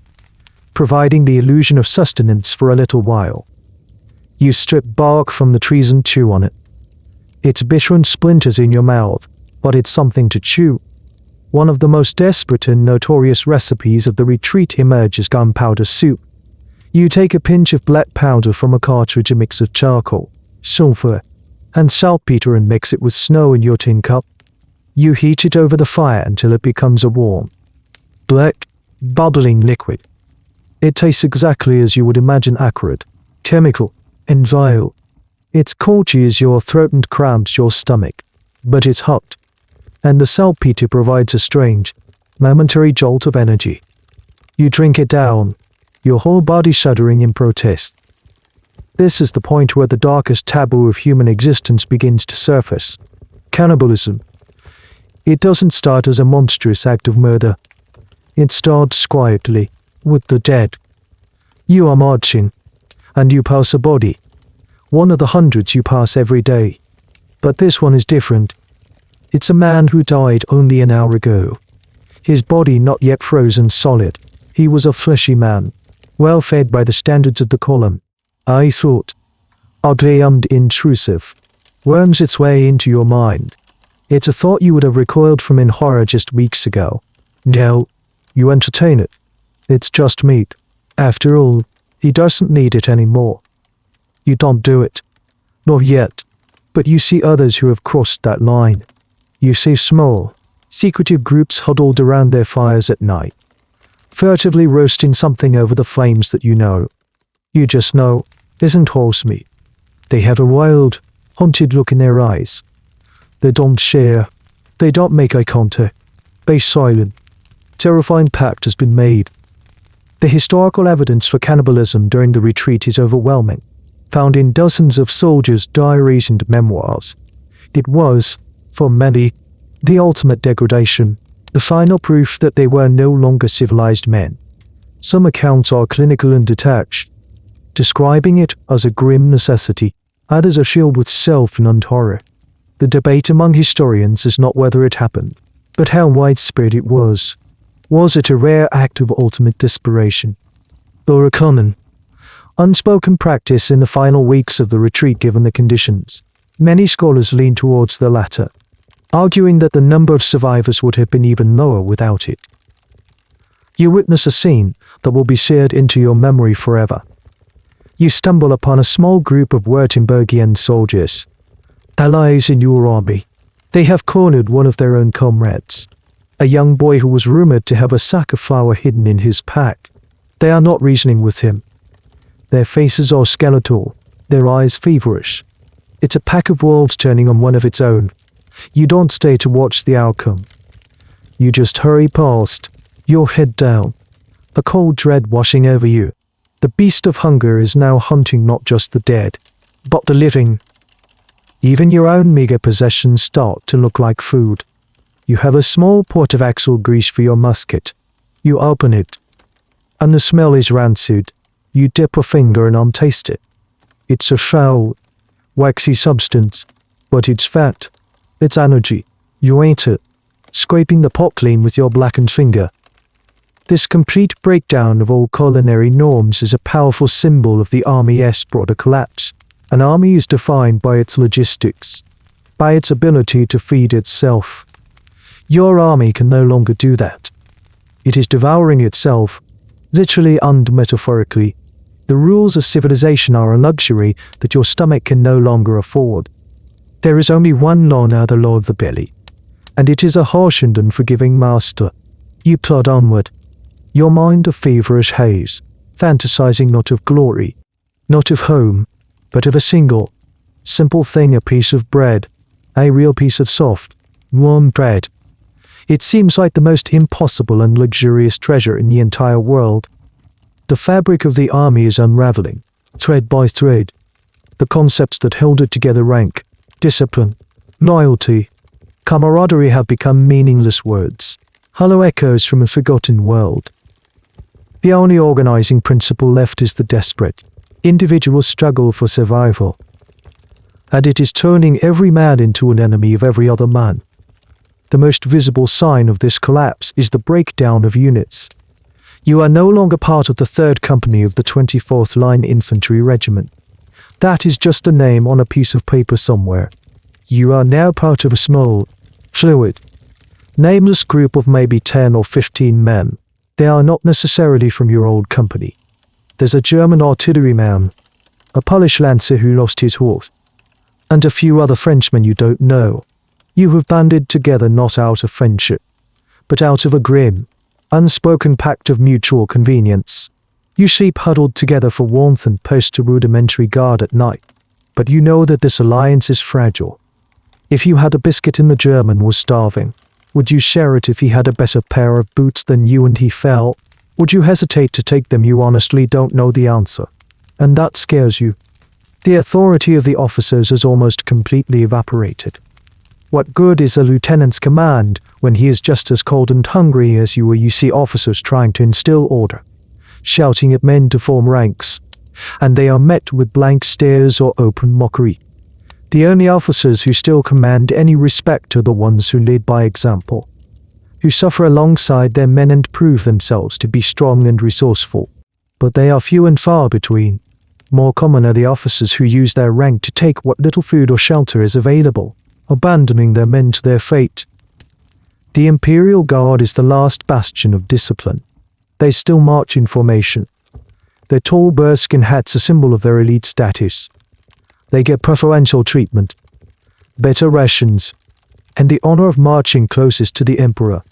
providing the illusion of sustenance for a little while. You strip bark from the trees and chew on it. It's bitter and splinters in your mouth, but it's something to chew. One of the most desperate and notorious recipes of the retreat emerges gunpowder soup. You take a pinch of black powder from a cartridge, a mix of charcoal, sulfur, and saltpeter, and mix it with snow in your tin cup. You heat it over the fire until it becomes a warm, black, bubbling liquid. It tastes exactly as you would imagine, acrid, chemical, and vile. It scorches your throat and cramps your stomach, but it's hot, and the saltpeter provides a strange, momentary jolt of energy. You drink it down, your whole body shuddering in protest. This is the point where the darkest taboo of human existence begins to surface: cannibalism. It doesn't start as a monstrous act of murder. It starts quietly, with the dead. You are marching, and you pass a body. One of the hundreds you pass every day. But this one is different. It's a man who died only an hour ago. His body not yet frozen solid. He was a fleshy man, well fed by the standards of the column. I thought, ugly and intrusive, worms its way into your mind. It's a thought you would have recoiled from in horror just weeks ago. Now, you entertain it. It's just meat. After all, he doesn't need it anymore. You don't do it. Not yet. But you see others who have crossed that line. You see small, secretive groups huddled around their fires at night, furtively roasting something over the flames that you know. You just know, isn't horse meat. They have a wild, haunted look in their eyes. They don't share. They don't make eye contact. They're silent. Terrifying pact has been made. The historical evidence for cannibalism during the retreat is overwhelming, found in dozens of soldiers' diaries and memoirs. It was, for many, the ultimate degradation, the final proof that they were no longer civilized men. Some accounts are clinical and detached, describing it as a grim necessity. Others are filled with self-numbed horror. The debate among historians is not whether it happened, but how widespread it was. Was it a rare act of ultimate desperation, or a common, unspoken practice in the final weeks of the retreat given the conditions? Many scholars lean towards the latter, arguing that the number of survivors would have been even lower without it. You witness a scene that will be seared into your memory forever. You stumble upon a small group of Württembergian soldiers, allies in your army. They have cornered one of their own comrades, a young boy who was rumored to have a sack of flour hidden in his pack. They are not reasoning with him. Their faces are skeletal, their eyes feverish. It's a pack of wolves turning on one of its own. You don't stay to watch the outcome. You just hurry past, your head down, a cold dread washing over you. The beast of hunger is now hunting not just the dead, but the living. Even your own meager possessions start to look like food. You have a small pot of axle grease for your musket. You open it, and the smell is rancid. You dip a finger and untaste it. It's a foul, waxy substance, but it's fat. It's energy. You ate it, scraping the pot clean with your blackened finger. This complete breakdown of all culinary norms is a powerful symbol of the Army's broader collapse. An army is defined by its logistics, by its ability to feed itself. Your army can no longer do that. It is devouring itself, literally and metaphorically. The rules of civilization are a luxury that your stomach can no longer afford. There is only one law now, the law of the belly, and it is a harsh and unforgiving master. You plod onward, your mind a feverish haze, fantasizing not of glory, not of home, but of a single, simple thing, a piece of bread, a real piece of soft, warm bread. It seems like the most impossible and luxurious treasure in the entire world. The fabric of the army is unraveling, thread by thread. The concepts that held it together, rank, discipline, loyalty, camaraderie, have become meaningless words, hollow echoes from a forgotten world. The only organizing principle left is the desperate, individual struggle for survival. And it is turning every man into an enemy of every other man. The most visible sign of this collapse is the breakdown of units. You are no longer part of the 3rd Company of the 24th Line Infantry Regiment. That is just a name on a piece of paper somewhere. You are now part of a small, fluid, nameless group of maybe 10 or 15 men. They are not necessarily from your old company. There's a German artilleryman, a Polish lancer who lost his horse, and a few other Frenchmen you don't know. You have banded together not out of friendship, but out of a grim, unspoken pact of mutual convenience. You sleep huddled together for warmth and post a rudimentary guard at night, but you know that this alliance is fragile. If you had a biscuit and the German was starving, would you share it if he had a better pair of boots than you and he fell? Would you hesitate to take them? You honestly don't know the answer, and that scares you. The authority of the officers has almost completely evaporated. What good is a lieutenant's command when he is just as cold and hungry as you are? You see officers trying to instill order, shouting at men to form ranks, and they are met with blank stares or open mockery. The only officers who still command any respect are the ones who lead by example, who suffer alongside their men and prove themselves to be strong and resourceful. But they are few and far between. More common are the officers who use their rank to take what little food or shelter is available, abandoning their men to their fate. The Imperial Guard is the last bastion of discipline. They still march in formation. Their tall bearskin hats a symbol of their elite status. They get preferential treatment, better rations, and the honor of marching closest to the Emperor.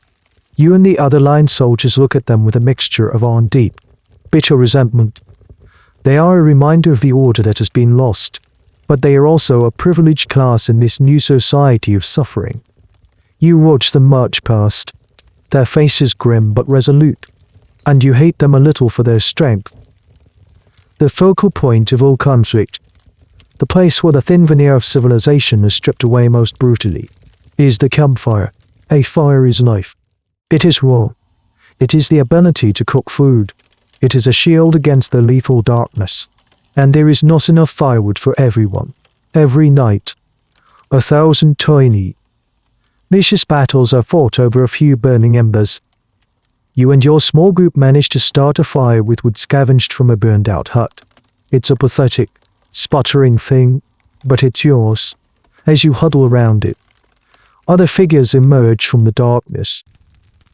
You and the other line soldiers look at them with a mixture of awe and deep, bitter resentment. They are a reminder of the order that has been lost, but they are also a privileged class in this new society of suffering. You watch them march past, their faces grim but resolute, and you hate them a little for their strength. The focal point of all conflict, the place where the thin veneer of civilization is stripped away most brutally, is the campfire. A fire is life. It is raw. It is the ability to cook food. It is a shield against the lethal darkness. And there is not enough firewood for everyone. Every night, 1,000 tiny, vicious battles are fought over a few burning embers. You and your small group manage to start a fire with wood scavenged from a burned-out hut. It's a pathetic, sputtering thing, but it's yours. As you huddle around it, other figures emerge from the darkness,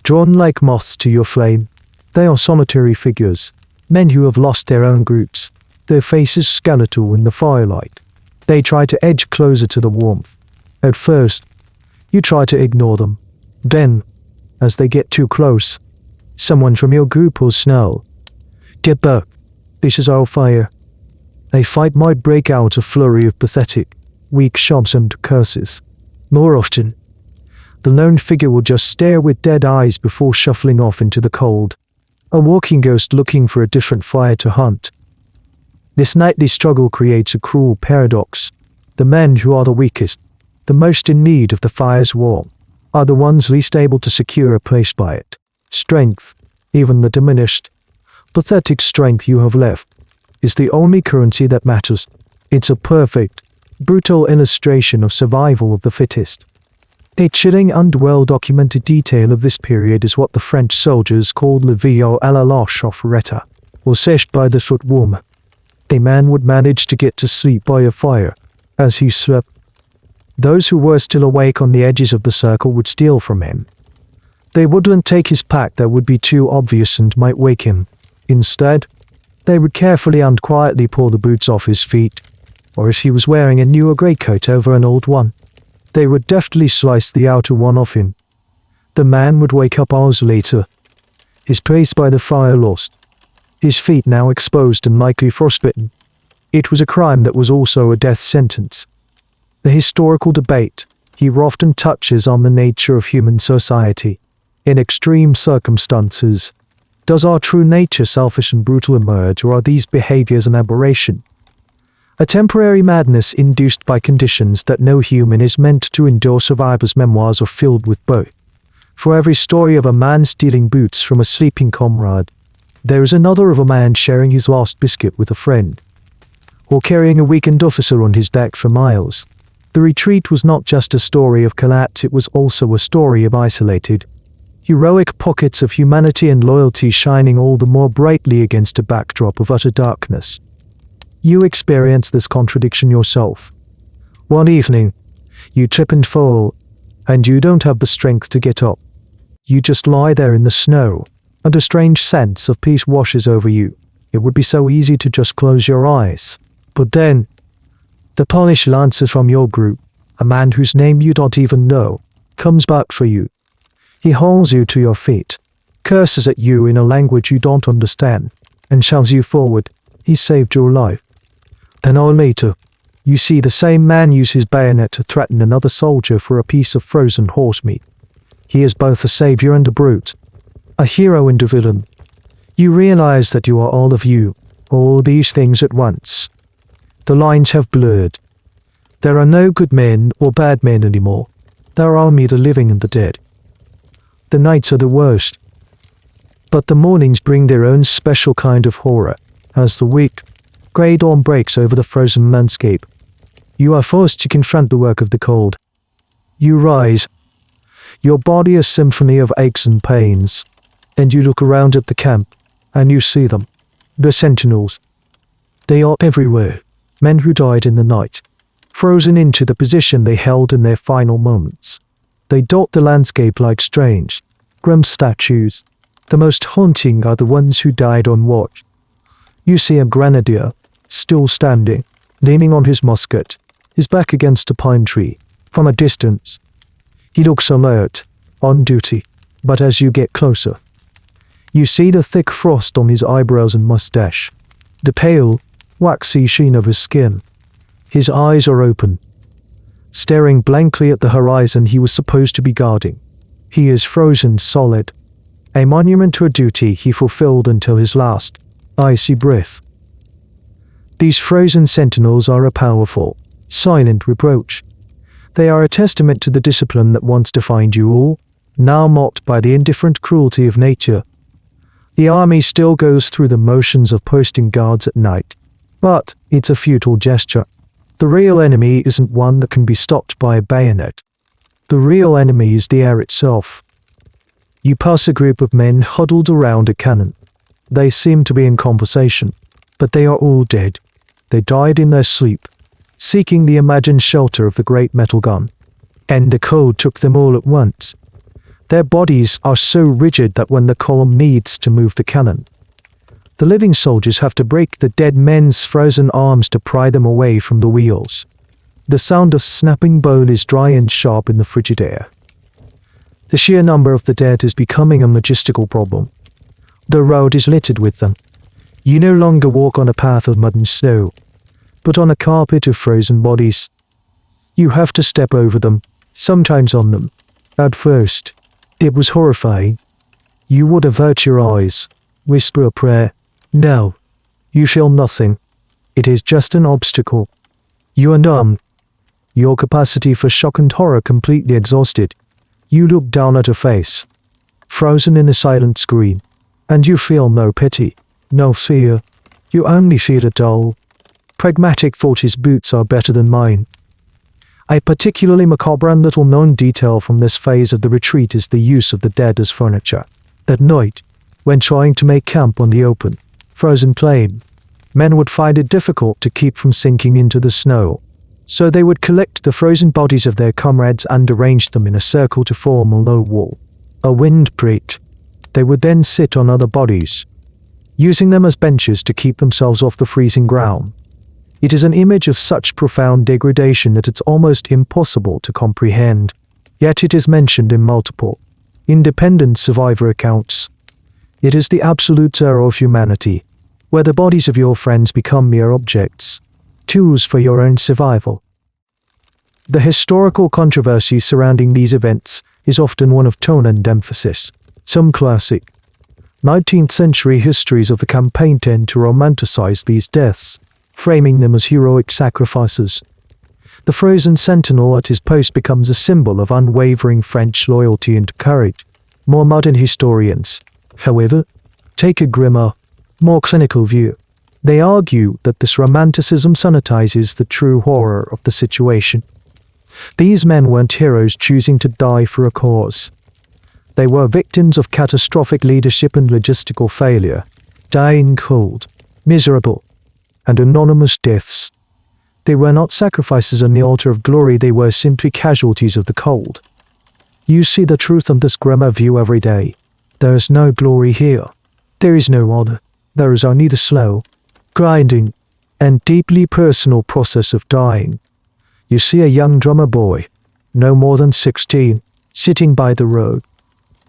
drawn like moths to your flame. They are solitary figures, men who have lost their own groups, their faces skeletal in the firelight. They try to edge closer to the warmth. At first, you try to ignore them. Then, as they get too close, someone from your group will snarl, "Get back, this is our fire." A fight might break out, a flurry of pathetic, weak shoves and curses. More often, the lone figure will just stare with dead eyes before shuffling off into the cold, a walking ghost looking for a different fire to hunt. This nightly struggle creates a cruel paradox. The men who are the weakest, the most in need of the fire's warmth, are the ones least able to secure a place by it. Strength, even the diminished, pathetic strength you have left, is the only currency that matters. It's a perfect, brutal illustration of survival of the fittest. A chilling and well-documented detail of this period is what the French soldiers called le veilleur à la lâche of Retta, or sèche by the foot warm. A man would manage to get to sleep by a fire. As he slept, those who were still awake on the edges of the circle would steal from him. They wouldn't take his pack, that would be too obvious and might wake him. Instead, they would carefully and quietly pull the boots off his feet, or if he was wearing a newer greatcoat over an old one, they would deftly slice the outer one off him. The man would wake up hours later, his place by the fire lost, his feet now exposed and likely frostbitten. It was a crime that was also a death sentence. The historical debate here often touches on the nature of human society. In extreme circumstances, does our true nature, selfish and brutal, emerge, or are these behaviors an aberration? A temporary madness induced by conditions that no human is meant to endure. Survivors' memoirs are filled with both. For every story of a man stealing boots from a sleeping comrade, There is another of a man sharing his last biscuit with a friend, or carrying a weakened officer on his back for miles. The retreat was not just a story of collapse, it was also a story of isolated, heroic pockets of humanity and loyalty shining all the more brightly against a backdrop of utter darkness. You experience this contradiction yourself. One evening, you trip and fall, and you don't have the strength to get up. You just lie there in the snow, and a strange sense of peace washes over you. It would be so easy to just close your eyes. But then, the Polish lancer from your group, a man whose name you don't even know, comes back for you. He hauls you to your feet, curses at you in a language you don't understand, and shoves you forward. He saved your life. An hour later, you see the same man use his bayonet to threaten another soldier for a piece of frozen horse meat. He is both a savior and a brute, a hero and a villain. You realize that you are all of you, all these things at once. The lines have blurred. There are no good men or bad men anymore. There are only the living and the dead. The nights are the worst, but the mornings bring their own special kind of horror. As the weak, grey dawn breaks over the frozen landscape, you are forced to confront the work of the cold. You rise, your body a symphony of aches and pains, and you look around at the camp, and you see them, the sentinels. They are everywhere, men who died in the night, frozen into the position they held in their final moments. They dot the landscape like strange, grim statues. The most haunting are the ones who died on watch. You see a grenadier, still standing, leaning on his musket, his back against a pine tree, from a distance. He looks alert, on duty, but as you get closer, you see the thick frost on his eyebrows and mustache, the pale, waxy sheen of his skin. His eyes are open, staring blankly at the horizon he was supposed to be guarding. He is frozen solid, a monument to a duty he fulfilled until his last, icy breath. These frozen sentinels are a powerful, silent reproach. They are a testament to the discipline that once defined you all, now mocked by the indifferent cruelty of nature. The army still goes through the motions of posting guards at night, but it's a futile gesture. The real enemy isn't one that can be stopped by a bayonet. The real enemy is the air itself. You pass a group of men huddled around a cannon. They seem to be in conversation, but they are all dead. They died in their sleep, seeking the imagined shelter of the great metal gun. And the cold took them all at once. Their bodies are so rigid that when the column needs to move the cannon, the living soldiers have to break the dead men's frozen arms to pry them away from the wheels. The sound of snapping bone is dry and sharp in the frigid air. The sheer number of the dead is becoming a logistical problem. The road is littered with them. You no longer walk on a path of mud and snow, but on a carpet of frozen bodies. You have to step over them, sometimes on them. At first, it was horrifying. You would avert your eyes, whisper a prayer. Now, you feel nothing. It is just an obstacle. You are numb, your capacity for shock and horror completely exhausted. You look down at her face, frozen in a silent scream, and you feel no pity, no fear. You only feel a dull, pragmatic thought: his boots are better than mine. A particularly macabre and little-known detail from this phase of the retreat is the use of the dead as furniture. At night, when trying to make camp on the open, frozen plain, men would find it difficult to keep from sinking into the snow, so they would collect the frozen bodies of their comrades and arrange them in a circle to form a low wall, a windbreak. They would then sit on other bodies, using them as benches to keep themselves off the freezing ground. It is an image of such profound degradation that it's almost impossible to comprehend, yet it is mentioned in multiple, independent survivor accounts. It is the absolute terror of humanity, where the bodies of your friends become mere objects, tools for your own survival. The historical controversy surrounding these events is often one of tone and emphasis. Some classic 19th century histories of the campaign tend to romanticize these deaths, framing them as heroic sacrifices. The frozen sentinel at his post becomes a symbol of unwavering French loyalty and courage. More modern historians, however, take a grimmer, more clinical view. They argue that this romanticism sanitizes the true horror of the situation. These men weren't heroes choosing to die for a cause. They were victims of catastrophic leadership and logistical failure, dying cold, miserable, and anonymous deaths. They were not sacrifices on the altar of glory, they were simply casualties of the cold. You see the truth on this grimmer view every day. There is no glory here. There is no honor. There is only the slow, grinding, and deeply personal process of dying. You see a young drummer boy, no more than 16, sitting by the road.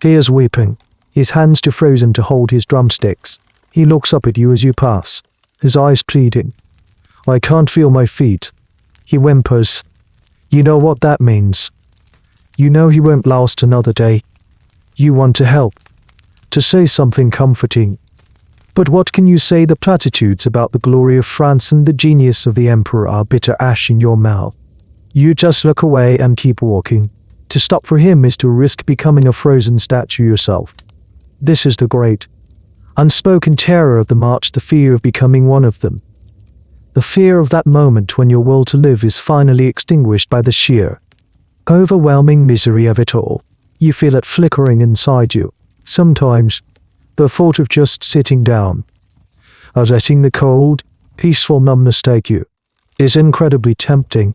He is weeping, his hands too frozen to hold his drumsticks. He looks up at you as you pass, his eyes pleading. I can't feel my feet. He whimpers. You know what that means. You know he won't last another day. You want to help, to say something comforting. But what can you say? The platitudes about the glory of France and the genius of the emperor are bitter ash in your mouth. You just look away and keep walking. To stop for him is to risk becoming a frozen statue yourself. This is the great, unspoken terror of the march, the fear of becoming one of them. The fear of that moment when your will to live is finally extinguished by the sheer, overwhelming misery of it all. You feel it flickering inside you. Sometimes, the thought of just sitting down, of letting the cold, peaceful numbness take you, is incredibly tempting.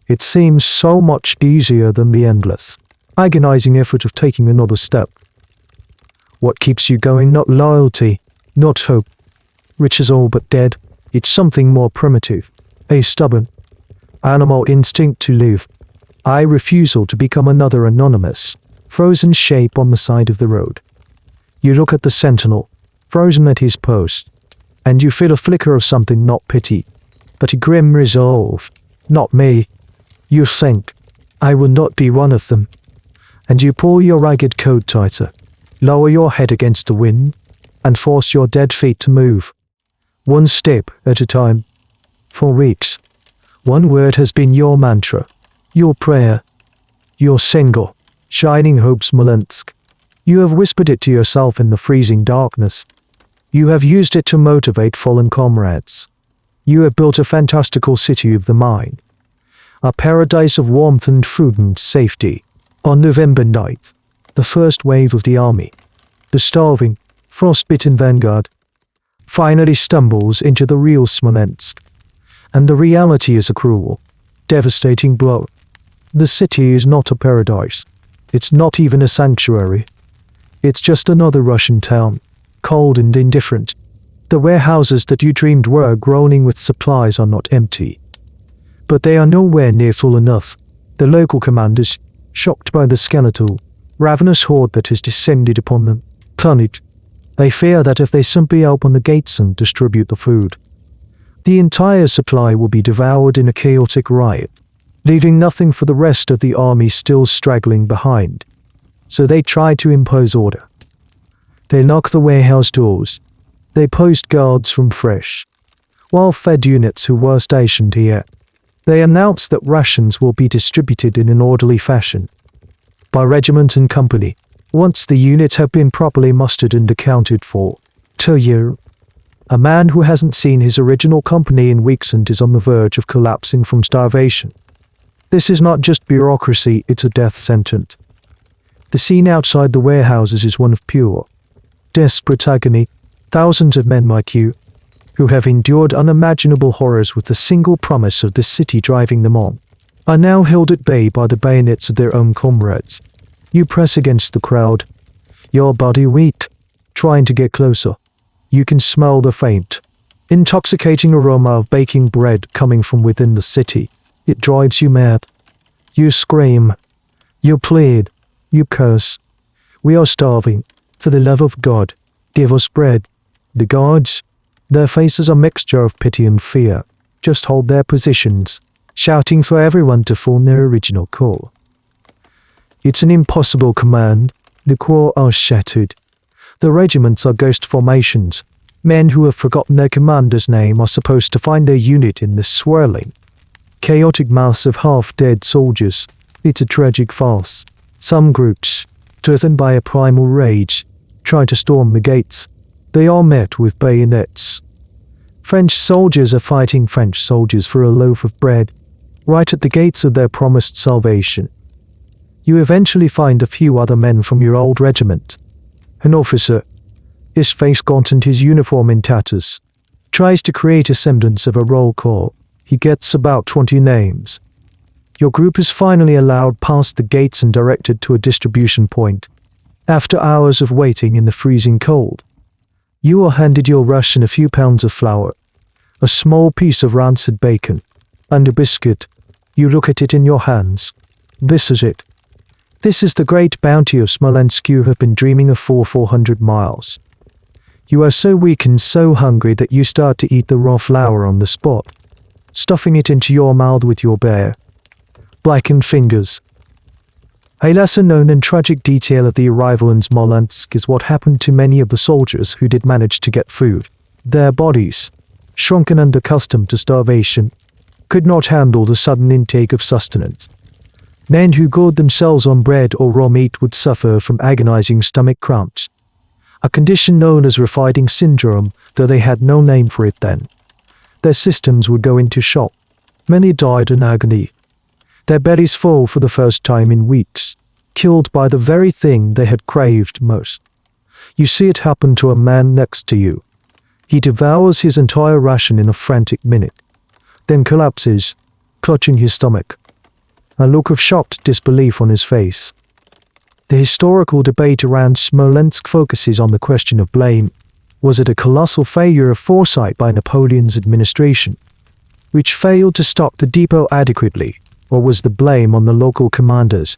It seems so much easier than the endless, agonizing effort of taking another step. What keeps you going? Not loyalty, not hope, which is all but dead. It's something more primitive, a stubborn, animal instinct to live, a refusal to become another anonymous, frozen shape on the side of the road. You look at the sentinel, frozen at his post, and you feel a flicker of something, not pity, but a grim resolve. Not me. You think, I will not be one of them. And you pull your ragged coat tighter, lower your head against the wind, and force your dead feet to move. One step at a time. For weeks, one word has been your mantra, your prayer, your single, shining hope, Smolensk. You have whispered it to yourself in the freezing darkness. You have used it to motivate fallen comrades. You have built a fantastical city of the mind, a paradise of warmth and food and safety. On November 9th, the first wave of the army, the starving, frostbitten vanguard, finally stumbles into the real Smolensk. And the reality is a cruel, devastating blow. The city is not a paradise. It's not even a sanctuary. It's just another Russian town, cold and indifferent. The warehouses that you dreamed were groaning with supplies are not empty. But they are nowhere near full enough. The local commanders, shocked by the skeletal, ravenous horde that has descended upon them, panic. They fear that if they simply open the gates and distribute the food, the entire supply will be devoured in a chaotic riot, leaving nothing for the rest of the army still straggling behind. So they try to impose order. They lock the warehouse doors. They post guards from fresh, well-fed units who were stationed here. They announce that rations will be distributed in an orderly fashion, by regiment and company, once the units have been properly mustered and accounted for. Toyer, a man who hasn't seen his original company in weeks and is on the verge of collapsing from starvation. This is not just bureaucracy, it's a death sentence. The scene outside the warehouses is one of pure, desperate agony. Thousands of men like you, who have endured unimaginable horrors with the single promise of the city driving them on, are now held at bay by the bayonets of their own comrades. You press against the crowd, your body weak, trying to get closer. You can smell the faint, intoxicating aroma of baking bread coming from within the city. It drives you mad. You scream. You plead. You curse. We are starving. For the love of God, give us bread. The guards, their faces a mixture of pity and fear, just hold their positions, shouting for everyone to form their original call. It's an impossible command. The corps are shattered. The regiments are ghost formations. Men who have forgotten their commander's name are supposed to find their unit in this swirling, chaotic mass of half-dead soldiers. It's a tragic farce. Some groups, driven by a primal rage, try to storm the gates. They are met with bayonets. French soldiers are fighting French soldiers for a loaf of bread, right at the gates of their promised salvation. You eventually find a few other men from your old regiment. An officer, his face gaunt and his uniform in tatters, tries to create a semblance of a roll call. He gets about 20 names. Your group is finally allowed past the gates and directed to a distribution point. After hours of waiting in the freezing cold, you are handed your ration: a few pounds of flour, a small piece of rancid bacon, and a biscuit. You look at it in your hands. This is it. This is the great bounty of Smolensk you have been dreaming of for 400 miles. You are so weak and so hungry that you start to eat the raw flour on the spot, stuffing it into your mouth with your bare, blackened fingers. A lesser-known and tragic detail of the arrival in Smolensk is what happened to many of the soldiers who did manage to get food. Their bodies, shrunken and accustomed to starvation, could not handle the sudden intake of sustenance. Men who gorged themselves on bread or raw meat would suffer from agonizing stomach cramps, a condition known as refeeding syndrome, though they had no name for it then. Their systems would go into shock. Many died in agony, their bellies full for the first time in weeks, killed by the very thing they had craved most. You see it happen to a man next to you. He devours his entire ration in a frantic minute, then collapses, clutching his stomach, a look of shocked disbelief on his face. The historical debate around Smolensk focuses on the question of blame. Was it a colossal failure of foresight by Napoleon's administration, which failed to stock the depot adequately, or was the blame on the local commanders,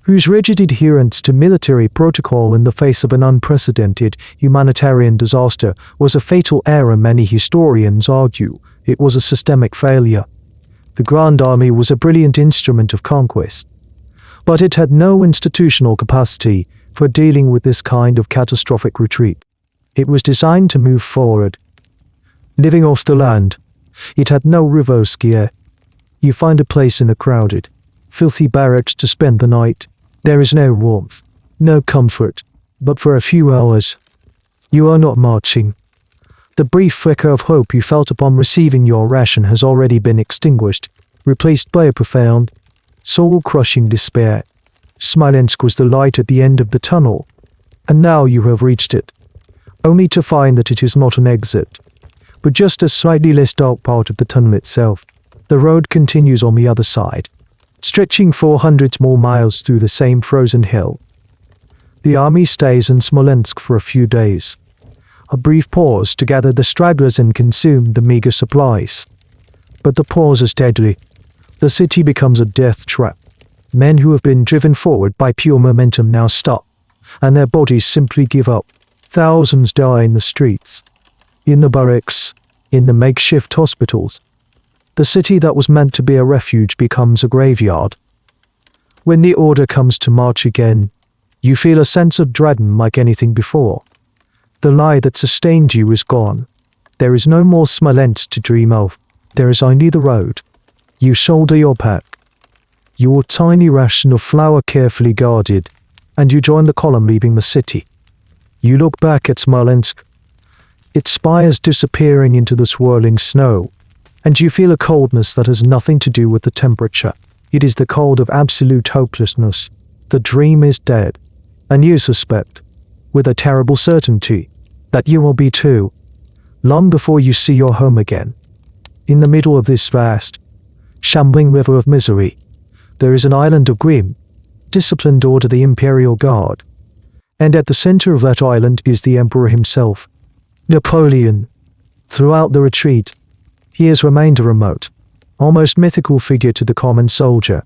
whose rigid adherence to military protocol in the face of an unprecedented humanitarian disaster was a fatal error? Many historians argue it was a systemic failure. The Grande Armée was a brilliant instrument of conquest, but it had no institutional capacity for dealing with this kind of catastrophic retreat. It was designed to move forward, living off the land. It had no reverse-gear. You find a place in a crowded, filthy barracks to spend the night. There is no warmth, no comfort, but for a few hours, you are not marching. The brief flicker of hope you felt upon receiving your ration has already been extinguished, replaced by a profound, soul-crushing despair. Smolensk was the light at the end of the tunnel, and now you have reached it, only to find that it is not an exit, but just a slightly less dark part of the tunnel itself. The road continues on the other side, stretching 400 more miles through the same frozen hill. The army stays in Smolensk for a few days, a brief pause to gather the stragglers and consume the meager supplies. But the pause is deadly. The city becomes a death trap. Men who have been driven forward by pure momentum now stop, and their bodies simply give up. Thousands die in the streets, in the barracks, in the makeshift hospitals. The city that was meant to be a refuge becomes a graveyard. When the order comes to march again, you feel a sense of dread unlike anything before. The lie that sustained you is gone. There is no more Smolensk to dream of. There is only the road. You shoulder your pack, your tiny ration of flour carefully guarded, and you join the column leaving the city. You look back at Smolensk, its spires disappearing into the swirling snow, and you feel a coldness that has nothing to do with the temperature. It is the cold of absolute hopelessness. The dream is dead, and you suspect, with a terrible certainty, that you will be too, long before you see your home again. In the middle of this vast, shambling river of misery, there is an island of grim, disciplined order, the Imperial Guard, and at the center of that island is the Emperor himself, Napoleon. Throughout the retreat, he has remained a remote, almost mythical figure to the common soldier.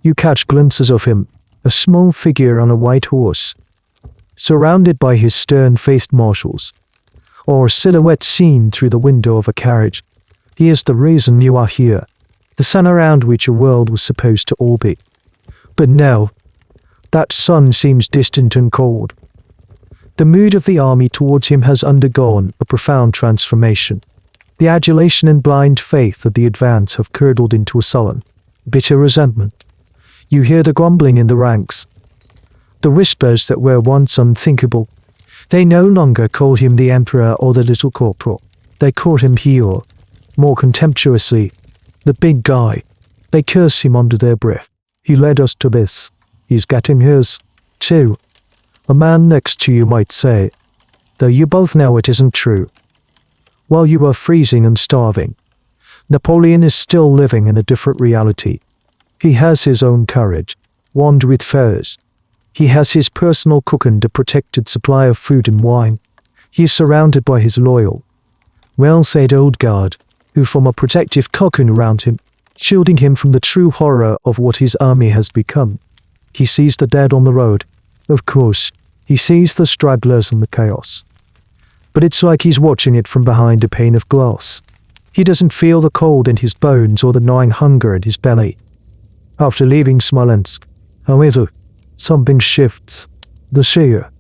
You catch glimpses of him, a small figure on a white horse, surrounded by his stern-faced marshals, or a silhouette seen through the window of a carriage. He is the reason you are here, the sun around which your world was supposed to orbit. But now, that sun seems distant and cold. The mood of the army towards him has undergone a profound transformation. The adulation and blind faith of the advance have curdled into a sullen, bitter resentment. You hear the grumbling in the ranks, the whispers that were once unthinkable. They no longer call him the Emperor or the Little Corporal. They call him Hero, more contemptuously, the big guy. They curse him under their breath. He led us to this. He's getting his, too. A man next to you might say, though you both know it isn't true. While you are freezing and starving, Napoleon is still living in a different reality. He has his own courage, wand with furs. He has his personal cook and a protected supply of food and wine. He is surrounded by his loyal, well-said old guard, who form a protective cocoon around him, shielding him from the true horror of what his army has become. He sees the dead on the road. Of course, he sees the stragglers and the chaos. But it's like he's watching it from behind a pane of glass. He doesn't feel the cold in his bones or the gnawing hunger in his belly. After leaving Smolensk, however, something shifts. The sheer,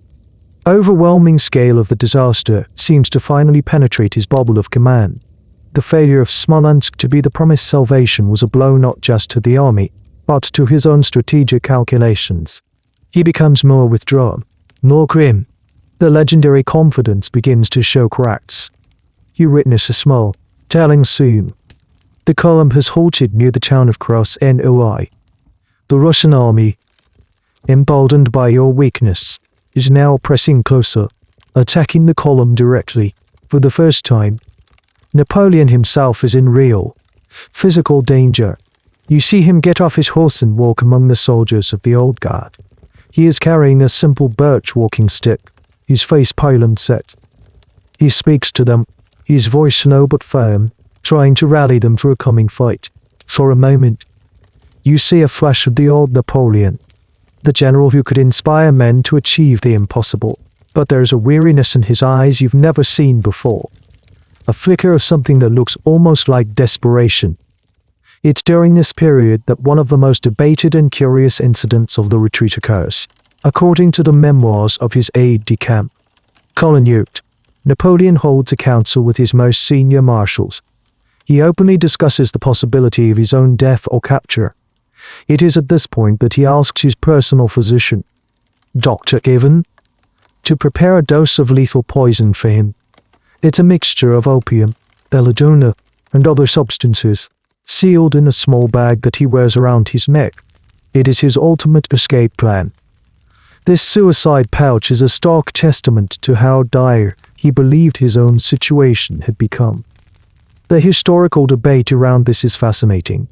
overwhelming scale of the disaster seems to finally penetrate his bubble of command. The failure of Smolensk to be the promised salvation was a blow not just to the army, but to his own strategic calculations. He becomes more withdrawn, more grim. The legendary confidence begins to show cracks. You witness a small, telling scene. The column has halted near the town of Krasnoye. The Russian army, emboldened by your weakness, is now pressing closer, attacking the column directly. For the first time, Napoleon himself is in real, physical danger. You see him get off his horse and walk among the soldiers of the old guard. He is carrying a simple birch walking stick, his face pale and set. He speaks to them, his voice low but firm, trying to rally them for a coming fight. For a moment, you see a flash of the old Napoleon, the general who could inspire men to achieve the impossible. But there is a weariness in his eyes you've never seen before. A flicker of something that looks almost like desperation. It's during this period that one of the most debated and curious incidents of the retreat occurs. According to the memoirs of his aide-de-camp, Colonel, Napoleon holds a council with his most senior marshals. He openly discusses the possibility of his own death or capture. It is at this point that he asks his personal physician, Dr. Given, to prepare a dose of lethal poison for him. It's a mixture of opium, belladonna, and other substances, sealed in a small bag that he wears around his neck. It is his ultimate escape plan. This suicide pouch is a stark testament to how dire he believed his own situation had become. The historical debate around this is fascinating.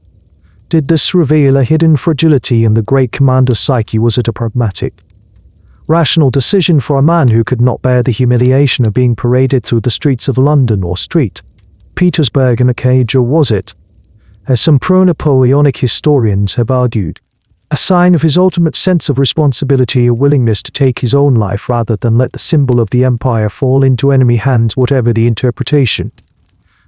Did this reveal a hidden fragility in the great commander's psyche? Was it a pragmatic, rational decision for a man who could not bear the humiliation of being paraded through the streets of London or St. Petersburg in a cage, or was it, as some pro-Napoleonic historians have argued, a sign of his ultimate sense of responsibility, a willingness to take his own life rather than let the symbol of the empire fall into enemy hands? Whatever the interpretation,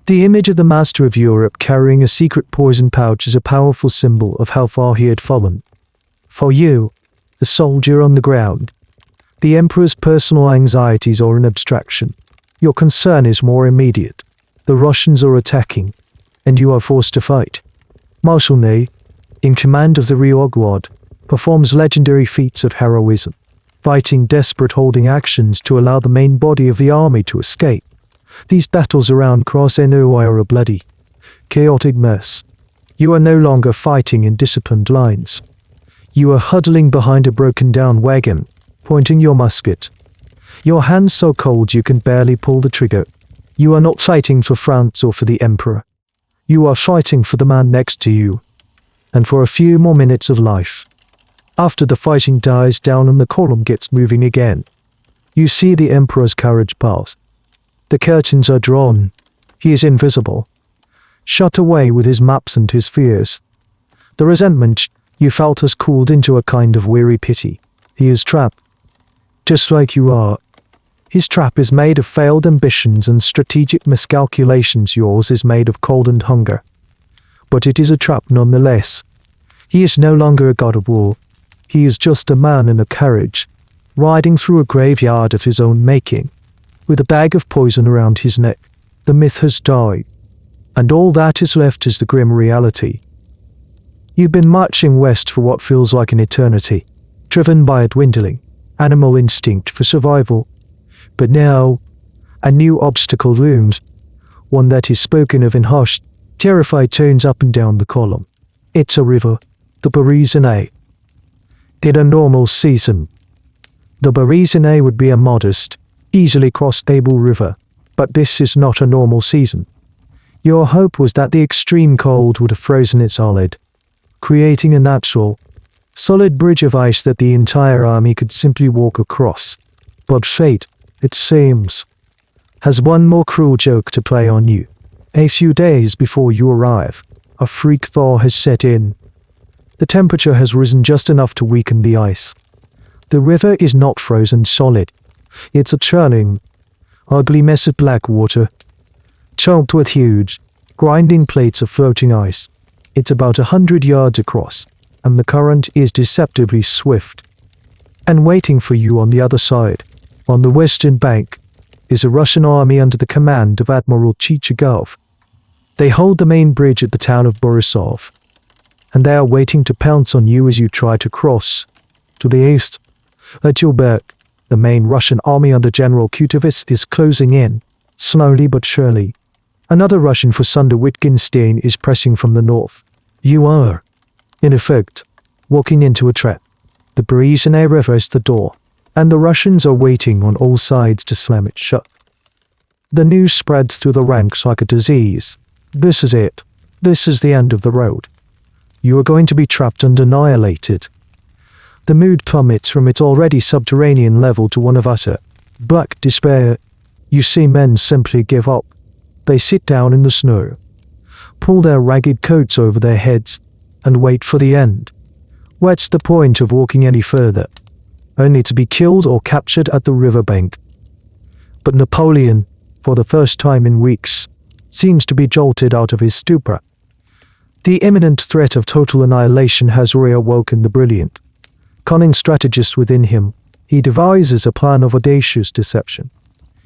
the image of the master of Europe carrying a secret poison pouch is a powerful symbol of how far he had fallen. For you, the soldier on the ground, the emperor's personal anxieties are an abstraction. Your concern is more immediate. The Russians are attacking, and you are forced to fight. Marshal Ney, in command of the rear guard, performs legendary feats of heroism, fighting desperate holding actions to allow the main body of the army to escape. These battles around Krasnoye are a bloody, chaotic mess. You are no longer fighting in disciplined lines. You are huddling behind a broken-down wagon, pointing your musket. Your hands so cold you can barely pull the trigger. You are not fighting for France or for the Emperor. You are fighting for the man next to you, and for a few more minutes of life. After the fighting dies down and the column gets moving again, you see the Emperor's carriage pass. The curtains are drawn. He is invisible, shut away with his maps and his fears. The resentment you felt has cooled into a kind of weary pity. He is trapped, just like you are. His trap is made of failed ambitions and strategic miscalculations. Yours is made of cold and hunger. But it is a trap nonetheless. He is no longer a god of war. He is just a man in a carriage, riding through a graveyard of his own making, with a bag of poison around his neck. The myth has died, and all that is left is the grim reality. You've been marching west for what feels like an eternity, driven by a dwindling, animal instinct for survival. But now, a new obstacle looms, one that is spoken of in hushed, terrified tones up and down the column. It's a river, the Berezina. In a normal season, the Berezina would be a modest, easily crossable river, but this is not a normal season. Your hope was that the extreme cold would have frozen it solid, creating a natural, solid bridge of ice that the entire army could simply walk across. But fate, it seems, has one more cruel joke to play on you. A few days before you arrive, a freak thaw has set in. The temperature has risen just enough to weaken the ice. The river is not frozen solid. It's a churning, ugly mess of black water, choked with huge, grinding plates of floating ice. It's about 100 yards across, and the current is deceptively swift. And waiting for you on the other side, on the western bank, is a Russian army under the command of Admiral Chichagov. They hold the main bridge at the town of Borisov, and they are waiting to pounce on you as you try to cross. To the east, at your back, the main Russian army under General Kutovitz is closing in, slowly but surely. Another Russian force under Wittgenstein is pressing from the north. You are, in effect, walking into a trap. The Berezina River is the door, and the Russians are waiting on all sides to slam it shut. The news spreads through the ranks like a disease. This is it. This is the end of the road. You are going to be trapped and annihilated. The mood plummets from its already subterranean level to one of utter, black despair. You see men simply give up. They sit down in the snow, pull their ragged coats over their heads, and wait for the end. What's the point of walking any further? Only to be killed or captured at the riverbank. But Napoleon, for the first time in weeks, seems to be jolted out of his stupor. The imminent threat of total annihilation has reawoken the brilliant, cunning strategist within him. He devises a plan of audacious deception.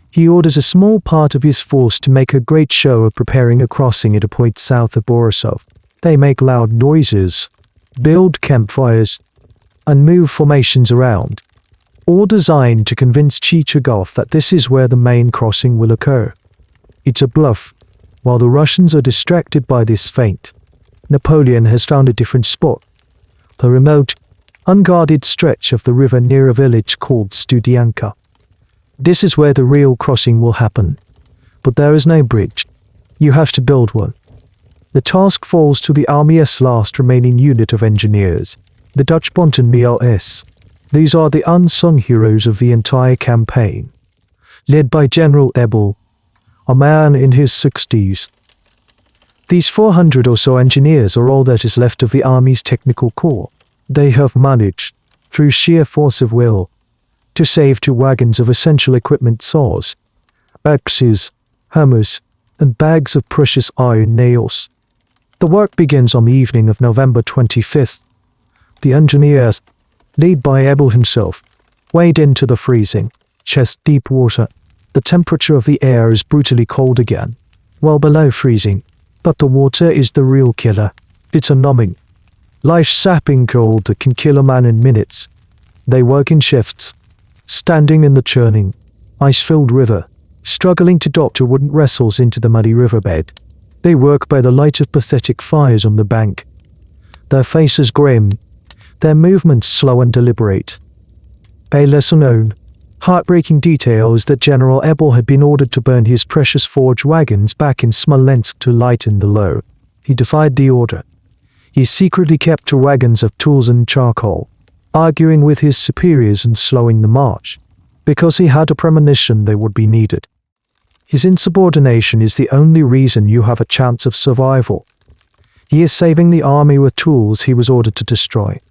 He orders a small part of his force to make a great show of preparing a crossing at a point south of Borisov. They make loud noises, build campfires, and move formations around, all designed to convince Chichagov that this is where the main crossing will occur. It's a bluff. While the Russians are distracted by this feint, Napoleon has found a different spot, a remote, unguarded stretch of the river near a village called Studianka. This is where the real crossing will happen. But there is no bridge. You have to build one. The task falls to the Army's last remaining unit of engineers, the Dutch Bontenmiers. These are the unsung heroes of the entire campaign, led by General Ebel, a man in his 60s. These 400 or so engineers are all that is left of the Army's technical corps. They have managed, through sheer force of will, to save 2 wagons of essential equipment, saws, axes, hammers, and bags of precious iron nails. The work begins on the evening of November 25th. The engineers, led by Ebel himself, wade into the freezing, chest-deep water. The temperature of the air is brutally cold again, well below freezing, but the water is the real killer. It's a numbing, life-sapping cold that can kill a man in minutes. They work in shifts, standing in the churning, ice-filled river, struggling to doctor wooden wrestles into the muddy riverbed. They work by the light of pathetic fires on the bank. Their faces grim, their movements slow and deliberate. A lesser-known, heartbreaking detail is that General Ebel had been ordered to burn his precious forge wagons back in Smolensk to lighten the low. He defied the order. He secretly kept 2 wagons of tools and charcoal, arguing with his superiors and slowing the march, because he had a premonition they would be needed. His insubordination is the only reason you have a chance of survival. He is saving the army with tools he was ordered to destroy.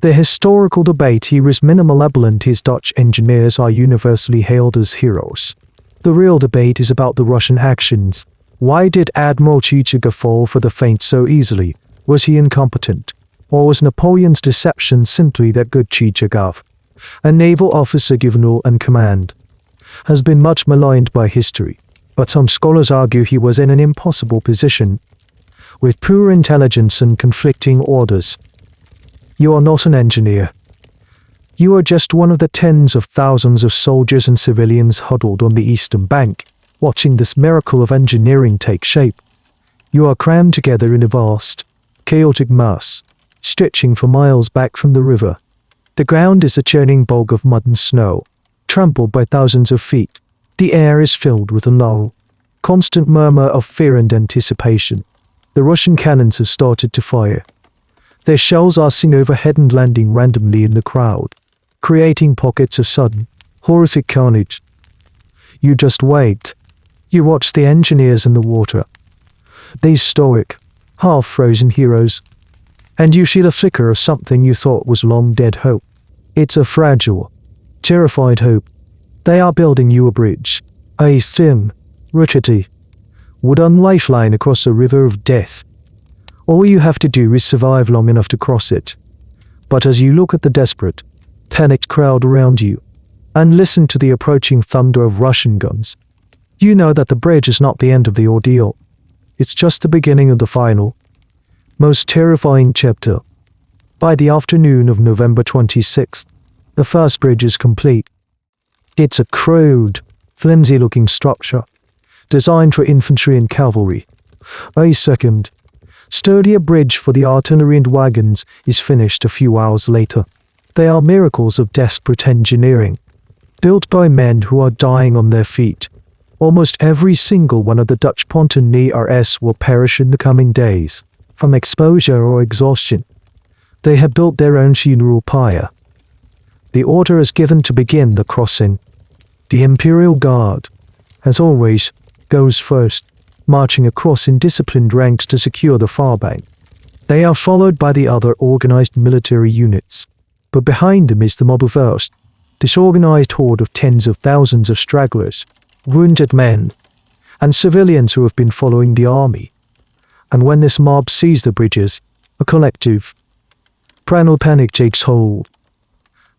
The historical debate here is minimal. Ebel and his Dutch engineers are universally hailed as heroes. The real debate is about the Russian actions. Why did Admiral Chichagov fall for the feint so easily? Was he incompetent? Or was Napoleon's deception simply that good Chichagov, a naval officer given all and command, has been much maligned by history, but some scholars argue he was in an impossible position, with poor intelligence and conflicting orders. You are not an engineer. You are just one of the tens of thousands of soldiers and civilians huddled on the eastern bank, watching this miracle of engineering take shape. You are crammed together in a vast, chaotic mass, stretching for miles back from the river. The ground is a churning bog of mud and snow, trampled by thousands of feet. The air is filled with a lull, constant murmur of fear and anticipation. The Russian cannons have started to fire. Their shells are seen overhead and landing randomly in the crowd, creating pockets of sudden, horrific carnage. You just wait. You watch the engineers in the water. These stoic, half-frozen heroes. And you see the flicker of something you thought was long-dead hope. It's a fragile, terrified hope. They are building you a bridge. A thin, rickety, wooden lifeline across a river of death. All you have to do is survive long enough to cross it. But as you look at the desperate, panicked crowd around you, and listen to the approaching thunder of Russian guns, you know that the bridge is not the end of the ordeal. It's just the beginning of the final, most terrifying chapter. By the afternoon of November 26th, the first bridge is complete. It's a crude, flimsy-looking structure, designed for infantry and cavalry. A second, sturdier bridge for the artillery and wagons is finished a few hours later. They are miracles of desperate engineering, built by men who are dying on their feet. Almost every single one of the Dutch pontooners will perish in the coming days, from exposure or exhaustion. They have built their own funeral pyre. The order is given to begin the crossing. The Imperial Guard, as always, goes first, marching across in disciplined ranks to secure the far bank. They are followed by the other organized military units, but behind them is the mob of first, disorganized horde of tens of thousands of stragglers, wounded men, and civilians who have been following the army. And when this mob sees the bridges, a collective, primal panic takes hold.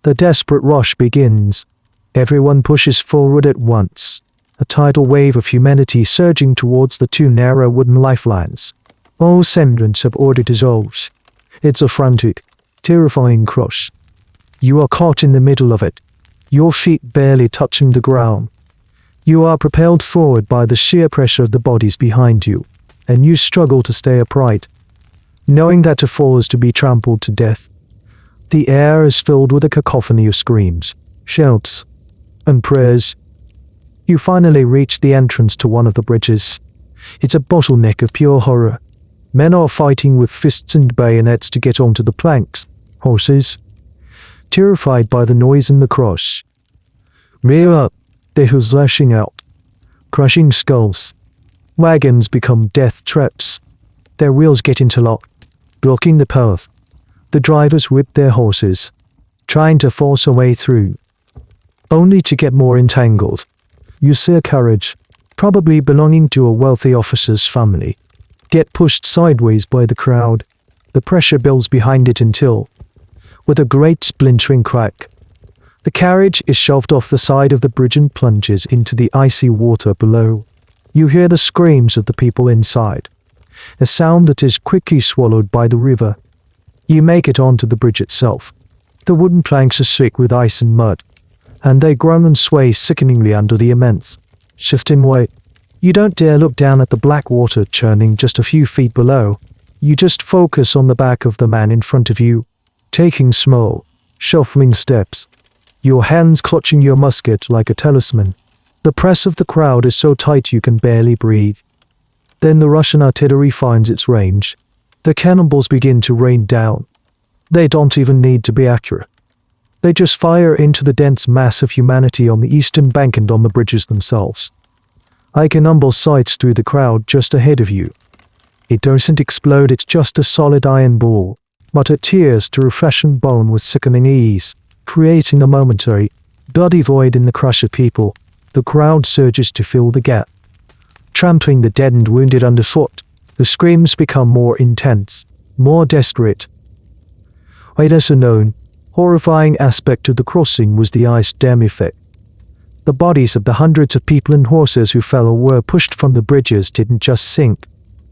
The desperate rush begins. Everyone pushes forward at once, a tidal wave of humanity surging towards the two narrow wooden lifelines. All semblance of order dissolves. It's a frantic, terrifying crush. You are caught in the middle of it, your feet barely touching the ground. You are propelled forward by the sheer pressure of the bodies behind you, and you struggle to stay upright, knowing that to fall is to be trampled to death. The air is filled with a cacophony of screams, shouts, and prayers. You finally reach the entrance to one of the bridges. It's a bottleneck of pure horror. Men are fighting with fists and bayonets to get onto the planks. Horses, terrified by the noise and the crush, rear up, their hooves lashing out, crushing skulls. Wagons become death traps. Their wheels get interlocked, blocking the path. The drivers whip their horses, trying to force a way through, only to get more entangled. You see a carriage, probably belonging to a wealthy officer's family, get pushed sideways by the crowd. The pressure builds behind it until, with a great splintering crack, the carriage is shoved off the side of the bridge and plunges into the icy water below. You hear the screams of the people inside, a sound that is quickly swallowed by the river. You make it onto the bridge itself. The wooden planks are thick with ice and mud, and they groan and sway sickeningly under the immense, shifting weight. You don't dare look down at the black water churning just a few feet below. You just focus on the back of the man in front of you, taking small, shuffling steps, your hands clutching your musket like a talisman. The press of the crowd is so tight you can barely breathe. Then the Russian artillery finds its range. The cannonballs begin to rain down. They don't even need to be accurate. They just fire into the dense mass of humanity on the eastern bank and on the bridges themselves. I cannonball sights through the crowd just ahead of you. It doesn't explode, it's just a solid iron ball, but it tears through flesh and bone with sickening ease, creating a momentary, bloody void in the crush of people. The crowd surges to fill the gap, trampling the dead and wounded underfoot. The screams become more intense, more desperate. A lesser-known, horrifying aspect of the crossing was the ice dam effect. The bodies of the hundreds of people and horses who fell or were pushed from the bridges didn't just sink.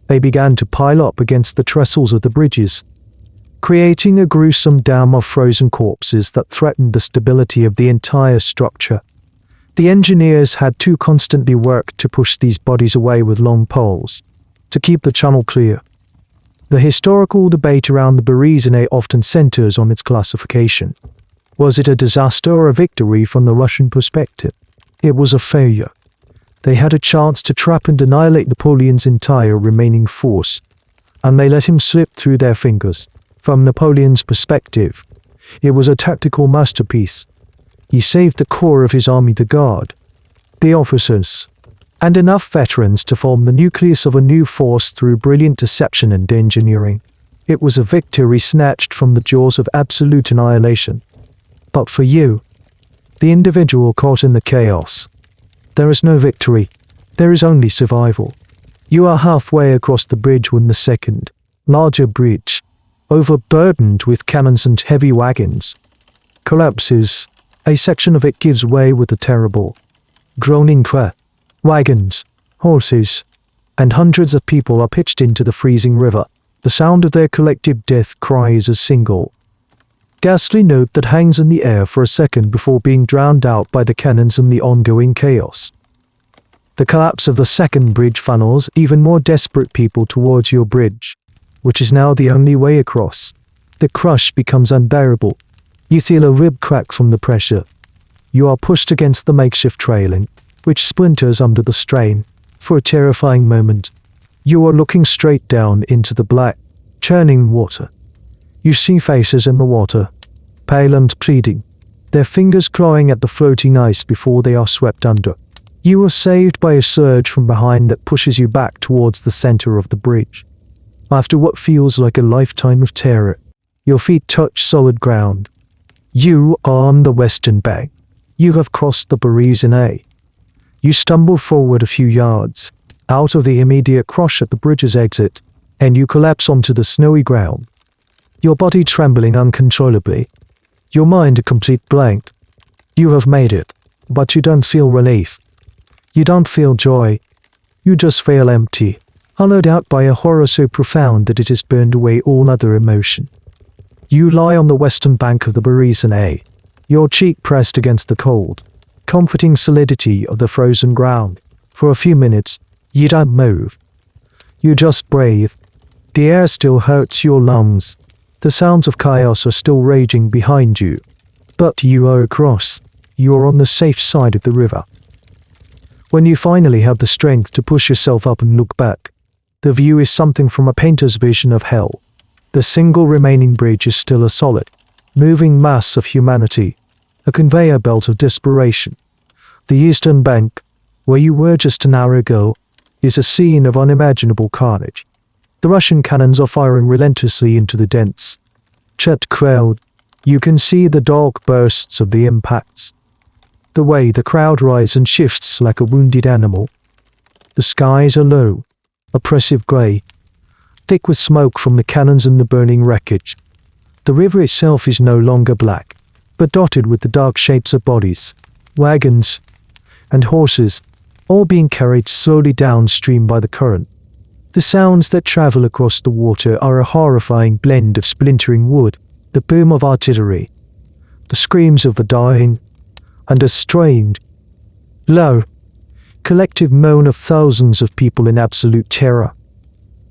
They began to pile up against the trestles of the bridges. creating a gruesome dam of frozen corpses that threatened the stability of the entire structure. The engineers had to constantly work to push these bodies away with long poles, to keep the channel clear. The historical debate around the Berezina often centers on its classification. Was it a disaster or a victory from the Russian perspective? It was a failure. They had a chance to trap and annihilate Napoleon's entire remaining force, and they let him slip through their fingers. From Napoleon's perspective, it was a tactical masterpiece. He saved the core of his army, the Guard, the officers, and enough veterans to form the nucleus of a new force through brilliant deception and engineering. It was a victory snatched from the jaws of absolute annihilation. But for you, the individual caught in the chaos, there is no victory. There is only survival. You are halfway across the bridge when the second, larger bridge, overburdened with cannons and heavy wagons, collapses. A section of it gives way with a terrible, groaning crash. Wagons, horses, and hundreds of people are pitched into the freezing river. The sound of their collective death cry is a single, ghastly note that hangs in the air for a second before being drowned out by the cannons and the ongoing chaos. The collapse of the second bridge funnels even more desperate people towards your bridge, which is now the only way across. The crush becomes unbearable. You feel a rib crack from the pressure. You are pushed against the makeshift railing, which splinters under the strain. For a terrifying moment, you are looking straight down into the black, churning water. You see faces in the water, pale and pleading, their fingers clawing at the floating ice before they are swept under. You are saved by a surge from behind that pushes you back towards the center of the bridge. After what feels like a lifetime of terror, your feet touch solid ground. You are on the western bank. You have crossed the Berezina. You stumble forward a few yards, out of the immediate crush at the bridge's exit, and you collapse onto the snowy ground, your body trembling uncontrollably, your mind a complete blank. You have made it, but you don't feel relief. You don't feel joy. You just feel empty, hollowed out by a horror so profound that it has burned away all other emotion. You lie on the western bank of the Berezina, your cheek pressed against the cold, comforting solidity of the frozen ground. For a few minutes, you don't move. You just breathe. The air still hurts your lungs. The sounds of chaos are still raging behind you. But you are across. You are on the safe side of the river. When you finally have the strength to push yourself up and look back, the view is something from a painter's vision of hell. The single remaining bridge is still a solid, moving mass of humanity, a conveyor belt of desperation. The eastern bank, where you were just an hour ago, is a scene of unimaginable carnage. The Russian cannons are firing relentlessly into the dense, chat crowd. You can see the dark bursts of the impacts, the way the crowd rises and shifts like a wounded animal. The skies are low, oppressive grey, thick with smoke from the cannons and the burning wreckage. The river itself is no longer black, but dotted with the dark shapes of bodies, wagons, and horses, all being carried slowly downstream by the current. The sounds that travel across the water are a horrifying blend of splintering wood, the boom of artillery, the screams of the dying, and a strained, low, collective moan of thousands of people in absolute terror.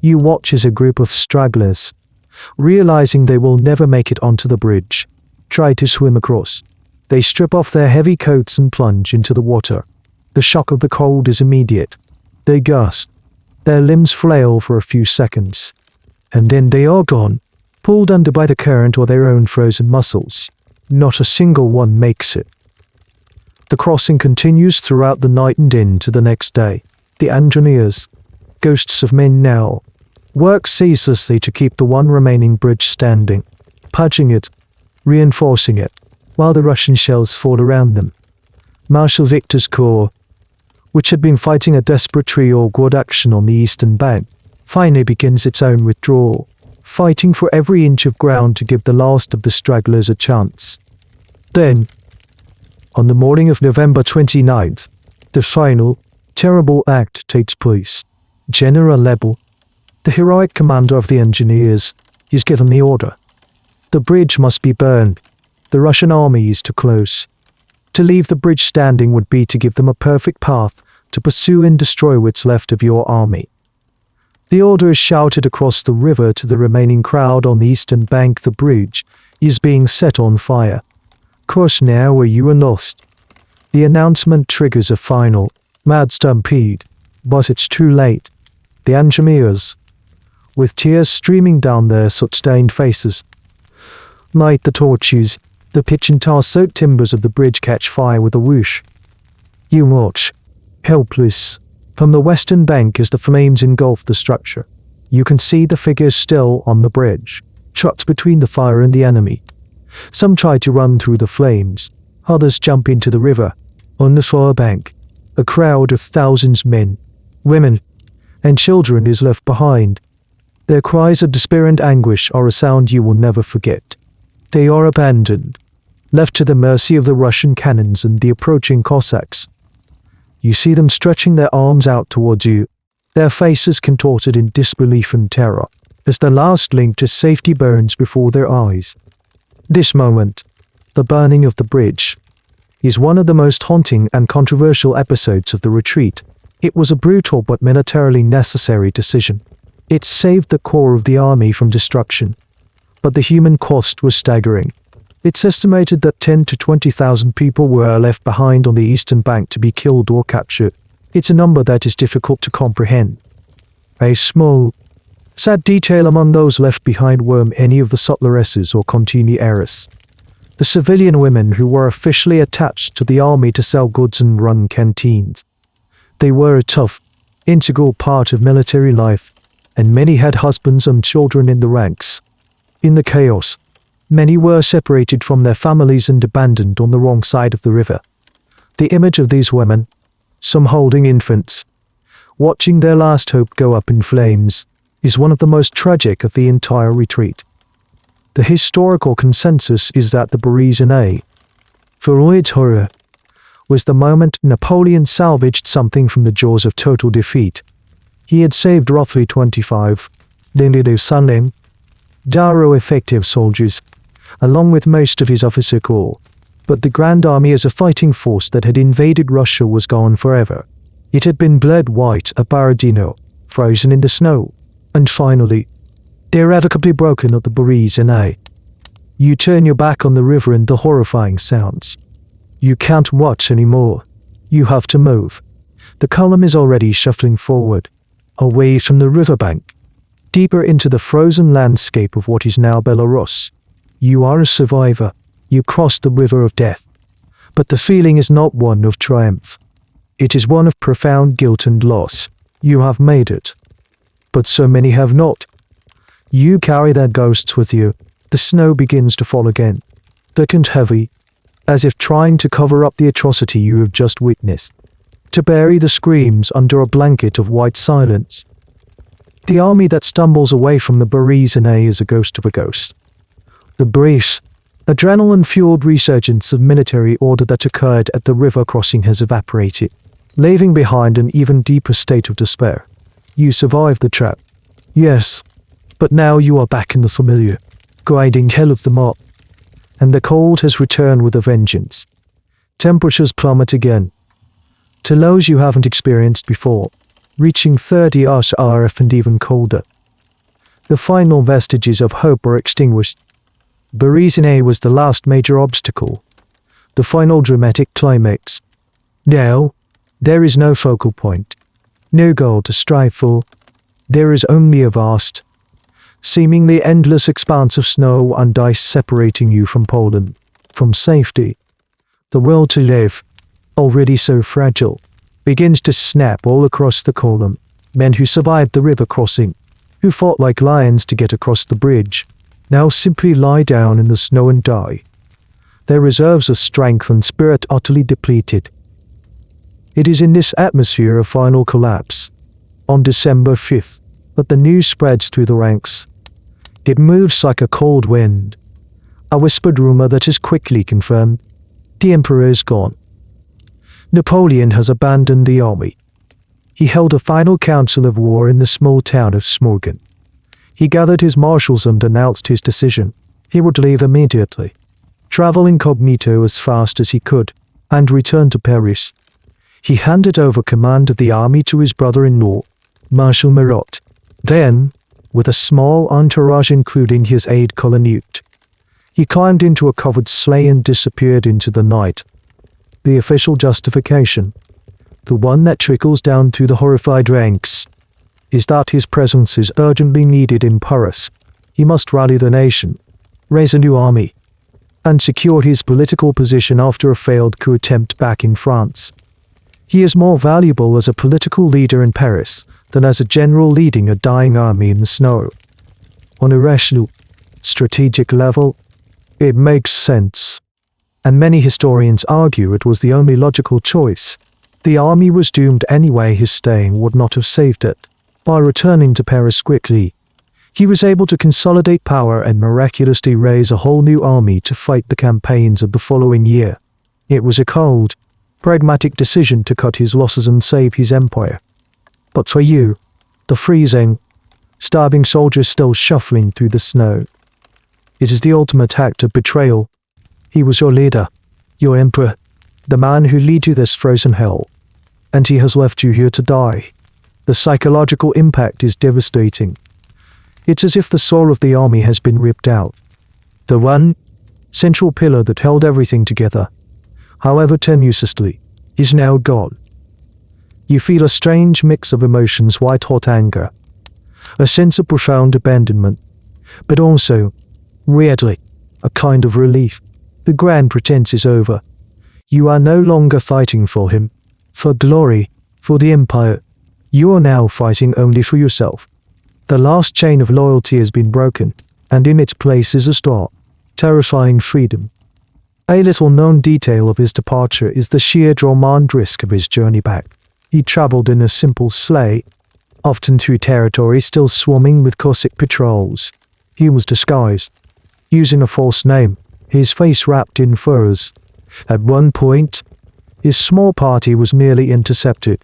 You watch as a group of stragglers, realizing they will never make it onto the bridge, try to swim across. They strip off their heavy coats and plunge into the water. The shock of the cold is immediate. They gasp. Their limbs flail for a few seconds, and then they are gone, pulled under by the current or their own frozen muscles. Not a single one makes it. The crossing continues throughout the night and into the next day. The engineers, ghosts of men now, work ceaselessly to keep the one remaining bridge standing, patching it, reinforcing it, while the Russian shells fall around them. Marshal Victor's corps, which had been fighting a desperate rearguard action on the eastern bank, finally begins its own withdrawal, fighting for every inch of ground to give the last of the stragglers a chance. Then, on the morning of November 29th, the final, terrible act takes place. General Lebel, the heroic commander of the engineers, is given the order. The bridge must be burned. The Russian army is too close. To leave the bridge standing would be to give them a perfect path to pursue and destroy what's left of your army. The order is shouted across the river to the remaining crowd on the eastern bank. The bridge is being set on fire. Cross now or you are lost. The announcement triggers a final, mad stampede, but it's too late. The engineers, with tears streaming down their soot-stained faces, light the torches. The pitch and tar-soaked timbers of the bridge catch fire with a whoosh. You watch, helpless, from the western bank as the flames engulf the structure. You can see the figures still on the bridge, trapped between the fire and the enemy. Some try to run through the flames, others jump into the river. On the far bank, a crowd of thousands of men, women, and children is left behind. Their cries of despair and anguish are a sound you will never forget. They are abandoned, left to the mercy of the Russian cannons and the approaching Cossacks. You see them stretching their arms out towards you, their faces contorted in disbelief and terror, as the last link to safety burns before their eyes. This moment, the burning of the bridge, is one of the most haunting and controversial episodes of the retreat. It was a brutal but militarily necessary decision. It saved the core of the army from destruction, but the human cost was staggering. It's estimated that 10 to 20,000 people were left behind on the eastern bank to be killed or captured. It's a number that is difficult to comprehend. A small, sad detail among those left behind were many of the sutleresses or consiglieres, the civilian women who were officially attached to the army to sell goods and run canteens. They were a tough, integral part of military life, and many had husbands and children in the ranks. In the chaos, many were separated from their families and abandoned on the wrong side of the river. The image of these women, some holding infants, watching their last hope go up in flames, is one of the most tragic of the entire retreat. The historical consensus is that the Berezina, for all its horror, was the moment Napoleon salvaged something from the jaws of total defeat. He had saved roughly 25 Darrow effective soldiers, along with most of his officer corps, but the Grand Army as a fighting force that had invaded Russia was gone forever. It had been bled white at Berezina, frozen in the snow, and finally, irrevocably broken at the Berezina. You turn your back on the river and the horrifying sounds. You can't watch anymore. You have to move. The column is already shuffling forward, away from the riverbank, deeper into the frozen landscape of what is now Belarus. You are a survivor. You crossed the river of death. But the feeling is not one of triumph. It is one of profound guilt and loss. You have made it. But so many have not. You carry their ghosts with you. The snow begins to fall again, thick and heavy, as if trying to cover up the atrocity you have just witnessed, to bury the screams under a blanket of white silence. The army that stumbles away from the Berezina is a ghost of a ghost. The brief, adrenaline-fueled resurgence of military order that occurred at the river crossing has evaporated, leaving behind an even deeper state of despair. You survived the trap. Yes, but now you are back in the familiar, grinding hell of the mob, and the cold has returned with a vengeance. Temperatures plummet again, to lows you haven't experienced before, reaching 30 RF and even colder. The final vestiges of hope are extinguished. Berezina was the last major obstacle, the final dramatic climax. Now, there is no focal point, no goal to strive for. There is only a vast, seemingly endless expanse of snow and ice separating you from Poland, from safety. The will to live, already so fragile, begins to snap all across the column. Men who survived the river crossing, who fought like lions to get across the bridge, now simply lie down in the snow and die, their reserves of strength and spirit utterly depleted. It is in this atmosphere of final collapse, on December 5th, that the news spreads through the ranks. It moves like a cold wind, a whispered rumor that is quickly confirmed. The emperor is gone. Napoleon has abandoned the army. He held a final council of war in the small town of Smorgon. He gathered his marshals and announced his decision. He would leave immediately, travel incognito as fast as he could, and return to Paris. He handed over command of the army to his brother-in-law, Marshal Murat. Then, with a small entourage including his aide Colonute, he climbed into a covered sleigh and disappeared into the night. The official justification, the one that trickles down to the horrified ranks, is that his presence is urgently needed in Paris. He must rally the nation, raise a new army, and secure his political position after a failed coup attempt back in France. He is more valuable as a political leader in Paris than as a general leading a dying army in the snow. On a rational, strategic level, it makes sense, and many historians argue it was the only logical choice. The army was doomed anyway. His staying would not have saved it. By returning to Paris quickly, he was able to consolidate power and miraculously raise a whole new army to fight the campaigns of the following year. It was a cold, pragmatic decision to cut his losses and save his empire. But for you, the freezing, starving soldiers still shuffling through the snow, it is the ultimate act of betrayal. He was your leader, your emperor, the man who led you this frozen hell, and he has left you here to die. The psychological impact is devastating. It's as if the soul of the army has been ripped out. The one central pillar that held everything together, however tenuously, is now gone. You feel a strange mix of emotions: white-hot anger, a sense of profound abandonment, but also, weirdly, a kind of relief. The grand pretense is over. You are no longer fighting for him, for glory, for the empire. You are now fighting only for yourself. The last chain of loyalty has been broken, and in its place is a stark, terrifying freedom. A little-known detail of his departure is the sheer dramatic risk of his journey back. He traveled in a simple sleigh, often through territory still swarming with Cossack patrols. He was disguised, using a false name, his face wrapped in furs. At one point, his small party was merely intercepted.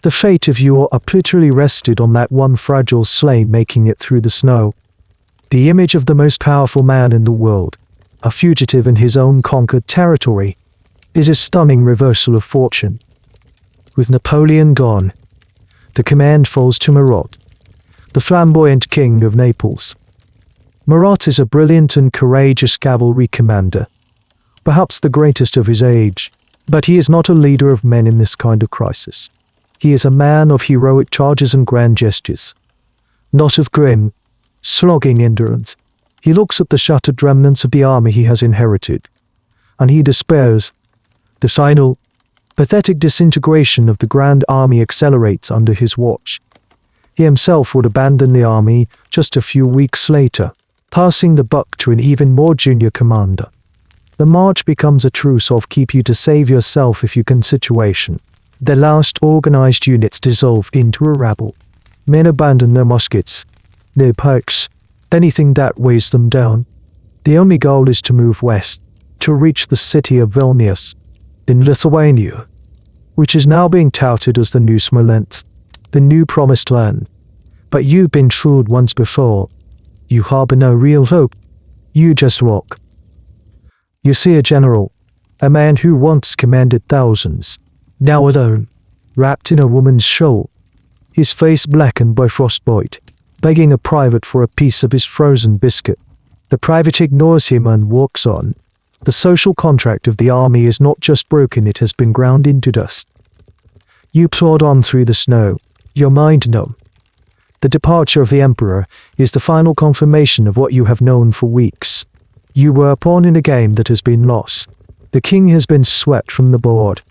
The fate of Europe literally rested on that one fragile sleigh making it through the snow. The image of the most powerful man in the world, a fugitive in his own conquered territory, is a stunning reversal of fortune. With Napoleon gone, the command falls to Murat, the flamboyant king of Naples. Murat is a brilliant and courageous cavalry commander, perhaps the greatest of his age, but he is not a leader of men in this kind of crisis. He is a man of heroic charges and grand gestures, not of grim, slogging endurance. He looks at the shattered remnants of the army he has inherited, and he despairs. The final, pathetic disintegration of the Grand Army accelerates under his watch. He himself would abandon the army just a few weeks later, passing the buck to an even more junior commander. The march becomes a truce of keep you to save yourself if you can situation. The last organized units dissolve into a rabble. Men abandon their muskets, their pikes, anything that weighs them down. The only goal is to move west, to reach the city of Vilnius, in Lithuania, which is now being touted as the new Smolensk, the new promised land. But you've been fooled once before. You harbor no real hope. You just walk. You see a general, a man who once commanded thousands, now alone, wrapped in a woman's shawl, his face blackened by frostbite, begging a private for a piece of his frozen biscuit. The private ignores him and walks on. The social contract of the army is not just broken, it has been ground into dust. You plod on through the snow, your mind numb. The departure of the emperor is the final confirmation of what you have known for weeks. You were a pawn in a game that has been lost. The king has been swept from the board,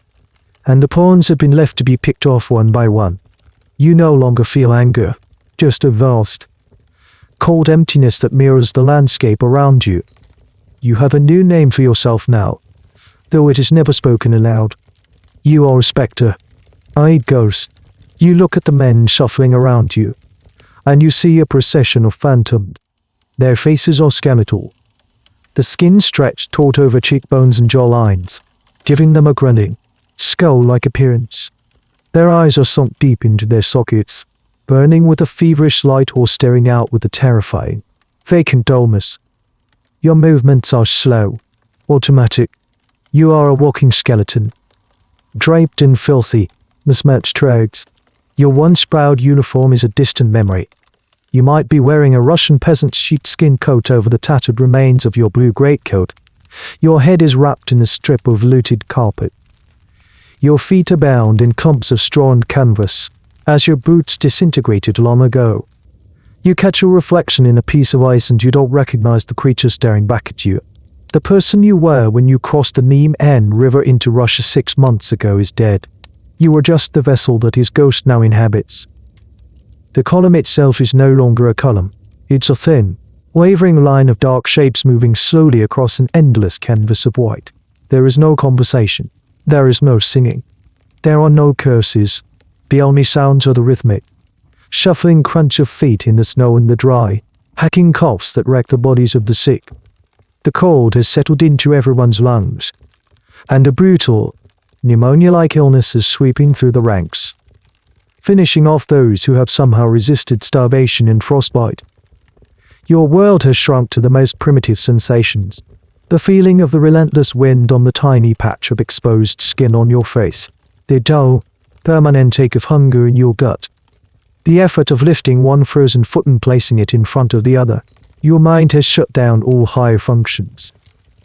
and the pawns have been left to be picked off one by one. You no longer feel anger, just a vast, cold emptiness that mirrors the landscape around you. You have a new name for yourself now, though it is never spoken aloud. You are a spectre, a ghost. You look at the men shuffling around you, and you see a procession of phantoms. Their faces are skeletal, the skin stretched taut over cheekbones and jawlines, giving them a grinning, skull-like appearance. Their eyes are sunk deep into their sockets, burning with a feverish light or staring out with a terrifying, vacant dullness. Your movements are slow, automatic. You are a walking skeleton, draped in filthy, mismatched rags. Your once proud uniform is a distant memory. You might be wearing a Russian peasant's sheepskin coat over the tattered remains of your blue greatcoat. Your head is wrapped in a strip of looted carpet. Your feet are bound in clumps of straw and canvas, as your boots disintegrated long ago. You catch a reflection in a piece of ice and you don't recognize the creature staring back at you. The person you were when you crossed the Neem River into Russia 6 months ago is dead. You are just the vessel that his ghost now inhabits. The column itself is no longer a column. It's a thin, wavering line of dark shapes moving slowly across an endless canvas of white. There is no conversation. There is no singing. There are no curses. The only sounds are the rhythmic, shuffling crunch of feet in the snow and the dry, hacking coughs that wreck the bodies of the sick. The cold has settled into everyone's lungs, and a brutal, pneumonia-like illness is sweeping through the ranks, finishing off those who have somehow resisted starvation and frostbite. Your world has shrunk to the most primitive sensations. The feeling of the relentless wind on the tiny patch of exposed skin on your face. The dull, permanent ache of hunger in your gut. The effort of lifting one frozen foot and placing it in front of the other. Your mind has shut down all higher functions.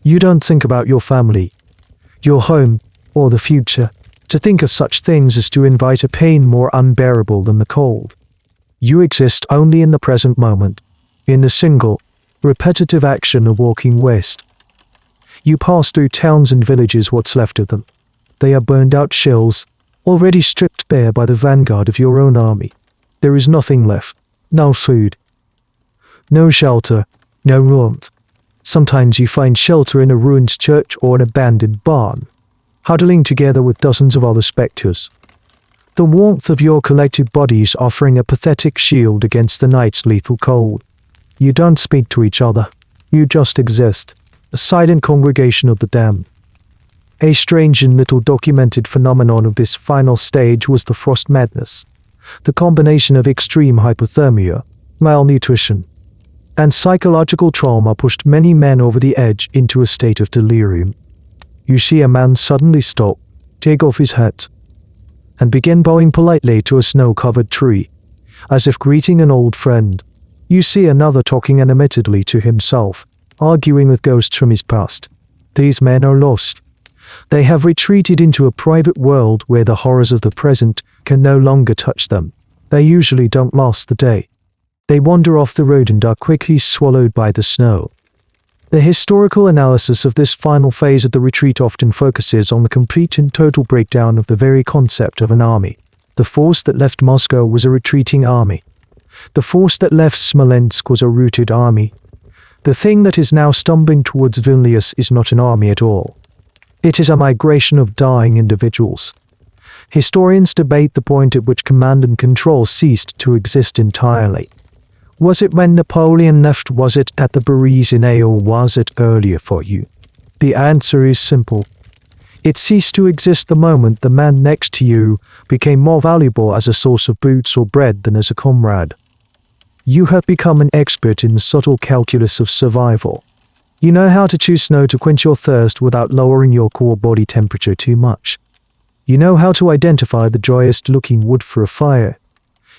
You don't think about your family, your home, or the future. To think of such things is to invite a pain more unbearable than the cold. You exist only in the present moment, in the single, repetitive action of walking west. You pass through towns and villages, what's left of them. They are burned out shells, already stripped bare by the vanguard of your own army. There is nothing left. No food. No shelter. No warmth. Sometimes you find shelter in a ruined church or an abandoned barn, huddling together with dozens of other spectres. The warmth of your collective bodies offering a pathetic shield against the night's lethal cold. You don't speak to each other. You just exist. A silent congregation of the damned. A strange and little documented phenomenon of this final stage was the frost madness. The combination of extreme hypothermia, malnutrition, and psychological trauma pushed many men over the edge into a state of delirium. You see a man suddenly stop, take off his hat, and begin bowing politely to a snow-covered tree, as if greeting an old friend. You see another talking animatedly to himself, arguing with ghosts from his past. These men are lost. They have retreated into a private world where the horrors of the present can no longer touch them. They usually don't last the day. They wander off the road and are quickly swallowed by the snow. The historical analysis of this final phase of the retreat often focuses on the complete and total breakdown of the very concept of an army. The force that left Moscow was a retreating army. The force that left Smolensk was a routed army. The thing that is now stumbling towards Vilnius is not an army at all. It is a migration of dying individuals. Historians debate the point at which command and control ceased to exist entirely. Was it when Napoleon left? Was it at the Berezina, or was it earlier for you? The answer is simple. It ceased to exist the moment the man next to you became more valuable as a source of boots or bread than as a comrade. You have become an expert in the subtle calculus of survival. You know how to choose snow to quench your thirst without lowering your core body temperature too much. You know how to identify the driest looking wood for a fire.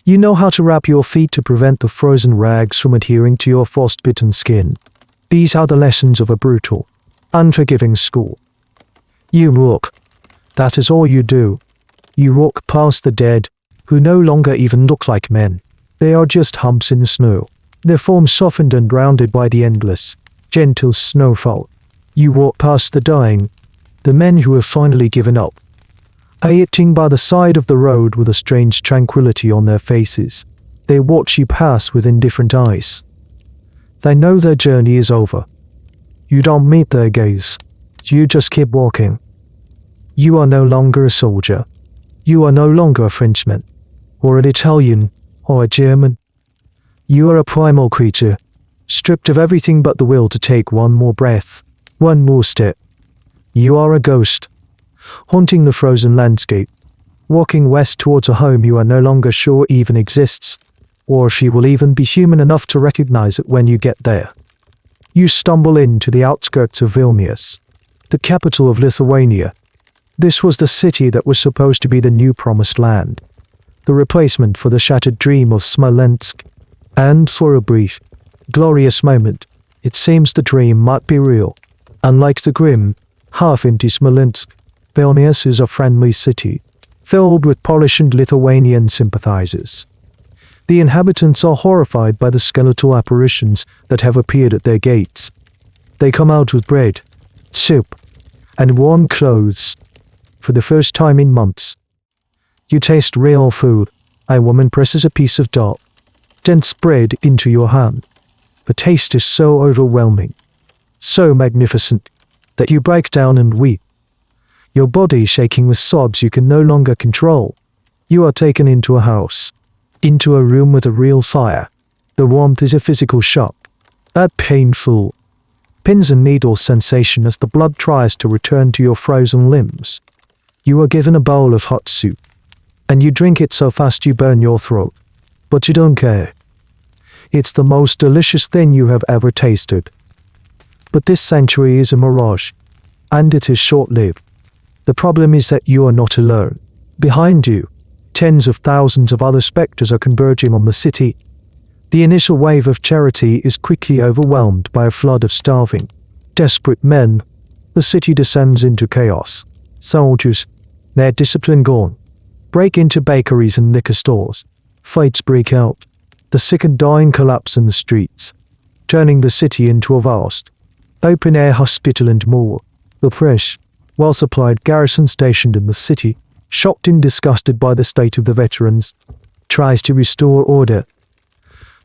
You know how to wrap your feet to prevent the frozen rags from adhering to your frostbitten skin. These are the lessons of a brutal, unforgiving school. You walk. That is all you do. You walk past the dead, who no longer even look like men. They are just humps in the snow, their forms softened and rounded by the endless, gentle snowfall. You walk past the dying, the men who have finally given up, sitting by the side of the road with a strange tranquility on their faces. They watch you pass with indifferent eyes. They know their journey is over. You don't meet their gaze. You just keep walking. You are no longer a soldier. You are no longer a Frenchman, or an Italian, or a German. You are a primal creature, stripped of everything but the will to take one more breath, one more step. You are a ghost, haunting the frozen landscape, walking west towards a home you are no longer sure even exists, or if you will even be human enough to recognize it when you get there. You stumble into the outskirts of Vilnius, the capital of Lithuania. This was the city that was supposed to be the new promised land, the replacement for the shattered dream of Smolensk. And for a brief, glorious moment, it seems the dream might be real. Unlike the grim, half-empty Smolensk, Vilnius is a friendly city, filled with Polish and Lithuanian sympathizers. The inhabitants are horrified by the skeletal apparitions that have appeared at their gates. They come out with bread, soup, and warm clothes. For the first time in months, you taste real food. A woman presses a piece of dark, dense bread into your hand. The taste is so overwhelming, so magnificent, that you break down and weep. Your body shaking with sobs you can no longer control. You are taken into a house, into a room with a real fire. The warmth is a physical shock. That painful pins and needles sensation as the blood tries to return to your frozen limbs. You are given a bowl of hot soup, and you drink it so fast you burn your throat. But you don't care. It's the most delicious thing you have ever tasted. But this sanctuary is a mirage, and it is short-lived. The problem is that you are not alone. Behind you, tens of thousands of other specters are converging on the city. The initial wave of charity is quickly overwhelmed by a flood of starving, desperate men. The city descends into chaos. Soldiers, their discipline gone, break into bakeries and liquor stores. Fights break out. The sick and dying collapse in the streets, turning the city into a vast, open-air hospital and more. The fresh, well-supplied garrison stationed in the city, shocked and disgusted by the state of the veterans, tries to restore order.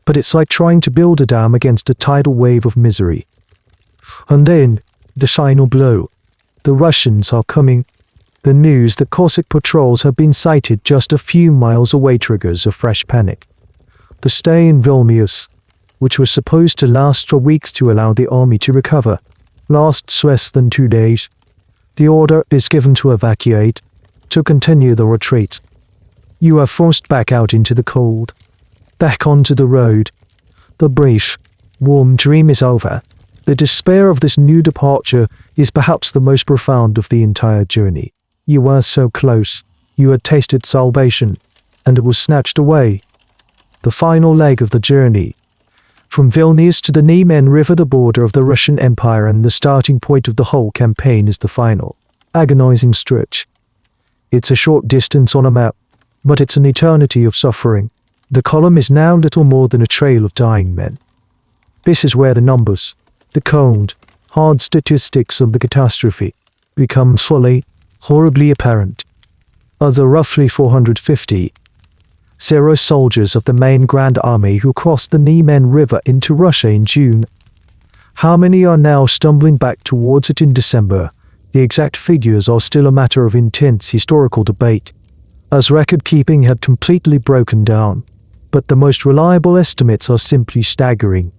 But it's like trying to build a dam against a tidal wave of misery. And then, the final blow. The Russians are coming. The news that Cossack patrols have been sighted just a few miles away triggers a fresh panic. The stay in Vilnius, which was supposed to last for weeks to allow the army to recover, lasts less than 2 days. The order is given to evacuate, to continue the retreat. You are forced back out into the cold, back onto the road. The brief, warm dream is over. The despair of this new departure is perhaps the most profound of the entire journey. You were so close. You had tasted salvation, and it was snatched away. The final leg of the journey. From Vilnius to the Niemen River, the border of the Russian Empire and the starting point of the whole campaign, is the final, agonizing stretch. It's a short distance on a map, but it's an eternity of suffering. The column is now little more than a trail of dying men. This is where the numbers, the cold, hard statistics of the catastrophe, become fully, horribly apparent. Of the roughly 450, 0 soldiers of the main Grande Armée who crossed the Niemen River into Russia in June. How many are now stumbling back towards it in December? The exact figures are still a matter of intense historical debate, as record-keeping had completely broken down, but the most reliable estimates are simply staggering.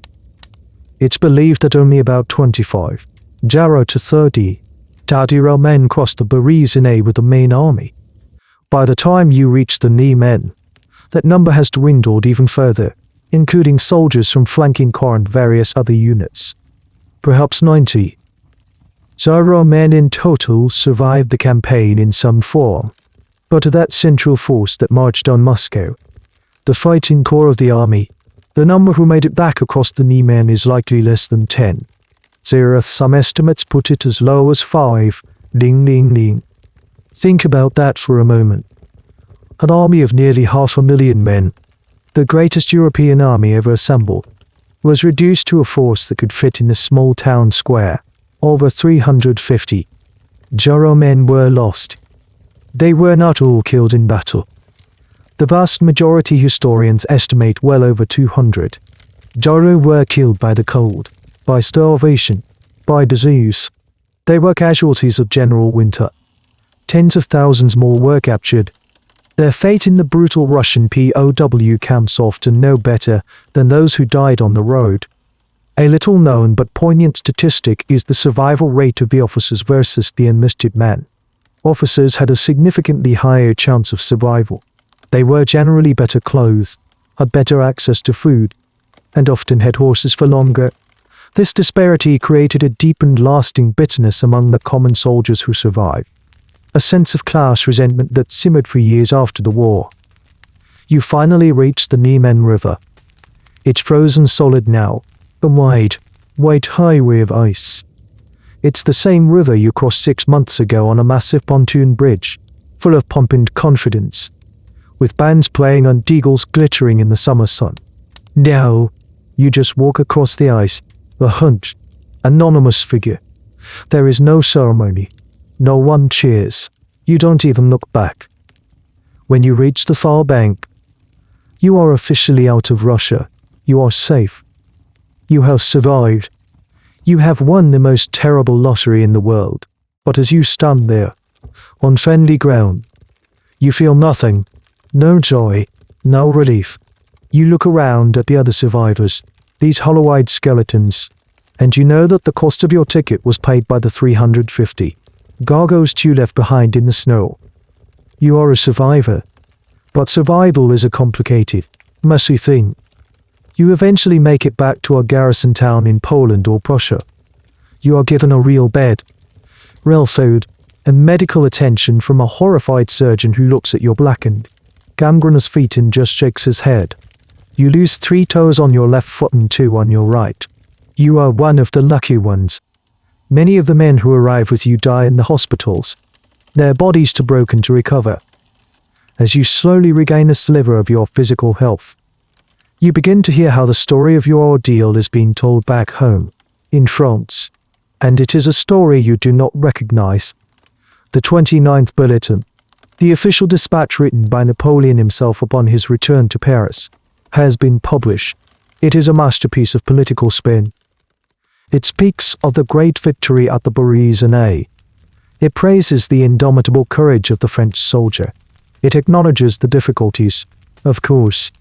It's believed that only about 25, 0 to 30, Tadiro men crossed the Berezina with the main army. By the time you reach the Niemen, that number has dwindled even further, including soldiers from flanking corps and various other units. Perhaps 90. 0 men in total survived the campaign in some form, but of that central force that marched on Moscow, the fighting corps of the army, the number who made it back across the Niemen is likely less than 10. Some estimates put it as low as 5. Ding ding ding. Think about that for a moment. An army of nearly 500,000 men, the greatest European army ever assembled, was reduced to a force that could fit in a small town square. Over 350 Jaro men were lost. They were not all killed in battle. The vast majority historians estimate well over 200. Jaro were killed by the cold, by starvation, by disease. They were casualties of general winter. Tens of thousands more were captured. Their fate in the brutal Russian POW camps often no better than those who died on the road. A little-known but poignant statistic is the survival rate of the officers versus the enlisted men. Officers had a significantly higher chance of survival. They were generally better clothed, had better access to food, and often had horses for longer. This disparity created a deep and lasting bitterness among the common soldiers who survived, a sense of class resentment that simmered for years after the war. You finally reached the Niemen River. It's frozen solid now, a wide highway of ice. It's the same river you crossed 6 months ago on a massive pontoon bridge, full of pomp and confidence, with bands playing and deagles glittering in the summer sun. Now, you just walk across the ice, a hunched, anonymous figure. There is no ceremony. No one cheers. You don't even look back. When you reach the far bank, you are officially out of Russia. You are safe. You have survived. You have won the most terrible lottery in the world. But as you stand there, on friendly ground, you feel nothing. No joy. No relief. You look around at the other survivors, these hollow-eyed skeletons, and you know that the cost of your ticket was paid by the 350 gargoyles you left behind in the snow. You are a survivor. But survival is a complicated, messy thing. You eventually make it back to a garrison town in Poland or Prussia. You are given a real bed, real food, and medical attention from a horrified surgeon who looks at your blackened, gangrenous feet and just shakes his head. You lose 3 toes on your left foot and 2 on your right. You are one of the lucky ones. Many of the men who arrive with you die in the hospitals, their bodies too broken to recover. As you slowly regain a sliver of your physical health, you begin to hear how the story of your ordeal is being told back home, in France, and it is a story you do not recognize. The 29th Bulletin, the official dispatch written by Napoleon himself upon his return to Paris, has been published. It is a masterpiece of political spin. It speaks of the great victory at the Berezina. It praises the indomitable courage of the French soldier. It acknowledges the difficulties, of course.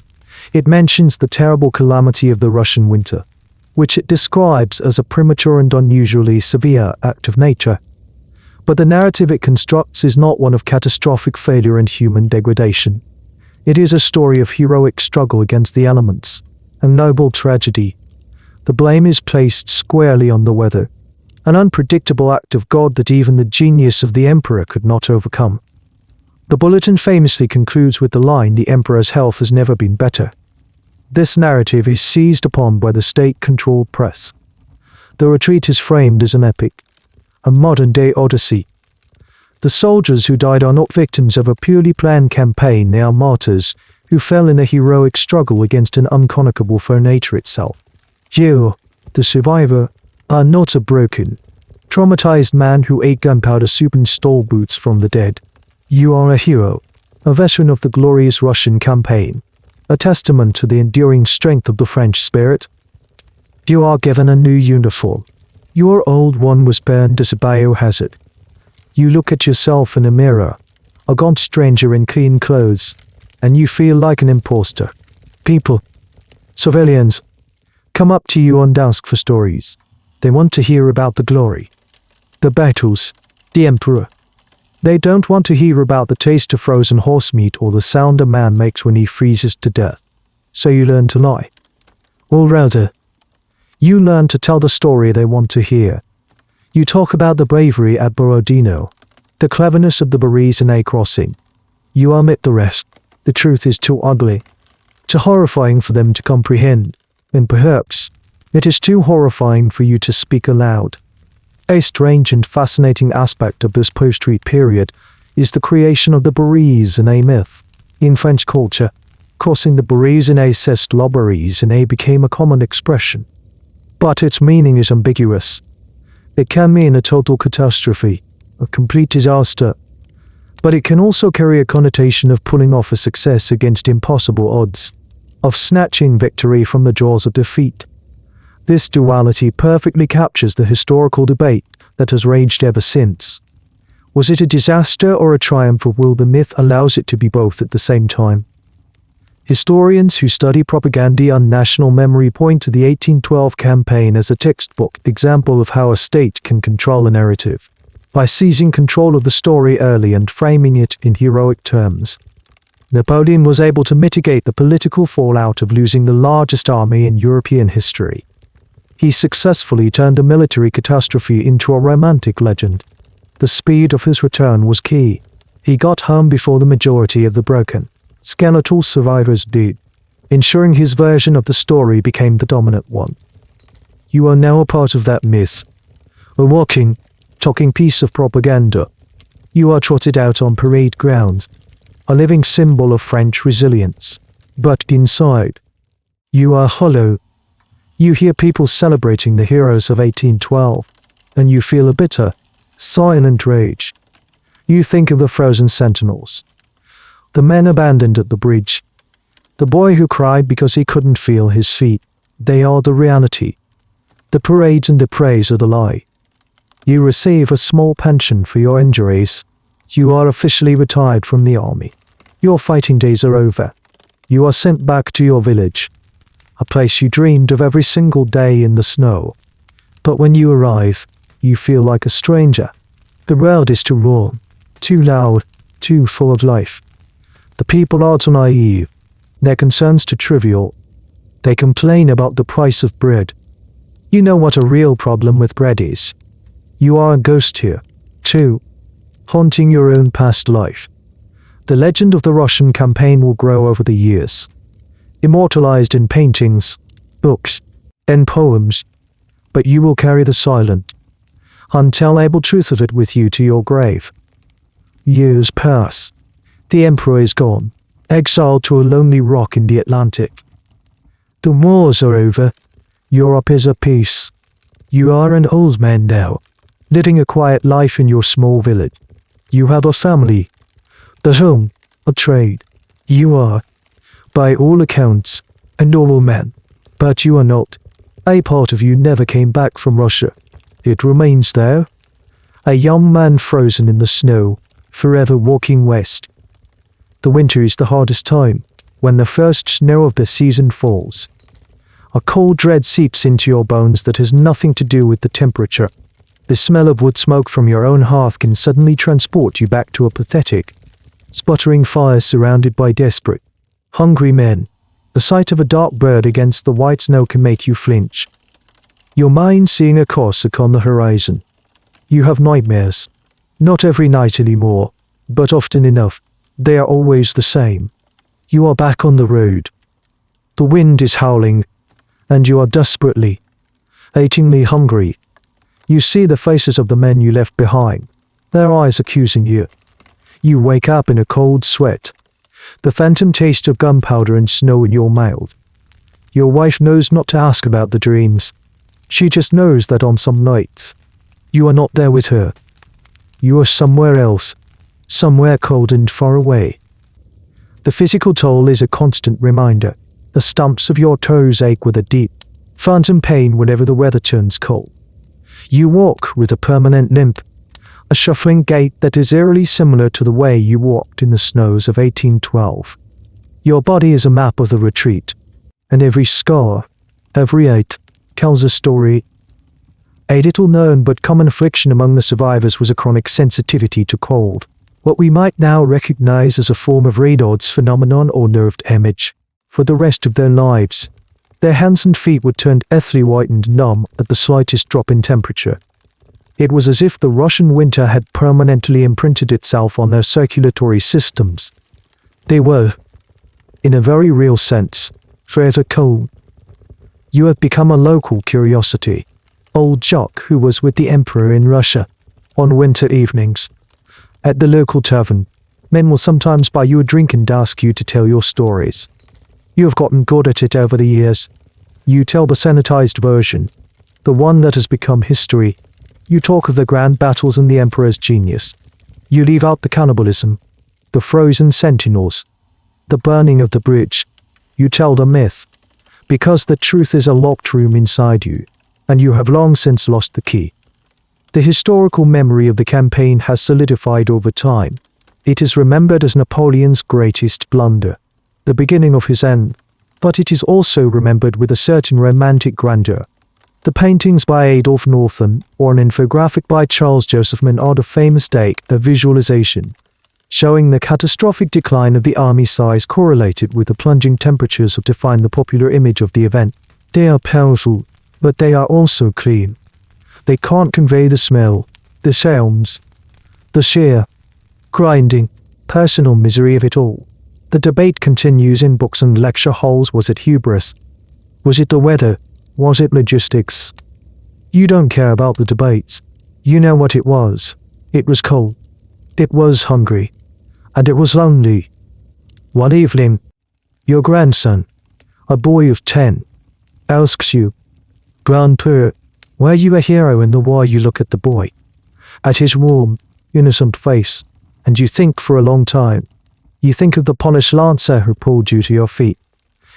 It mentions the terrible calamity of the Russian winter, which it describes as a premature and unusually severe act of nature. But the narrative it constructs is not one of catastrophic failure and human degradation. It is a story of heroic struggle against the elements, and noble tragedy. The blame is placed squarely on the weather, an unpredictable act of God that even the genius of the emperor could not overcome. The bulletin famously concludes with the line, "The emperor's health has never been better." This narrative is seized upon by the state-controlled press. The retreat is framed as an epic, a modern-day odyssey. The soldiers who died are not victims of a purely planned campaign, they are martyrs who fell in a heroic struggle against an unconquerable foe, nature itself. You, the survivor, are not a broken, traumatized man who ate gunpowder soup and stole boots from the dead. You are a hero, a veteran of the glorious Russian campaign, a testament to the enduring strength of the French spirit. You are given a new uniform. Your old one was burned as a biohazard. You look at yourself in a mirror, a gaunt stranger in clean clothes, and you feel like an imposter. People, civilians, come up to you and ask for stories. They want to hear about the glory, the battles, the emperor. They don't want to hear about the taste of frozen horse meat or the sound a man makes when he freezes to death. So you learn to lie. Or rather, you learn to tell the story they want to hear. You talk about the bravery at Berezina, the cleverness of the Berezina crossing. You omit the rest. The truth is too ugly, too horrifying for them to comprehend, and perhaps it is too horrifying for you to speak aloud. A strange and fascinating aspect of this post-retreat period is the creation of the Berezina myth. In French culture, crossing the Berezina c'est la Berezina became a common expression. But its meaning is ambiguous. It can mean a total catastrophe, a complete disaster, but it can also carry a connotation of pulling off a success against impossible odds, of snatching victory from the jaws of defeat. This duality perfectly captures the historical debate that has raged ever since. Was it a disaster or a triumph of will? The myth allows it to be both at the same time. Historians who study propaganda and national memory point to the 1812 campaign as a textbook example of how a state can control a narrative, by seizing control of the story early and framing it in heroic terms. Napoleon was able to mitigate the political fallout of losing the largest army in European history. He successfully turned a military catastrophe into a romantic legend. The speed of his return was key. He got home before the majority of the broken, skeletal survivors did, ensuring his version of the story became the dominant one. You are now a part of that myth. A walking, talking piece of propaganda. You are trotted out on parade grounds, a living symbol of French resilience. But inside, you are hollow. You hear people celebrating the heroes of 1812, and you feel a bitter, silent rage. You think of the frozen sentinels, the men abandoned at the bridge, the boy who cried because he couldn't feel his feet. They are the reality. The parades and the praise are the lie. You receive a small pension for your injuries. You are officially retired from the army. Your fighting days are over. You are sent back to your village, a place you dreamed of every single day in the snow. But when you arrive, you feel like a stranger. The world is too raw, too loud, too full of life. The people are too naive, their concerns too trivial. They complain about the price of bread. You know what a real problem with bread is. You are a ghost here, too, haunting your own past life. The legend of the Russian campaign will grow over the years, immortalized in paintings, books, and poems, but you will carry the silent, untellable truth of it with you to your grave. Years pass. The emperor is gone, exiled to a lonely rock in the Atlantic. The wars are over. Europe is at peace. You are an old man now, living a quiet life in your small village. You have a family, a home, a trade. You are, by all accounts, a normal man. But you are not. A part of you never came back from Russia. It remains there. A young man frozen in the snow, forever walking west. The winter is the hardest time, when the first snow of the season falls. A cold dread seeps into your bones that has nothing to do with the temperature. The smell of wood smoke from your own hearth can suddenly transport you back to a pathetic, sputtering fire surrounded by desperate, hungry men. The sight of a dark bird against the white snow can make you flinch, your mind seeing a Cossack on the horizon. You have nightmares. Not every night anymore, but often enough. They are always the same. You are back on the road. The wind is howling, and you are desperately, achingly hungry. You see the faces of the men you left behind, their eyes accusing you. You wake up in a cold sweat, the phantom taste of gunpowder and snow in your mouth. Your wife knows not to ask about the dreams. She just knows that on some nights, you are not there with her. You are somewhere else, somewhere cold and far away. The physical toll is a constant reminder. The stumps of your toes ache with a deep, phantom pain whenever the weather turns cold. You walk with a permanent limp, a shuffling gait that is eerily similar to the way you walked in the snows of 1812. Your body is a map of the retreat, and every scar, every ache, tells a story. A little known but common affliction among the survivors was a chronic sensitivity to cold, what we might now recognize as a form of Raynaud's phenomenon or nerve damage. For the rest of their lives, their hands and feet were turned earthly white and numb at the slightest drop in temperature. It was as if the Russian winter had permanently imprinted itself on their circulatory systems. They were, in a very real sense, forever cold. You have become a local curiosity. Old Jock, who was with the emperor in Russia, on winter evenings. At the local tavern, men will sometimes buy you a drink and ask you to tell your stories. You have gotten good at it over the years. You tell the sanitized version, the one that has become history. You talk of the grand battles and the emperor's genius. You leave out the cannibalism, the frozen sentinels, the burning of the bridge. You tell the myth, because the truth is a locked room inside you, and you have long since lost the key. The historical memory of the campaign has solidified over time. It is remembered as Napoleon's greatest blunder, the beginning of his end, but it is also remembered with a certain romantic grandeur. The paintings by Adolf Northam or an infographic by Charles Joseph Mann are the famous date, a visualization, showing the catastrophic decline of the army size correlated with the plunging temperatures of define the popular image of the event. They are powerful, but they are also clean. They can't convey the smell, the sounds, the sheer, grinding, personal misery of it all. The debate continues in books and lecture halls. Was it hubris? Was it the weather? Was it logistics? You don't care about the debates. You know what it was. It was cold. It was hungry. And it was lonely. One evening, your grandson, a boy of 10, asks you, "Grandpa, were you a hero in the war?" You look at the boy, at his warm, innocent face, and you think for a long time. You think of the Polish lancer who pulled you to your feet.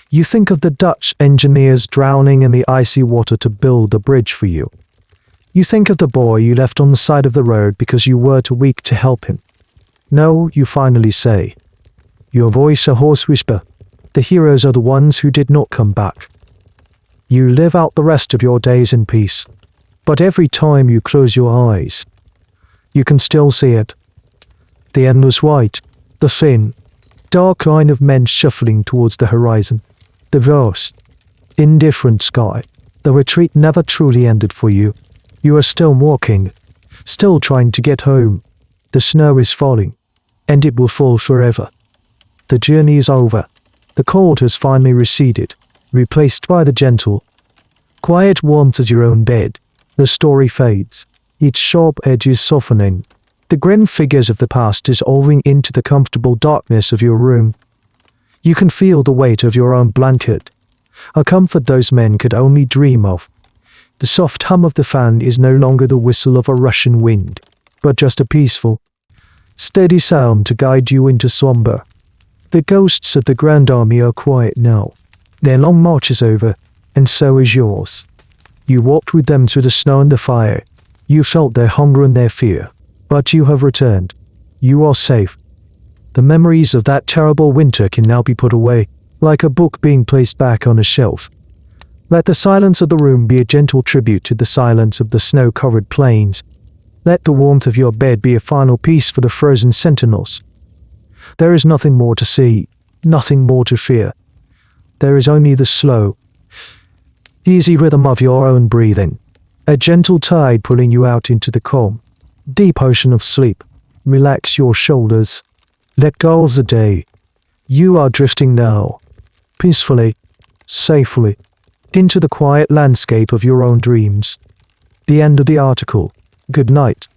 You think of the Dutch engineers drowning in the icy water to build a bridge for you. You think of the boy you left on the side of the road because you were too weak to help him. No, you finally say, your voice a hoarse whisper, the heroes are the ones who did not come back. You live out the rest of your days in peace, but every time you close your eyes, you can still see it. The endless white, the thin, dark line of men shuffling towards the horizon, the vast, indifferent sky. The retreat never truly ended for you. You are still walking, still trying to get home. The snow is falling, and it will fall forever. The journey is over. The cold has finally receded, replaced by the gentle, quiet warmth of your own bed. The story fades, its sharp edges softening, the grim figures of the past dissolving into the comfortable darkness of your room. You can feel the weight of your own blanket, a comfort those men could only dream of. The soft hum of the fan is no longer the whistle of a Russian wind, but just a peaceful, steady sound to guide you into slumber. The ghosts of the Grand Army are quiet now. Their long march is over, and so is yours. You walked with them through the snow and the fire. You felt their hunger and their fear. But you have returned. You are safe. The memories of that terrible winter can now be put away, like a book being placed back on a shelf. Let the silence of the room be a gentle tribute to the silence of the snow-covered plains. Let the warmth of your bed be a final peace for the frozen sentinels. There is nothing more to see, nothing more to fear. There is only the slow, easy rhythm of your own breathing, a gentle tide pulling you out into the calm, deep ocean of sleep. Relax your shoulders. Let go of the day. You are drifting now, peacefully, safely, into the quiet landscape of your own dreams. The end of the article. Good night.